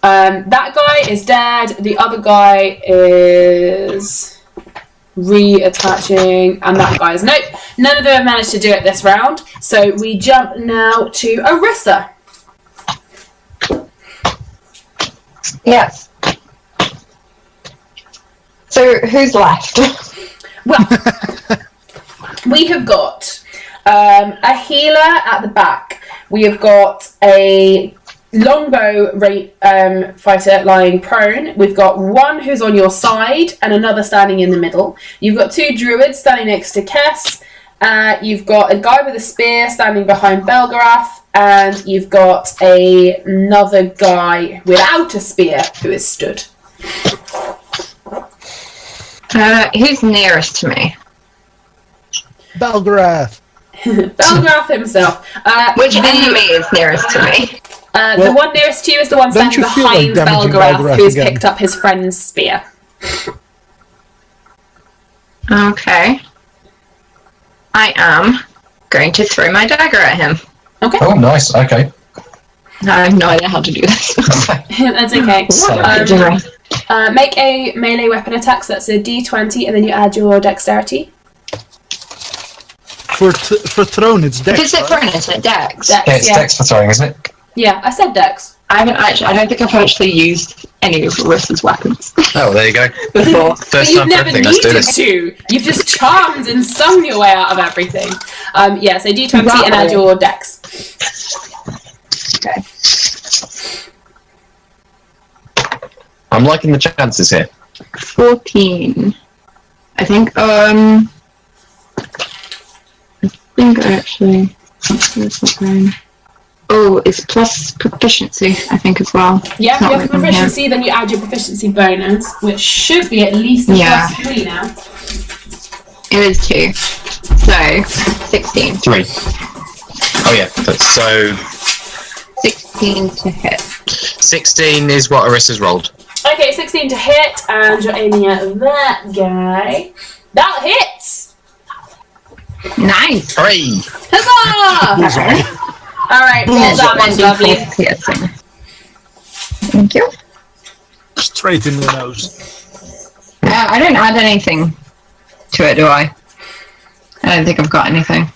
that guy is dead. The other guy is... reattaching, and that guy's nope. None of them have managed to do it this round, so we jump now to Arissa. Yes. So who's left? Well, we have got a healer at the back. We have got a longbow fighter lying prone. We've got one who's on your side and another standing in the middle. You've got two druids standing next to Kess. You've got a guy with a spear standing behind Belgarath, and you've got another guy without a spear who is stood. Who's nearest to me? Belgarath. Belgarath himself. Which enemy is nearest to me? The one nearest to you is the one don't standing you feel like behind damaging Belgarath, Belgarath who's again? picked up his friend's spear. Okay. I am going to throw my dagger at him. Okay. Oh, nice. Okay. I have no idea how to do this. That's okay. Make a melee weapon attack, so that's a d20, and then you add your dexterity. For throne, it's dex. If it's at throne, it's at dex. Dex, Yeah, it's yeah. Dex for throwing, isn't it? Yeah, I said dex. I don't think I've actually used any of Larissa's weapons Oh, there you go. before. But First you've time for never everything. Let's do needed this. to. You've just charmed and sung your way out of everything. Yeah, so d20 and add your dex. Okay. I'm liking the chances here. 14. I think I actually... Oh, it's plus proficiency, I think, as well. Yeah, It's not you have written here. proficiency, then you add your proficiency bonus, which should be at least a Yeah. +3 now. It is 2. So, 16. 3. Oh yeah, so 16 to hit. 16 is what Arissa's rolled. Okay, 16 to hit, and you're aiming at that guy. That hits! Nice! Hooray! Huzzah! Alright, roll damage, lovely. Yes. Thank you. Straight in the nose. I don't add anything to it, do I? I don't think I've got anything.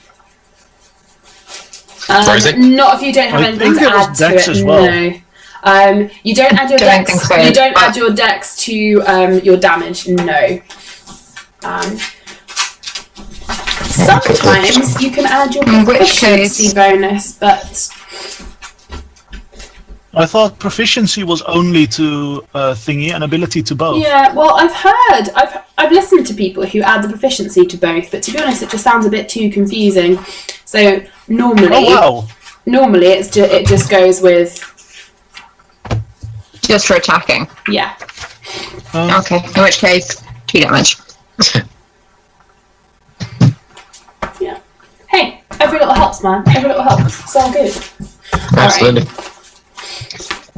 Not if you don't have I anything think to there was add to dex it. as well. No. You don't add your Don't dex. think so. You don't add your dex to your damage. No. Sometimes you can add your In which proficiency case- bonus, but I thought proficiency was only to thingy and ability to both. yeah. Well, I've listened to people who add the proficiency to both, but to be honest, it just sounds a bit too confusing. So normally, Oh wow! it just goes with Just for attacking. yeah. Okay. In which case, 2 damage. Yeah. Hey, every little helps, man. Every little helps. It's all good. Absolutely.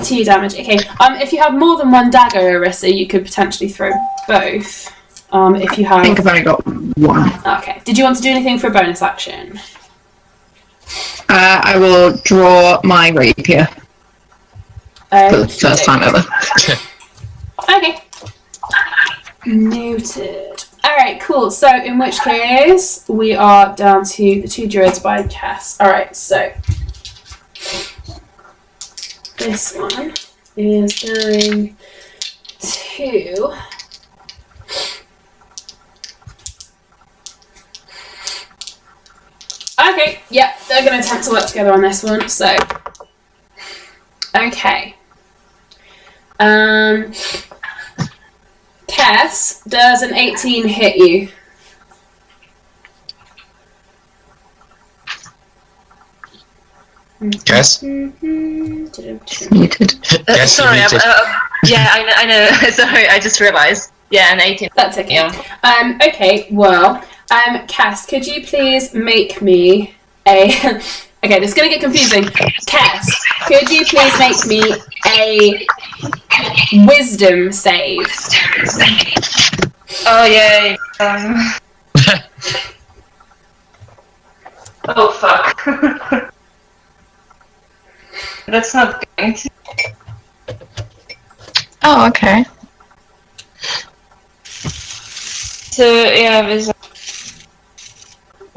2 damage. Okay. If you have more than one dagger, Arissa, you could potentially throw both. If you I think have. I've only got 1. Okay. Did you want to do anything for a bonus action? I will draw my rapier for the first time ever. Okay. Noted. Alright, cool. So, in which case, we are down to the 2 druids by Cass. Alright, so. This one is going to. Okay, yeah, they're going to attempt to work together on this one, so. Okay. Cass, does an 18 hit you? Cass? Muted. Yes, Sorry, you muted. yeah, I know. Sorry, I just realised. Yeah, an 18. That's okay. Yeah. Okay, well, Cass, could you please make me a... Okay, this is going to get confusing. Cass, could you please make me a wisdom save? Oh, yeah. Oh, fuck. That's not going to... Oh, okay. So, yeah,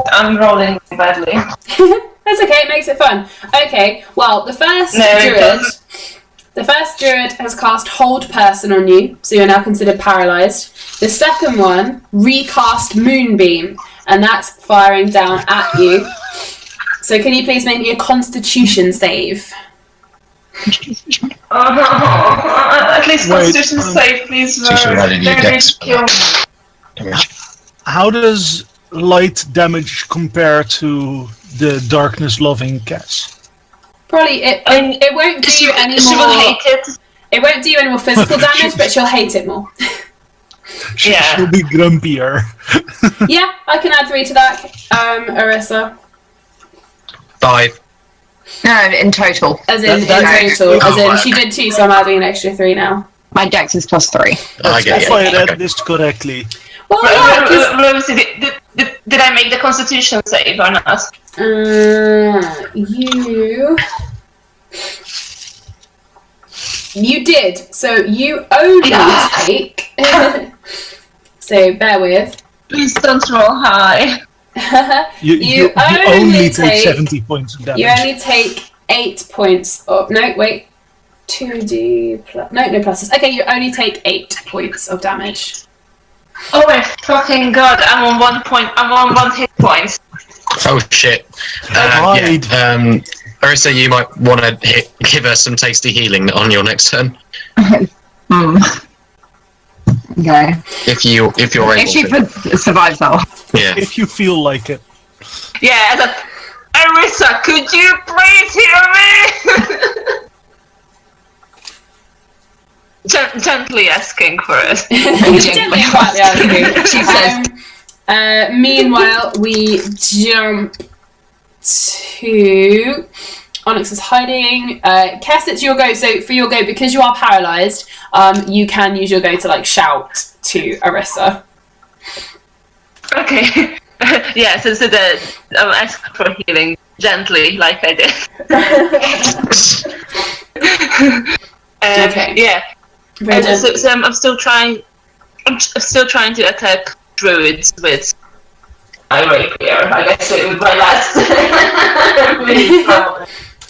I'm rolling badly. That's okay, it makes it fun. Okay, well, the first druid has cast Hold Person on you, so you're now considered paralysed. The second one recast Moonbeam, and that's firing down at you. So can you please make me a Constitution save? At least Wait, Constitution save, please. Constitution added your dex. How does light damage compare to the darkness loving Cass? Probably it won't do you any She will more. hate it. It won't do you any more physical damage, but she'll hate it more. Yeah. She'll be grumpier. Yeah, I can add 3 to that. Arissa, 5. No, in total. as in That's total, as in Oh, she did 2, so I'm adding an extra 3 now. My dex is +3. I get If it. I read Okay. this correctly. Well, yeah, 'cause, Let me see. Did I make the Constitution save or not? You did. So you only take. So bear with. Please don't roll high. You only take 70 points of damage. You only take 8 points of. No, wait. 2d plus. No pluses. Okay, you only take 8 points of damage. Oh my fucking god! I'm on 1 point. I'm on 1 hit point. Oh shit. Hide. Arissa, you might want to give her some tasty healing on your next turn. Okay. If you're able If she to. survives that one. Yeah. If you feel like it. Yeah, Arissa, could you please hear me? Gently asking for it. Gently and quietly asking. She says. Meanwhile, we jump to Onyx is hiding. Cass, it's your go. So for your go, because you are paralysed, you can use your go to like shout to Arissa. Okay. Yeah. So the ask for healing. gently, like I did. Okay. Yeah. Very So, gently. so I'm still trying. I'm still trying to attack druids with my rapier. I guess it was my last.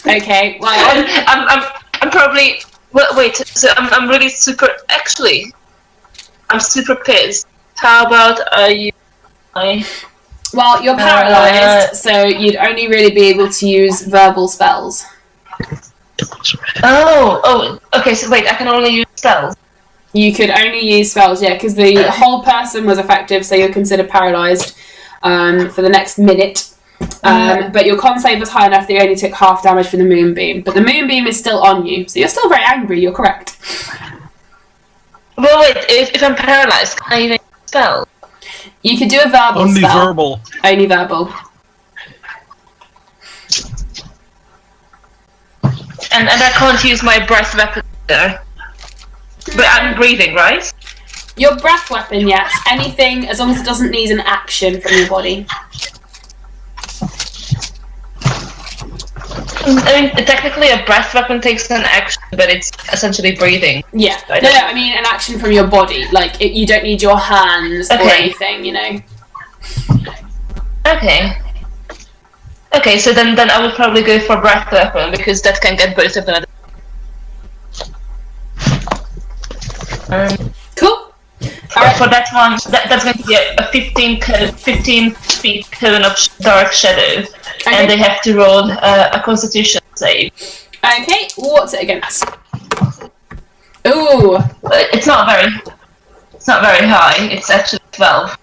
Okay, well, I'm probably. Well, wait. So I'm really super. Actually, I'm super pissed. How about you? well, you're paralyzed, so you'd only really be able to use verbal spells. Oh. Okay. So wait, I can only use spells. You could only use spells, yeah, because the whole person was effective, so you're considered paralyzed for the next minute. But your con save was high enough that you only took half damage from the moonbeam. But the moonbeam is still on you, so you're still very angry, you're correct. Well, wait. If I'm paralyzed, can I even use spells? You could do a verbal Only spell. verbal. Only verbal. And I can't use my breath weapon there. But I'm breathing, right? Your breath weapon, yes. Anything, as long as it doesn't need an action from your body. I mean, technically a breath weapon takes an action, but it's essentially breathing. Yeah. No, I mean an action from your body. Like, you don't need your hands or anything, you know. Okay. Okay, so then I would probably go for breath weapon, because that can get both of them. Cool. For that one, that's going to be a 15 feet cone of dark shadow, and they have to roll a Constitution save. Okay, what's it against? Ooh. It's not very high. It's actually 12.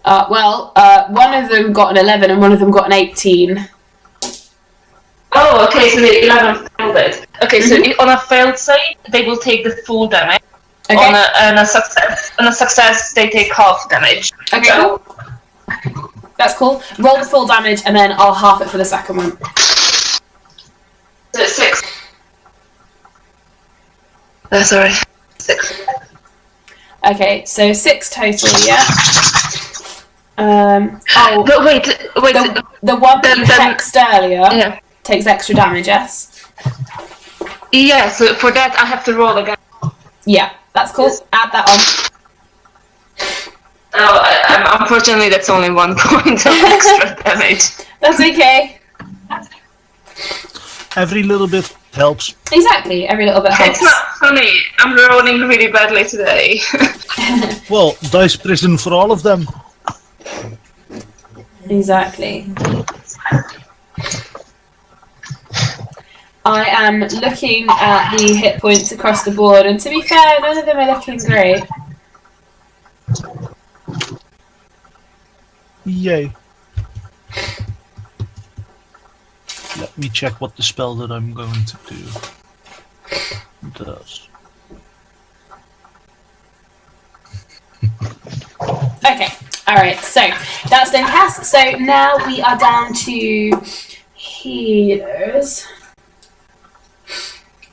One of them got an 11 and one of them got an 18. Oh, okay, so the 11 failed it. Okay, so on a failed save, they will take the full damage. Okay. On a success, they take half damage. Okay, cool. That's cool. Roll the full damage and then I'll half it for the second one. So 6. Sorry. 6. Okay, so 6 total, yeah. But wait. The one that you hexed earlier takes extra damage, yes? Yeah, so for that I have to roll again. Yeah, that's cool. Add that on. No, unfortunately that's only 1 point of extra damage. That's okay. Every little bit helps. Exactly, every little bit helps. It's not funny. I'm rolling really badly today. Well, dice prison for all of them. Exactly. I am looking at the hit points across the board, and to be fair, none of them are looking great. Yay. Let me check what the spell that I'm going to do does. Okay, alright, so that's been cast. So now we are down to healers.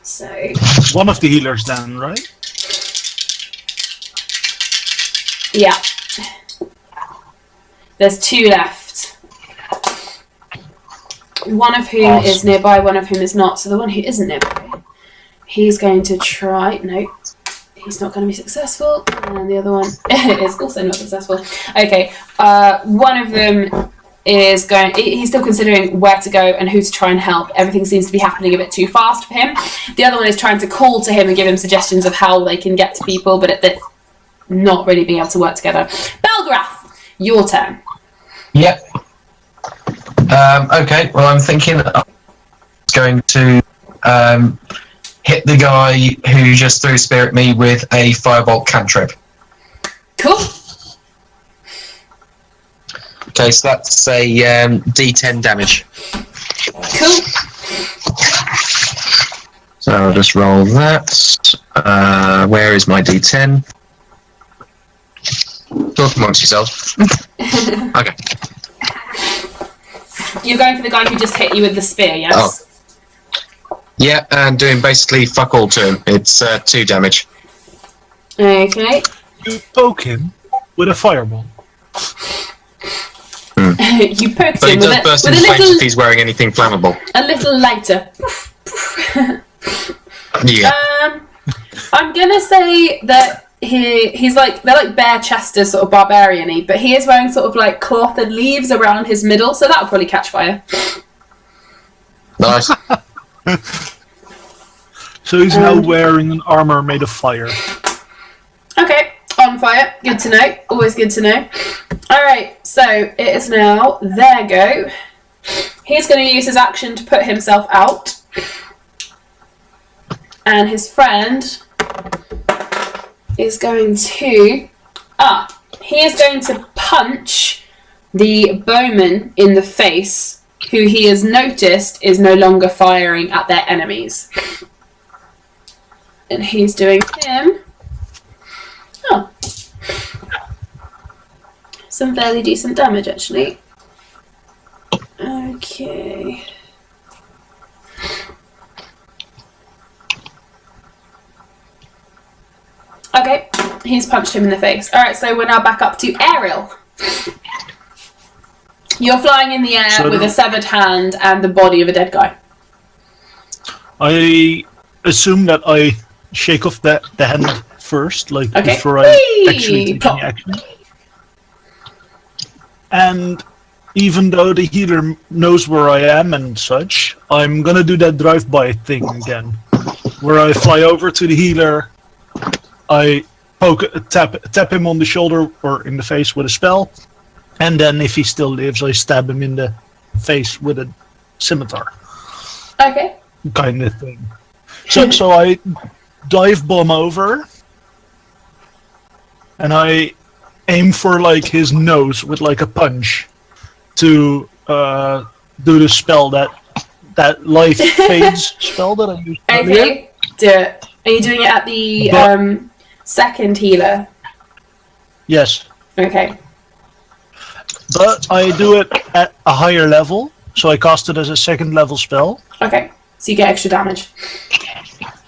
So One of the healers then, right? yeah, there's 2 left. One of whom is nearby, one of whom is not. So the one who isn't nearby, he's going to try. No, he's not going to be successful, and the other one is also not successful. Okay, one of them is going. He's still considering where to go and who to try and help. Everything seems to be happening a bit too fast for him. The other one is trying to call to him and give him suggestions of how they can get to people, but they're not really being able to work together. Belgrath, your turn. Yep. Okay, well, I'm thinking I'm going to hit the guy who just threw spear at me with a firebolt cantrip. Cool. Okay, so that's a D10 damage. Cool. So I'll just roll that. Where is my D10? Talk amongst yourselves. Okay. You're going for the guy who just hit you with the spear, yes? Oh. Yeah, and doing basically fuck all to him. It's 2 damage. Okay. You poke him with a fireball. Hmm. You poked But he him does with burst a into flames if little, he's wearing anything flammable. lighter. Yeah. I'm gonna say that he's like, they're like bare-chested, sort of barbarian-y, but he is wearing sort of like cloth and leaves around his middle, so that'll probably catch fire. Nice. So he's now wearing an armor made of fire. Okay, on fire. Good to know. Always good to know. Alright, so it is now their go. He's going to use his action to put himself out. And his friend is going to... he is going to punch the bowman in the face, who he has noticed is no longer firing at their enemies. And he's doing him... Oh. Some fairly decent damage, actually. Okay. Okay, he's punched him in the face. Alright, so we're now back up to Ariel. You're flying in the air with a severed hand and the body of a dead guy. I assume that I shake off the hand first, like Okay. before I actually take any action. And even though the healer knows where I am and such, I'm gonna do that drive-by thing again, where I fly over to the healer, I tap him on the shoulder or in the face with a spell, and then if he still lives, I stab him in the face with a scimitar. Okay. Kind of thing. So I dive bomb over, and I aim for like his nose with like a punch to do the spell that life fades spell that I used earlier. Okay, do it. Are you doing it at the second healer? Yes, Okay. but I do it at a higher level, so I cast it as a second level spell. Okay. So you get extra damage.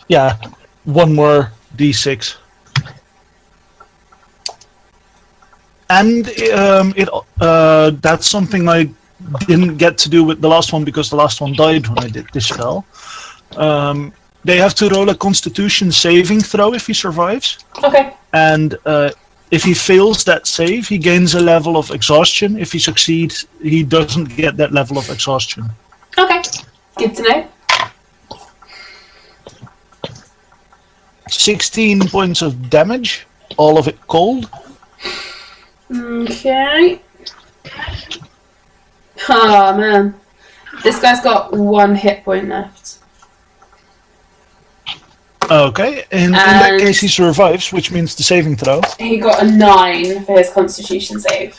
Yeah, one more d6. And that's something I didn't get to do with the last one because the last one died when I did this spell. They have to roll a Constitution saving throw if he survives. Okay. And if he fails that save, he gains a level of exhaustion. If he succeeds, he doesn't get that level of exhaustion. Okay. Good to know. 16 points of damage, all of it cold. Okay. Oh man. This guy's got 1 hit point left. Okay, in that case he survives, which means the saving throw. He got a 9 for his Constitution save.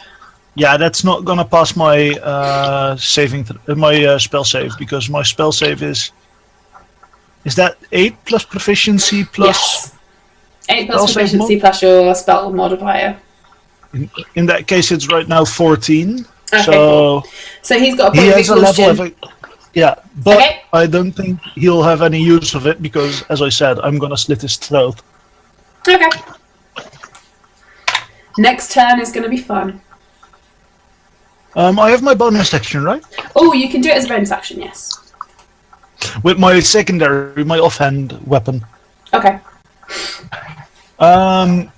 Yeah, that's not gonna pass my my spell save, because my spell save is that 8 plus proficiency plus... Yes. 8 plus spell save proficiency plus your spell modifier. In that case, it's right now 14. Okay, so cool. So he's got a he point of has a level exhaustion. of yeah, but Okay. I don't think he'll have any use of it because, as I said, I'm gonna slit his throat. Okay. Next turn is going to be fun. I have my bonus action, right? Oh, you can do it as a bonus action, yes. With my secondary, my offhand weapon. Okay. I'm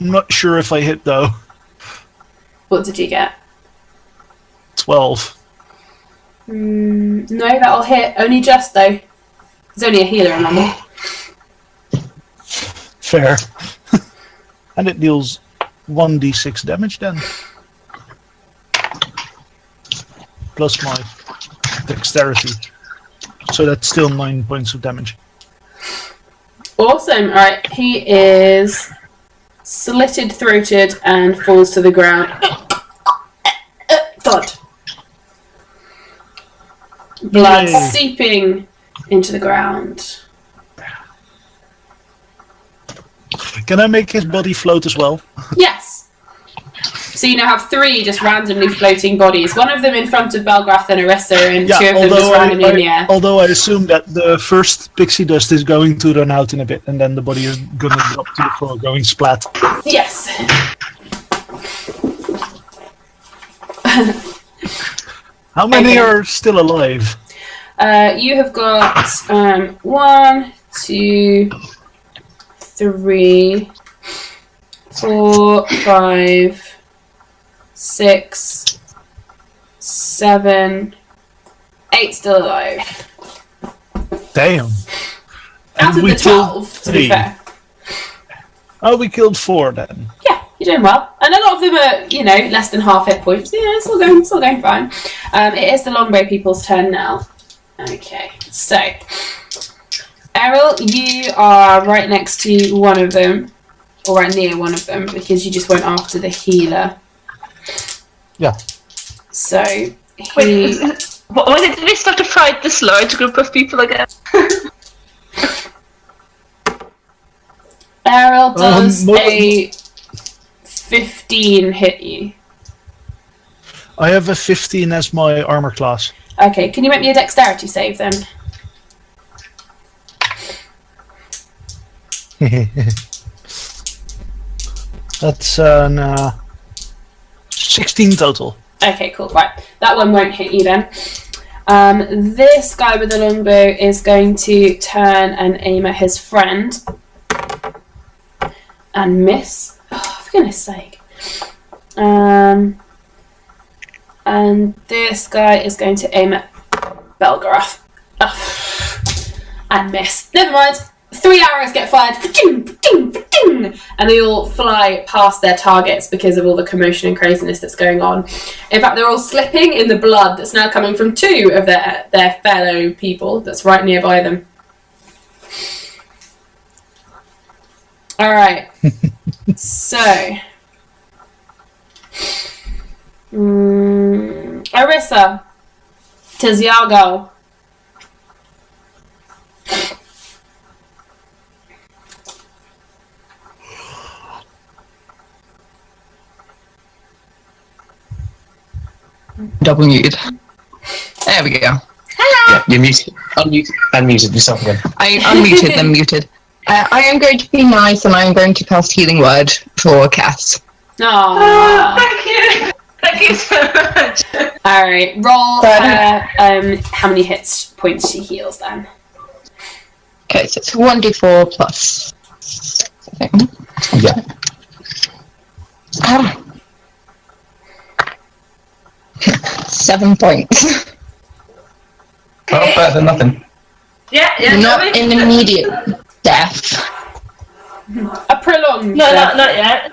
not sure if I hit though. What did you get? 12. No, that'll hit. Only just, though. He's only a healer, remember? Fair. And it deals 1d6 damage then. Plus my dexterity. So that's still 9 points of damage. Awesome. Alright, he is slitted throated and falls to the ground. Thud. Blood Yay. seeping into the ground. Can I make his body float as well? Yes. So you now have 3 just randomly floating bodies. One of them in front of Belgrath and Orissa, and 2 of them just randomly in the air. Although I assume that the first pixie dust is going to run out in a bit, and then the body is gonna drop to the floor, going splat. Yes. How many Okay. are still alive? You have got 1, 2, 3, 4, 5, 6, 7, 8 still alive. Damn. Out And of we the 12, to be killed 3. fair. Oh, we killed 4 then. Yeah, you're doing well. And a lot of them are, less than half hit points. Yeah, it's all going fine. It is the longbow people's turn now. Okay, so Errol, you are right next to one of them, or right near one of them, because you just went after the healer. Yeah. So Wait, why did we start to fight this large group of people again? Errol, does mo- a 15 hit you? I have a 15 as my armor class. Okay, can you make me a dexterity save then? That's 16 total. Okay, cool. Right, that one won't hit you then. This guy with the longbow is going to turn and aim at his friend and miss. Oh, for goodness sake. And this guy is going to aim at Belgarath. And miss. Never mind. 3 arrows get fired, and they all fly past their targets because of all the commotion and craziness that's going on. In fact, they're all slipping in the blood that's now coming from 2 of their fellow people that's right nearby them. Alright. So. Arissa. Tiziago. Double muted. There we go. Yeah, you're muted. Unmuted yourself again. I unmuted, then muted. I am going to be nice, and I am going to cast Healing Word for Cass. Aww. Thank you! Thank you so much! Alright, roll how many hit points she heals then. Okay, so it's 1d4 plus. I think. Yeah. 7 points. Well, better than nothing. Yeah, Not in immediate death. A prolonged No, death. not yet.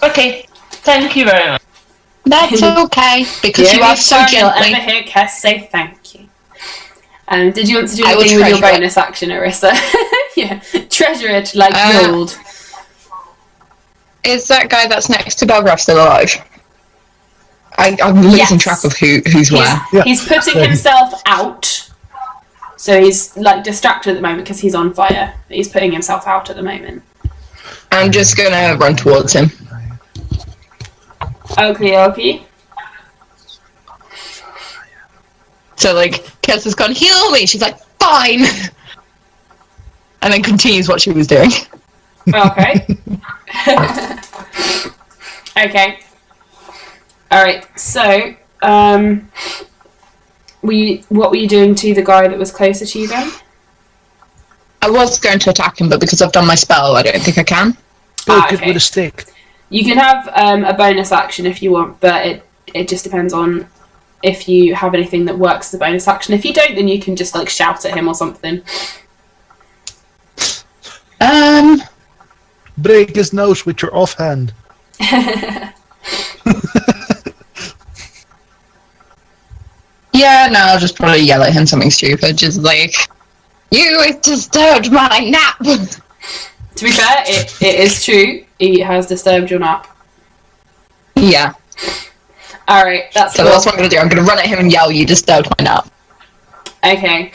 Okay, thank you very much. That's okay, because you are so You'll gently. ever hear Kess say thank you. Did you want to do I will anything with your treasure it. bonus action, Arissa? Yeah, treasure it like gold. Is that guy that's next to Belgraph still alive? I'm losing Yes. track of who's where. Yeah. He's putting himself out, so he's distracted at the moment because he's on fire. He's putting himself out at the moment. I'm just gonna run towards him. Okay. So Kez has gone, heal me! She's like, fine! And then continues what she was doing. Okay. Okay. Alright, so, what were you doing to the guy that was closer to you then? I was going to attack him, but because I've done my spell, I don't think I can. Poke it okay. with a stick. You can have a bonus action if you want, but it just depends on if you have anything that works as a bonus action. If you don't, then you can just shout at him or something. Break his nose with your offhand. Yeah, no, I'll just probably yell at him something stupid, just you disturbed my nap! To be fair, it is true. He has disturbed your nap. Yeah. Alright, that's So cool. that's what I'm gonna do. I'm gonna run at him and yell, you disturbed my nap. Okay.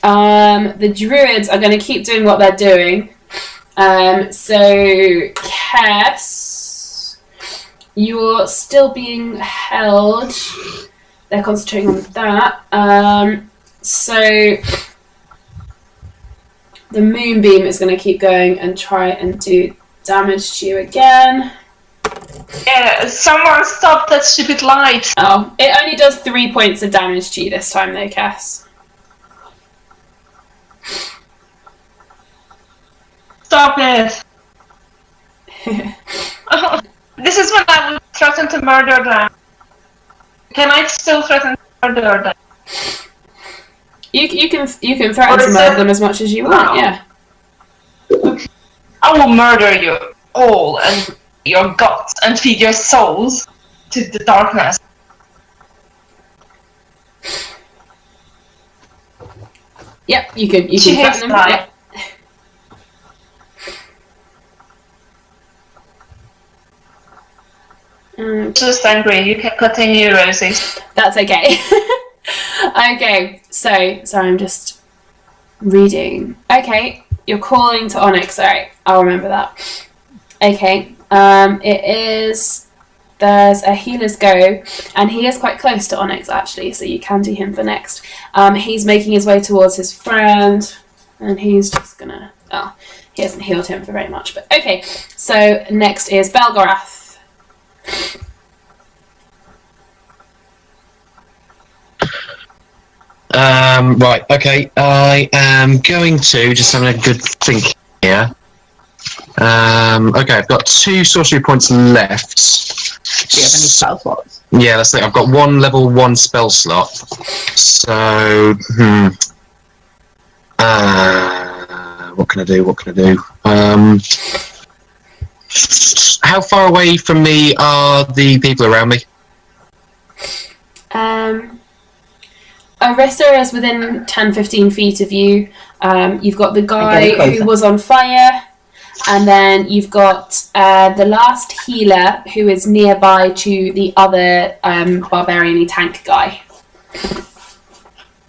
The druids are going to keep doing what they're doing. So, Kess, you're still being held. They're concentrating on that. So, the moonbeam is going to keep going and try and do damage to you again. Yeah, someone stop that stupid light. Oh, it only does 3 points of damage to you this time, though, Cass. Stop it. Oh, this is when I would threaten to murder them. Can I still threaten to murder them? You can threaten Or to is murder it- them as much as you want. Oh. Yeah. I will murder you all and your gods and feed your souls to the darkness. Yep. You can She threaten hates them. that. Yep. Just angry. You can continue, Rosie. That's okay. Okay, so sorry, I'm just reading. Okay, you're calling to Onyx. Alright, I'll remember that. Okay, it is. There's a healer's go, and he is quite close to Onyx actually, so you can do him for next. He's making his way towards his friend, and he's just gonna. Oh, he hasn't healed him for very much, but okay. So next is Belgorath. Right, okay. I am going to just having a good think here. Okay, I've got 2 sorcery points left. Do you have any spell slots? Yeah, that's it. I've got 1 level 1 spell slot. So, what can I do? What can I do? How far away from me are the people around me? Arissa is within 10-15 feet of you. You've got the guy Okay, who was on fire, and then you've got the last healer who is nearby to the other barbarian-y tank guy.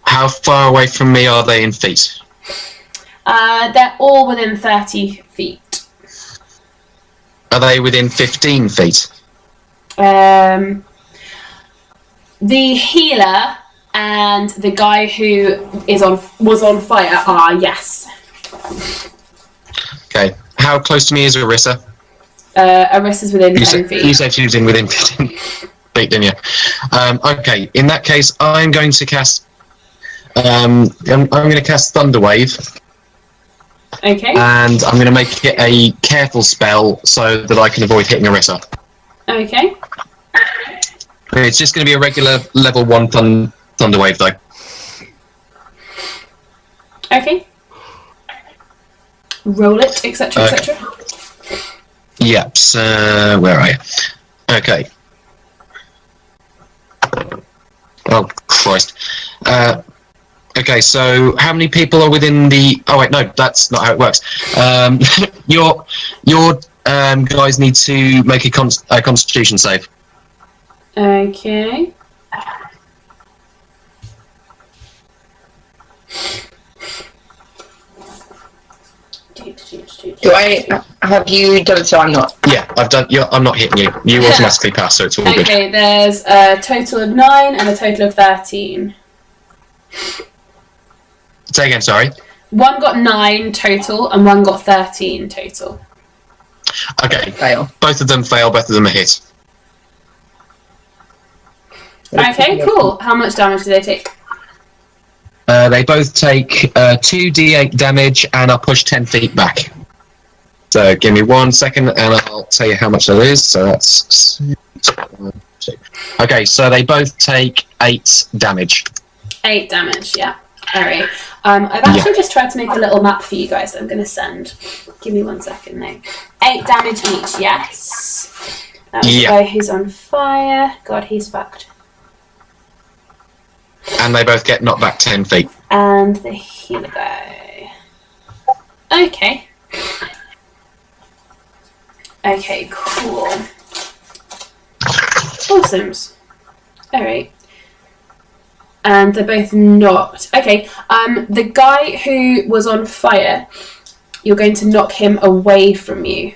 How far away from me are they in feet? They're all within 30 feet. Are they within 15 feet? The healer and the guy who was on fire are, yes. Okay. How close to me is Arissa? Arissa's within 10 feet. You said she was in within 15 feet, didn't you? Okay. In that case, I'm going to cast. I'm going to cast Thunderwave, Okay. and I'm going to make it a careful spell so that I can avoid hitting Arissa. Okay. It's just going to be a regular level 1 Thunderwave, though. Okay. Roll it, etc., etc. Yep. So where are you? Okay. Oh Christ. Okay. So how many people are within the? Oh wait, no, that's not how it works. Your guys need to make a Constitution save. Okay. Do I have you done it so I'm not? Yeah, I've done. I'm not hitting you. You automatically pass, so it's all good. Okay, there's a total of 9 and a total of 13. Say again. Sorry. One got 9 total and one got 13 total. Okay. Fail. Both of them fail. Both of them are hit. Okay, cool. How much damage do they take? They both take 2d8 damage, and I'll push 10 feet back. So give me 1 second, and I'll tell you how much that is. So that's 1, 2. Okay, so they both take 8 damage. 8 damage, yeah. Alright. I've actually just tried to make a little map for you guys that I'm going to send. Give me 1 second now. 8 damage each, yes. That was the guy who's on fire. God, he's fucked. And they both get knocked back 10 feet. And the healer guy. Okay. Okay, cool. Awesomes. Alright. And they're both knocked. Okay, the guy who was on fire, you're going to knock him away from you.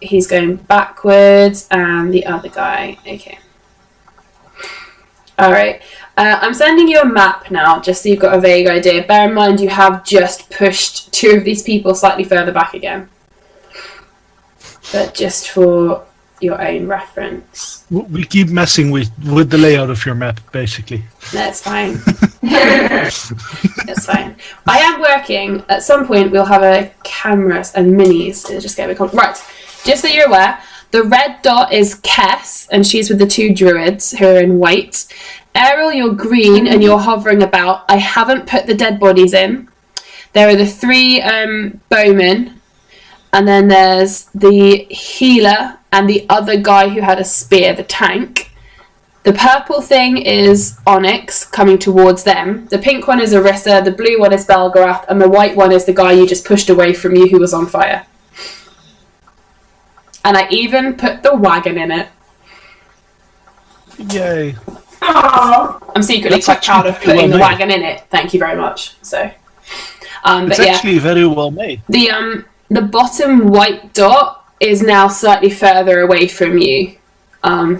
He's going backwards, and the other guy. Okay. Alright. I'm sending you a map now, just so you've got a vague idea. Bear in mind you have just pushed 2 of these people slightly further back again. But just for your own reference. We keep messing with the layout of your map, basically. That's fine. That's fine. I am working. At some point, we'll have a cameras and minis. It'll just get a bit right. Just so you're aware, the red dot is Kess, and she's with the 2 druids who are in white. Errol, you're green, and you're hovering about. I haven't put the dead bodies in. There are the 3 bowmen, and then there's the healer and the other guy who had a spear, the tank. The purple thing is Onyx coming towards them. The pink one is Orisa, the blue one is Belgarath, and the white one is the guy you just pushed away from you who was on fire. And I even put the wagon in it. Yay. I'm secretly quite proud of putting the wagon in it. Thank you very much. So, it's actually very well made. The bottom white dot is now slightly further away from you,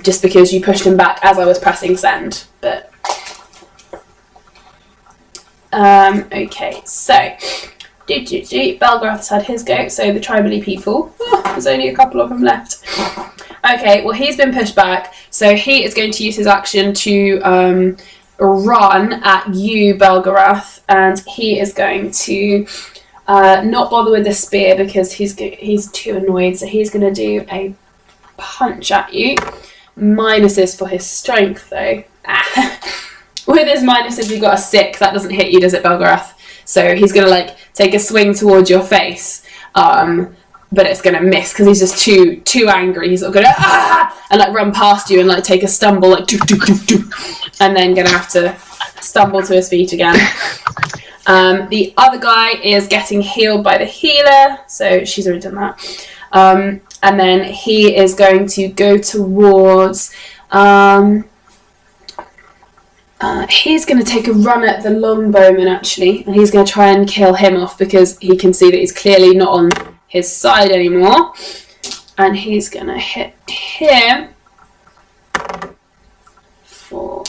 just because you pushed him back as I was pressing send. But okay, so Belgarath's had his go. So the tribally people. There's only a couple of them left. Okay, well he's been pushed back, so he is going to use his action to run at you, Belgarath, and he is going to not bother with the spear because he's too annoyed, so he's going to do a punch at you. Minuses for his strength, though. With his minuses, you've got a 6. That doesn't hit you, does it, Belgarath? So he's going to take a swing towards your face. But it's going to miss because he's just too angry. He's going to and run past you and take a stumble and then going to have to stumble to his feet again. The other guy is getting healed by the healer, so she's already done that. And then he is going to go towards. He's going to take a run at the longbowman actually, and he's going to try and kill him off because he can see that he's clearly not on his side anymore, and he's gonna hit him for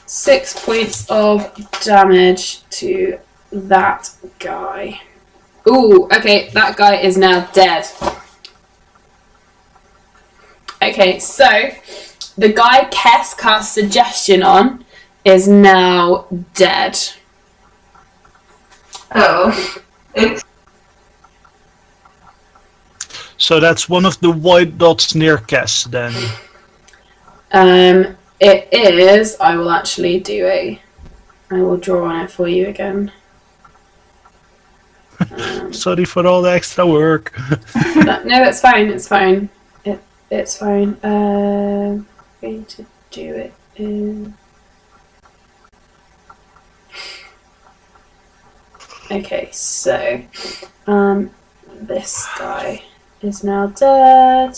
6 points of damage to that guy. Ooh, okay, that guy is now dead. Okay, so the guy Kess cast suggestion on is now dead. Oh. So that's one of the white dots near Cass, then. It is. I will actually I will draw on it for you again. Sorry for all the extra work. No, that's fine. It's fine. It's fine. I'm going to do it in. Okay, so this guy is now dead.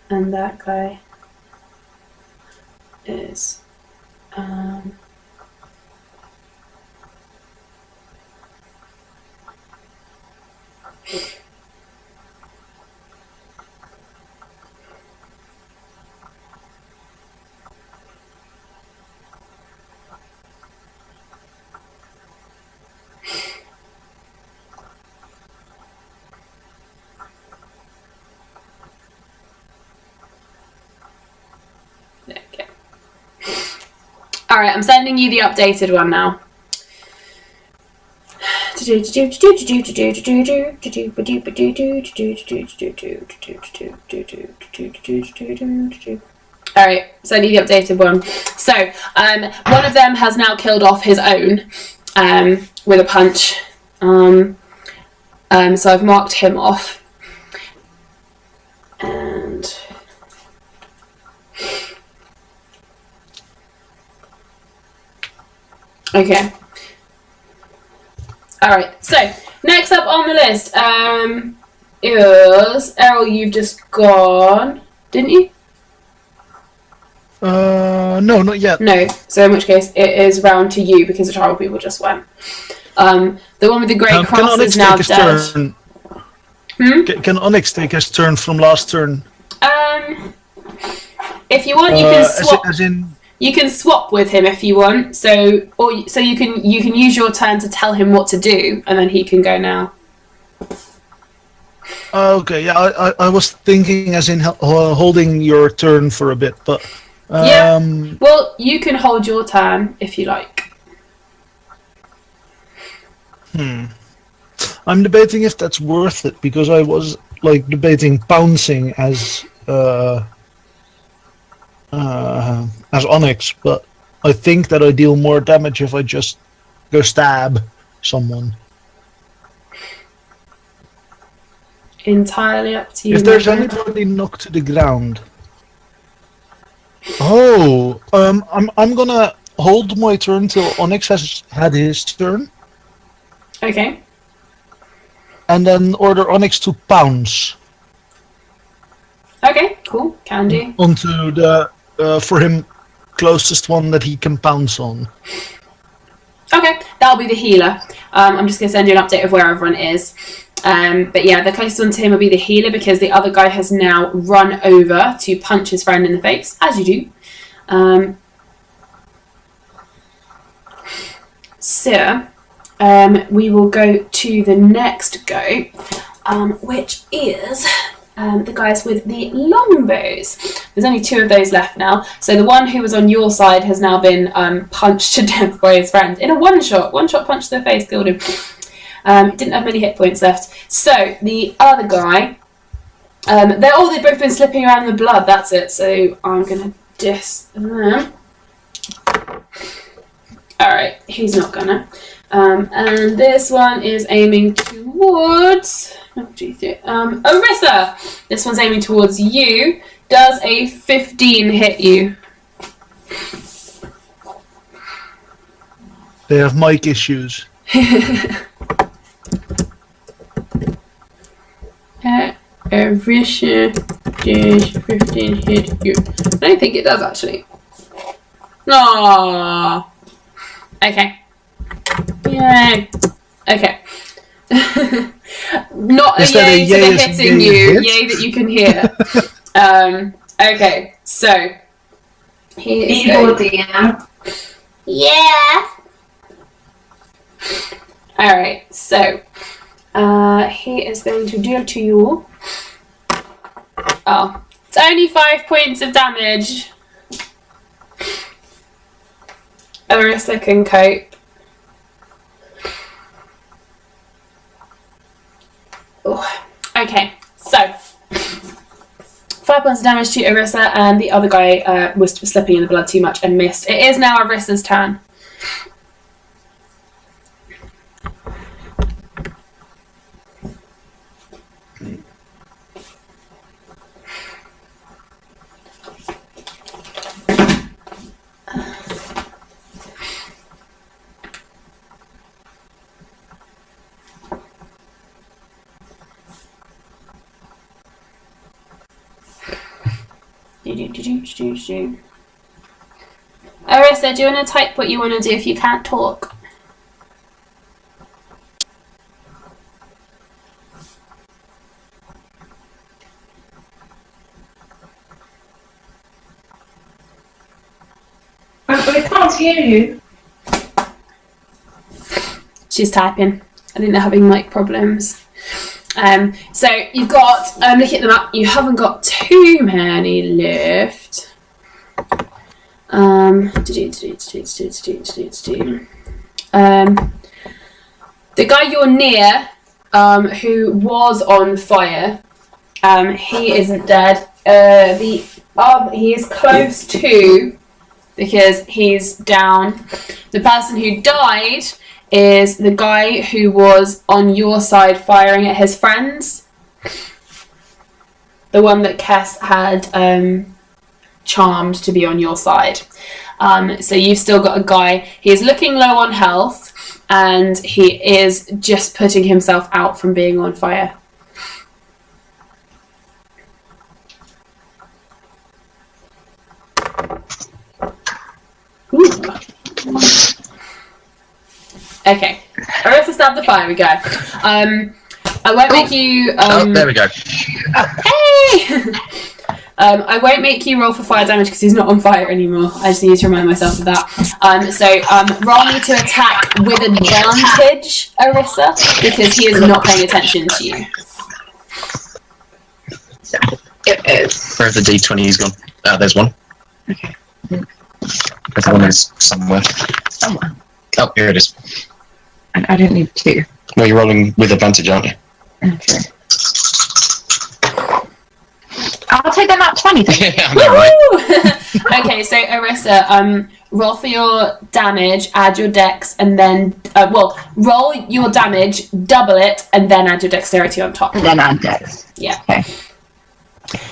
And that guy is okay. Alright, I'm sending you the updated one now. Alright, sending you the updated one. So, one of them has now killed off his own with a punch. So I've marked him off. And okay. Alright, so next up on the list is Errol, you've just gone, didn't you? No, not yet. No, so in which case it is round to you because the tribal people just went. The one with the grey cross is now dead. Can Onyx take his turn from last turn? If you want, you can swap. You can swap with him if you want. So you can use your turn to tell him what to do, and then he can go now. Okay, yeah, I was thinking as in holding your turn for a bit, but... Yeah. Well, you can hold your turn if you like. I'm debating if that's worth it, because I was, like, debating pouncing as Onyx, but I think that I deal more damage if I just go stab someone. Entirely up to you. If there's anybody knocked to the ground... Oh, I'm gonna hold my turn till Onyx has had his turn, Okay. and then order Onyx to pounce Okay, cool. Can do. onto the, for him, closest one that he can pounce on. Okay, that'll be the healer. I'm just going to send you an update of where everyone is. But yeah, the closest one to him will be the healer, because the other guy has now run over to punch his friend in the face, as you do. So, we will go to the next go, which is the guys with the longbows. There's only 2 of those left now. So the one who was on your side has now been punched to death by his friend in a one-shot punch to the face, killed him. Didn't have many hit points left. So the other guy, they've both been slipping around in the blood. That's it. So I'm gonna dis them. All right, he's not gonna. And this one is aiming towards Orisa. This one's aiming towards you. Does a 15 hit you? They have mic issues. Orisa does 15 hit you? I don't think it does actually. Aww. Okay. Yay. Okay. Not a yay to the hitting you, yay that you can hear. Okay, so he is going... Yeah. Alright, so he is going to deal to you. Oh, it's only 5 points of damage. Orisa can cope. Ooh. Okay, so 5 points of damage to Orisa, and the other guy was slipping in the blood too much and missed. It is now Orisa's turn. Orisa, do you want to type what you want to do if you can't talk? I can't hear you. She's typing. I think they're having mic problems. So you've got, looking at them up, you haven't got too many left. The guy you're near, who was on fire, he isn't dead. He is close to, because he's down. The person who died is the guy who was on your side firing at his friends. The one that Kess had charmed to be on your side. So you've still got a guy, he's looking low on health, and he is just putting himself out from being on fire. Ooh. Okay, Orisa stabbed the fire. We go. I won't make you. Oh, there we go. Hey. I won't make you roll for fire damage because he's not on fire anymore. I just need to remind myself of that. Roll me to attack with advantage, Arissa, because he is not paying attention to you. So it is. Where's the D20 he's gone? There's one. Okay. There's one is somewhere. Somewhere. Oh, here it is. And I don't need 2. Well, you're rolling with advantage, aren't you? Okay. I'll take that nat 20 then. Yeah, I know, right? Okay, so Arissa, roll for your damage, add your dex, and then roll your damage, double it, and then add your dexterity on top. And then add dex. Yeah. Okay.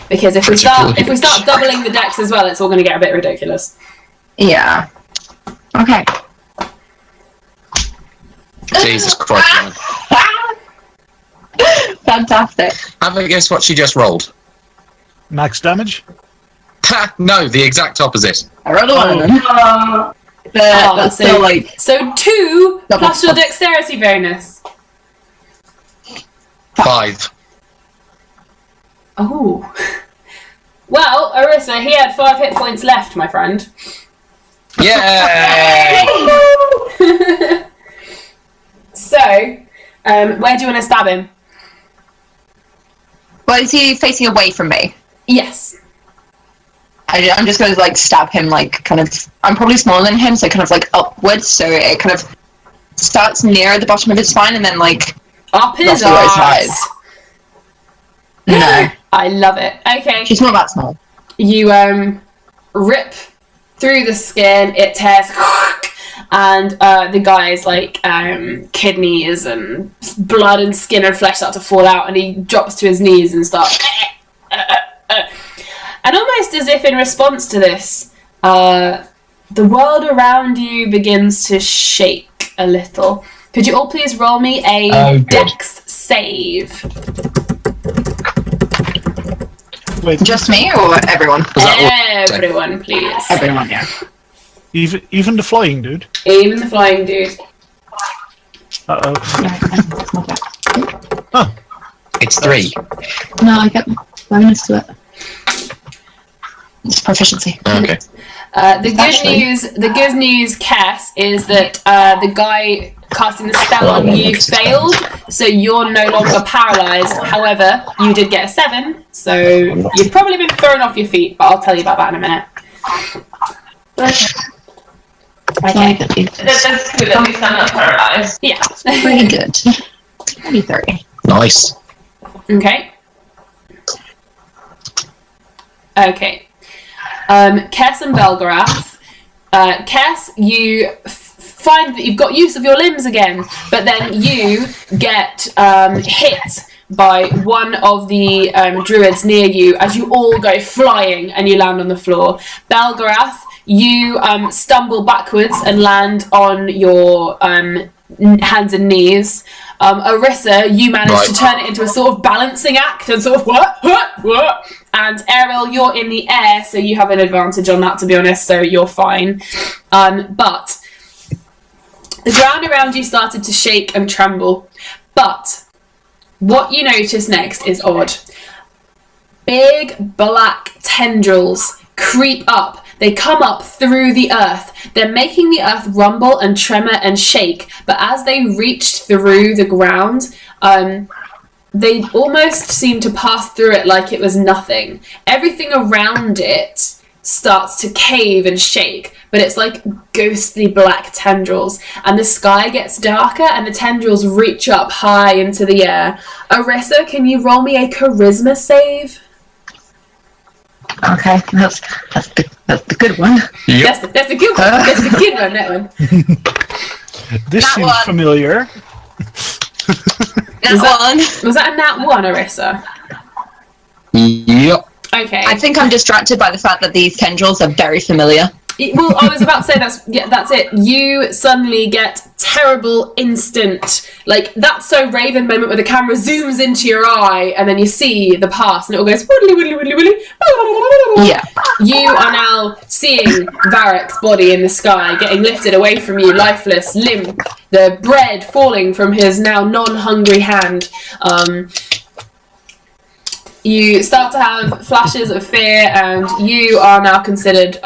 Because if we start doubling the dex as well, it's all going to get a bit ridiculous. Yeah. Okay. Jesus Christ. Fantastic. Have a guess what she just rolled. Max damage? Ha! No, the exact opposite. I rolled a 1 then. That's still like... So 2 plus your dexterity bonus. 5. Oh. Well, Arissa, he had 5 hit points left, my friend. Yay! So, where do you want to stab him? Well, is he facing away from me? Yes. I'm just going to like stab him like kind of... I'm probably smaller than him, so kind of like upwards, so it kind of starts near the bottom of his spine and then like... Up his roughly where his eyes. eyes. No. I love it. Okay. She's not that small. You rip through the skin, it tears, and the guy's like kidneys and blood and skin and flesh start to fall out, and he drops to his knees and starts and almost as if in response to this, the world around you begins to shake a little. Could you all please roll me a dex save? Wait, Just me or everyone? Everyone, please. Everyone, yeah. even the flying dude? Even the flying dude. Uh-oh. Oh. It's 3. No, I get bonus to it. It's proficiency. Okay. The good news, Cass, is that the guy casting the spell on you failed, so you're no longer paralyzed. However, you did get a 7, so you've probably been thrown off your feet, but I'll tell you about that in a minute. Okay. That's good, at least I'm not paralyzed. Yeah. Pretty good. 23. Nice. Okay. Okay. Kess and Belgarath. Kess, you find that you've got use of your limbs again, but then you get hit by one of the druids near you as you all go flying and you land on the floor. Belgarath, you stumble backwards and land on your hands and knees. Arissa, you manage to turn it into a sort of balancing act and sort of what? And Ariel, you're in the air, so you have an advantage on that, to be honest, so you're fine. But the ground around you started to shake and tremble. But what you notice next is odd. Big black tendrils creep up. They come up through the earth. They're making the earth rumble and tremor and shake. But as they reached through the ground, they almost seem to pass through it like it was nothing. Everything around it starts to cave and shake, but it's like ghostly black tendrils. And the sky gets darker and the tendrils reach up high into the air. Arissa, can you roll me a charisma save? Okay, that's the good one. Yep. That's the good one. That's the good one, that one. This That seems one. familiar. Was that a nat 1, Arissa? Yep. Okay. I think I'm distracted by the fact that these tendrils are very familiar. Well, I was about to say that's it. You suddenly get terrible instant, like that so Raven moment where the camera zooms into your eye and then you see the past and it all goes woodly, woodly, woodly, woodly. Yeah. You are now seeing Varek's body in the sky, getting lifted away from you, lifeless, limp, the bread falling from his now non-hungry hand. you start to have flashes of fear, and you are now considered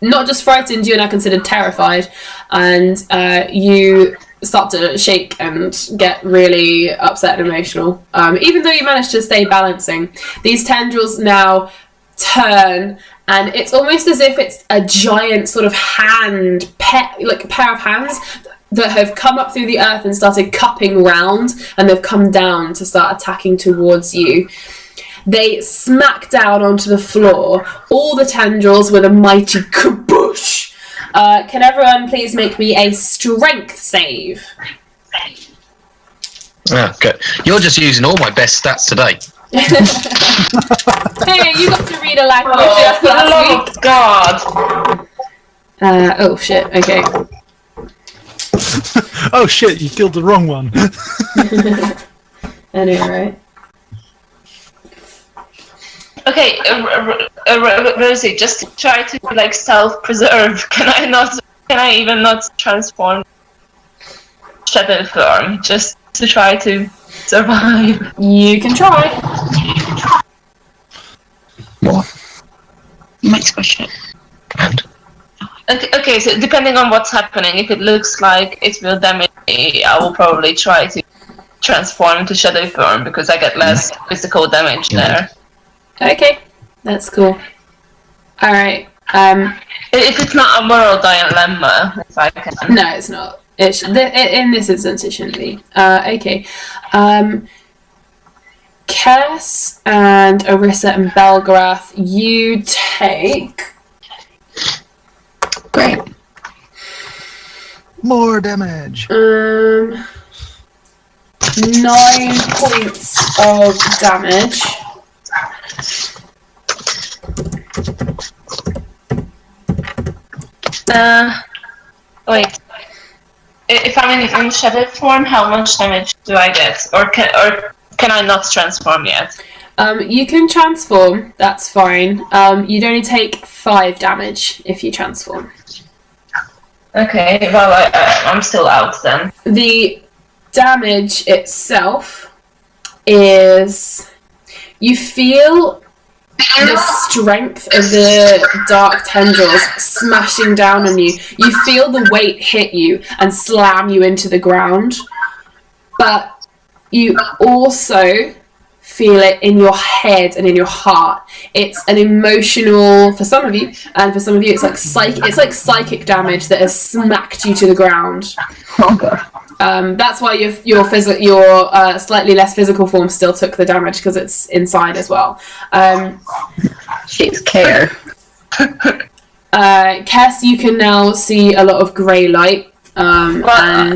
not just frightened, you're now considered terrified, and you start to shake and get really upset and emotional. Even though you managed to stay balancing, these tendrils now turn, and it's almost as if it's a giant sort of like a pair of hands that have come up through the earth and started cupping round, and they've come down to start attacking towards you. They smack down onto the floor, all the tendrils with a mighty kaboosh. Can everyone please make me a strength save? Okay. You're just using all my best stats today. Hey, you got to read a language Oh, last week. God. Oh shit, okay. Oh shit, you killed the wrong one. Anyway. Okay, Rosie, just to try to like self-preserve, can I even not transform shadow form just to try to survive? You can try. What? Next question. And? Okay, so depending on what's happening, if it looks like it will damage me, I will probably try to transform into shadow form because I get less physical damage there. Okay, that's cool. Alright, If it's not a moral dilemma, if I can. no, it's not. In this instance, it shouldn't be. Okay. Cass and Orissa and Belgrath, you take... Great. More damage. 9 points of damage. Wait. If I'm in shadow form, how much damage do I get? Or can I not transform yet? You can transform, that's fine. You'd only take 5 damage if you transform. Okay, well, I'm still out then. The damage itself is... You feel the strength of the dark tendrils smashing down on you. You feel the weight hit you and slam you into the ground. But you also feel it in your head and in your heart. It's an emotional, for some of you, and for some of you it's like psychic damage that has smacked you to the ground. Okay. That's why your slightly less physical form still took the damage, because it's inside as well. She's care. Kess, you can now see a lot of grey light. I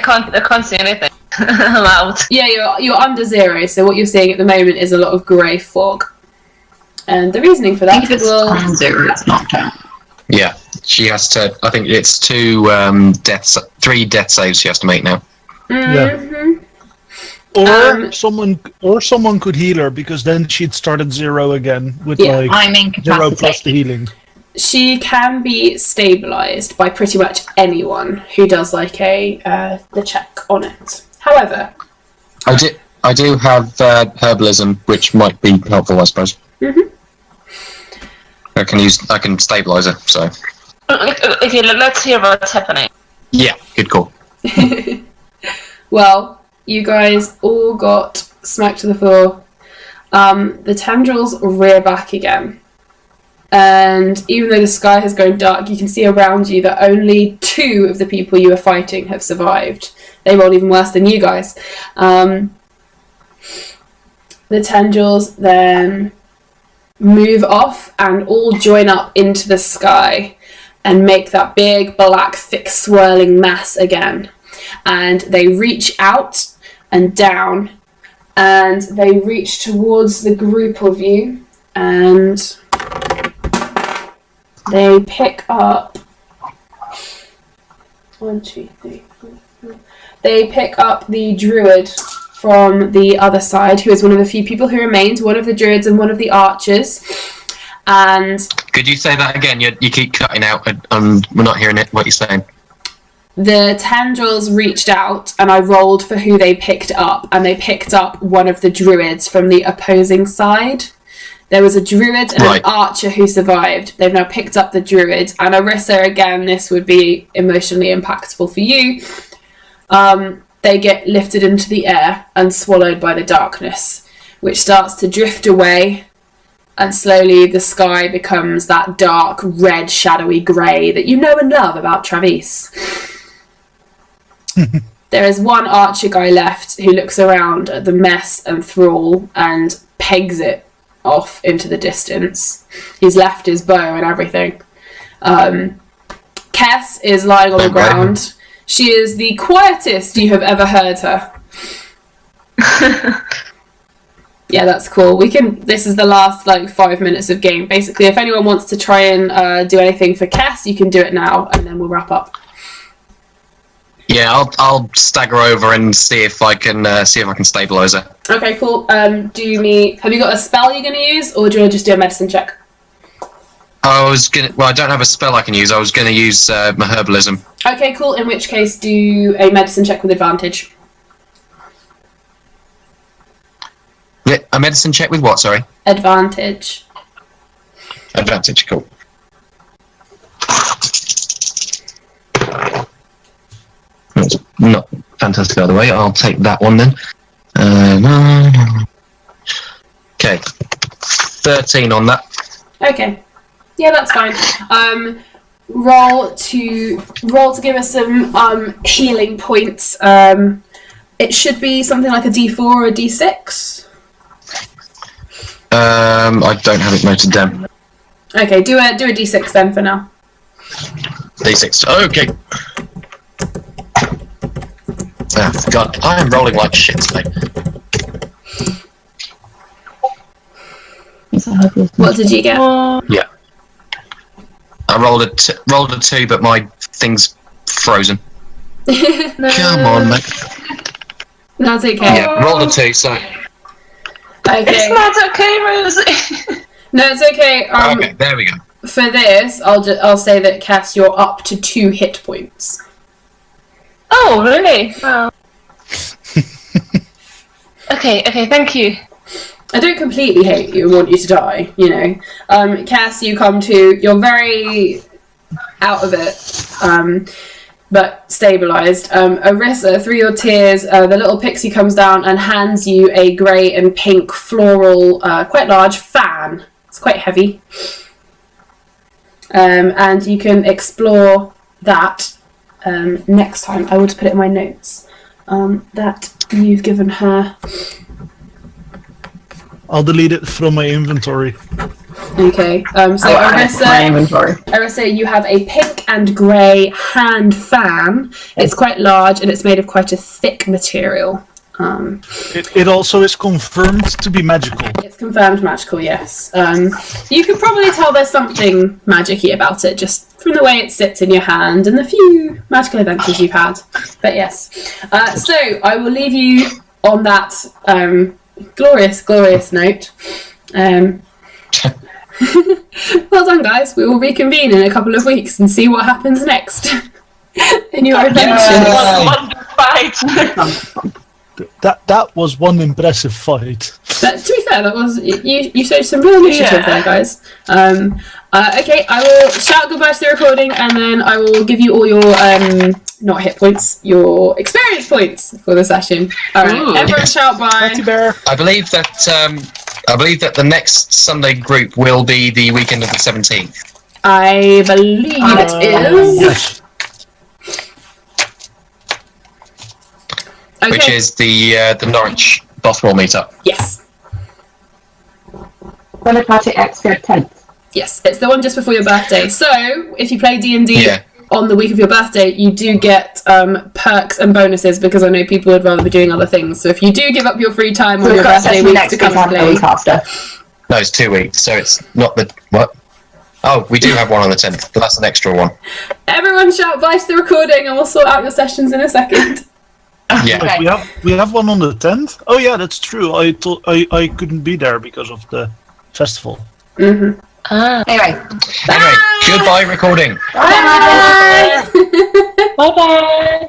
can't see anything. I'm out. Yeah, you're under 0, so what you're seeing at the moment is a lot of grey fog. And the reasoning for that I think if it's on 0, it's not 10. Yeah, she has to. I think it's 3 death saves she has to make now. Mm-hmm. Or someone could heal her, because then she'd start at 0 again with Yeah. I'm 0 plus the incapacitated. healing. She can be stabilised by pretty much anyone who does like the check on it. However, I do have herbalism, which might be helpful, I suppose. Mhm. I can stabilise her. So Okay, let's hear what's happening. yeah, good call. well, you guys all got smacked to the floor. The tendrils rear back again. And even though the sky has gone dark, you can see around you that only 2 of the people you were fighting have survived. They rolled even worse than you guys. The tendrils then move off and all join up into the sky and make that big, black, thick, swirling mass again. And they reach out and down, and they reach towards the group of you, and they pick up 1, 2, 3, 4, 5. They pick up the druid from the other side, who is one of the few people who remained, one of the druids and one of the archers. And Could you say that again? You keep cutting out, and we're not hearing it. What you're saying? the tendrils reached out, and I rolled for who they picked up, and they picked up one of the druids from the opposing side. There was a druid and an archer who survived. They've now picked up the druid. And Arissa, again, this would be emotionally impactful for you. They get lifted into the air and swallowed by the darkness, which starts to drift away. And slowly the sky becomes that dark, red, shadowy grey that you know and love about Travis. There is one archer guy left who looks around at the mess and thrall and pegs it off into the distance. He's left his bow and everything. Kess is lying on the ground. She is the quietest you have ever heard her. Yeah, that's cool. This is the last 5 minutes of game. Basically, if anyone wants to try and do anything for Kess, you can do it now, and then we'll wrap up. Yeah, I'll stagger over and see if I can stabilize her. Okay, cool. Have you got a spell you're going to use, or do you want to just do a medicine check? I don't have a spell I can use. I was gonna use my herbalism. Okay, cool. In which case, do a medicine check with advantage. A medicine check with what? Sorry. Advantage. Advantage. Cool. That's not fantastic either way. I'll take that one then. Okay. 13 on that. Okay. Yeah, that's fine. Roll to give us some healing points. It should be something like a D4 or a D6. I don't have it noted down. Okay, do a D6 then for now. D6. Okay. Ah, God, I am rolling like shit today. What did you get? Yeah. I rolled a 2, but my thing's frozen. Come on, mate. That's okay. Yeah, rolled a 2, so... Okay. It's not okay, Rosie. No, it's okay. Okay, there we go. For this, I'll say that, Cass, you're up to 2 hit points. Oh, really? Wow. Okay, thank you. I don't completely hate you and want you to die, you know. Cass, you come to, you're very out of it, but stabilised. Arissa, through your tears, the little pixie comes down and hands you a grey and pink floral, quite large fan. It's quite heavy. And you can explore that next time. I will just put it in my notes. That you've given her. I'll delete it from my inventory. Okay. So Arissa, you have a pink and grey hand fan. It's quite large and it's made of quite a thick material. It also is confirmed to be magical. It's confirmed magical, yes. You can probably tell there's something magic-y about it, just from the way it sits in your hand and the few magical adventures you've had. But yes. So I will leave you on that glorious, glorious note. Well done, guys. We will reconvene in a couple of weeks and see what happens next in your adventures. What fight! That was one impressive fight. But to be fair, that was you showed some real initiative there, guys. Okay, I will shout goodbye to the recording, and then I will give you all your not hit points, your experience points for the session. All right, everyone shout bye. Bear. I believe that the next Sunday group will be the weekend of the 17th. I believe it is. Yes. Okay. Which is the Norwich Bothwell meetup. Yes. Democratic Extra 10th. Yes, it's the one just before your birthday. So, if you play D&D on the week of your birthday, you do get perks and bonuses, because I know people would rather be doing other things. So if you do give up your free time on your birthday week to come and play... No, it's 2 weeks, so it's not the... What? Oh, we do have one on the 10th, but that's an extra one. Everyone shout bye to the recording and we'll sort out your sessions in a second. Yeah. Okay. We have one on the 10th. Oh yeah, that's true. I couldn't be there because of the festival. Mm-hmm. Anyway, Anyway, goodbye recording. Bye. Bye bye.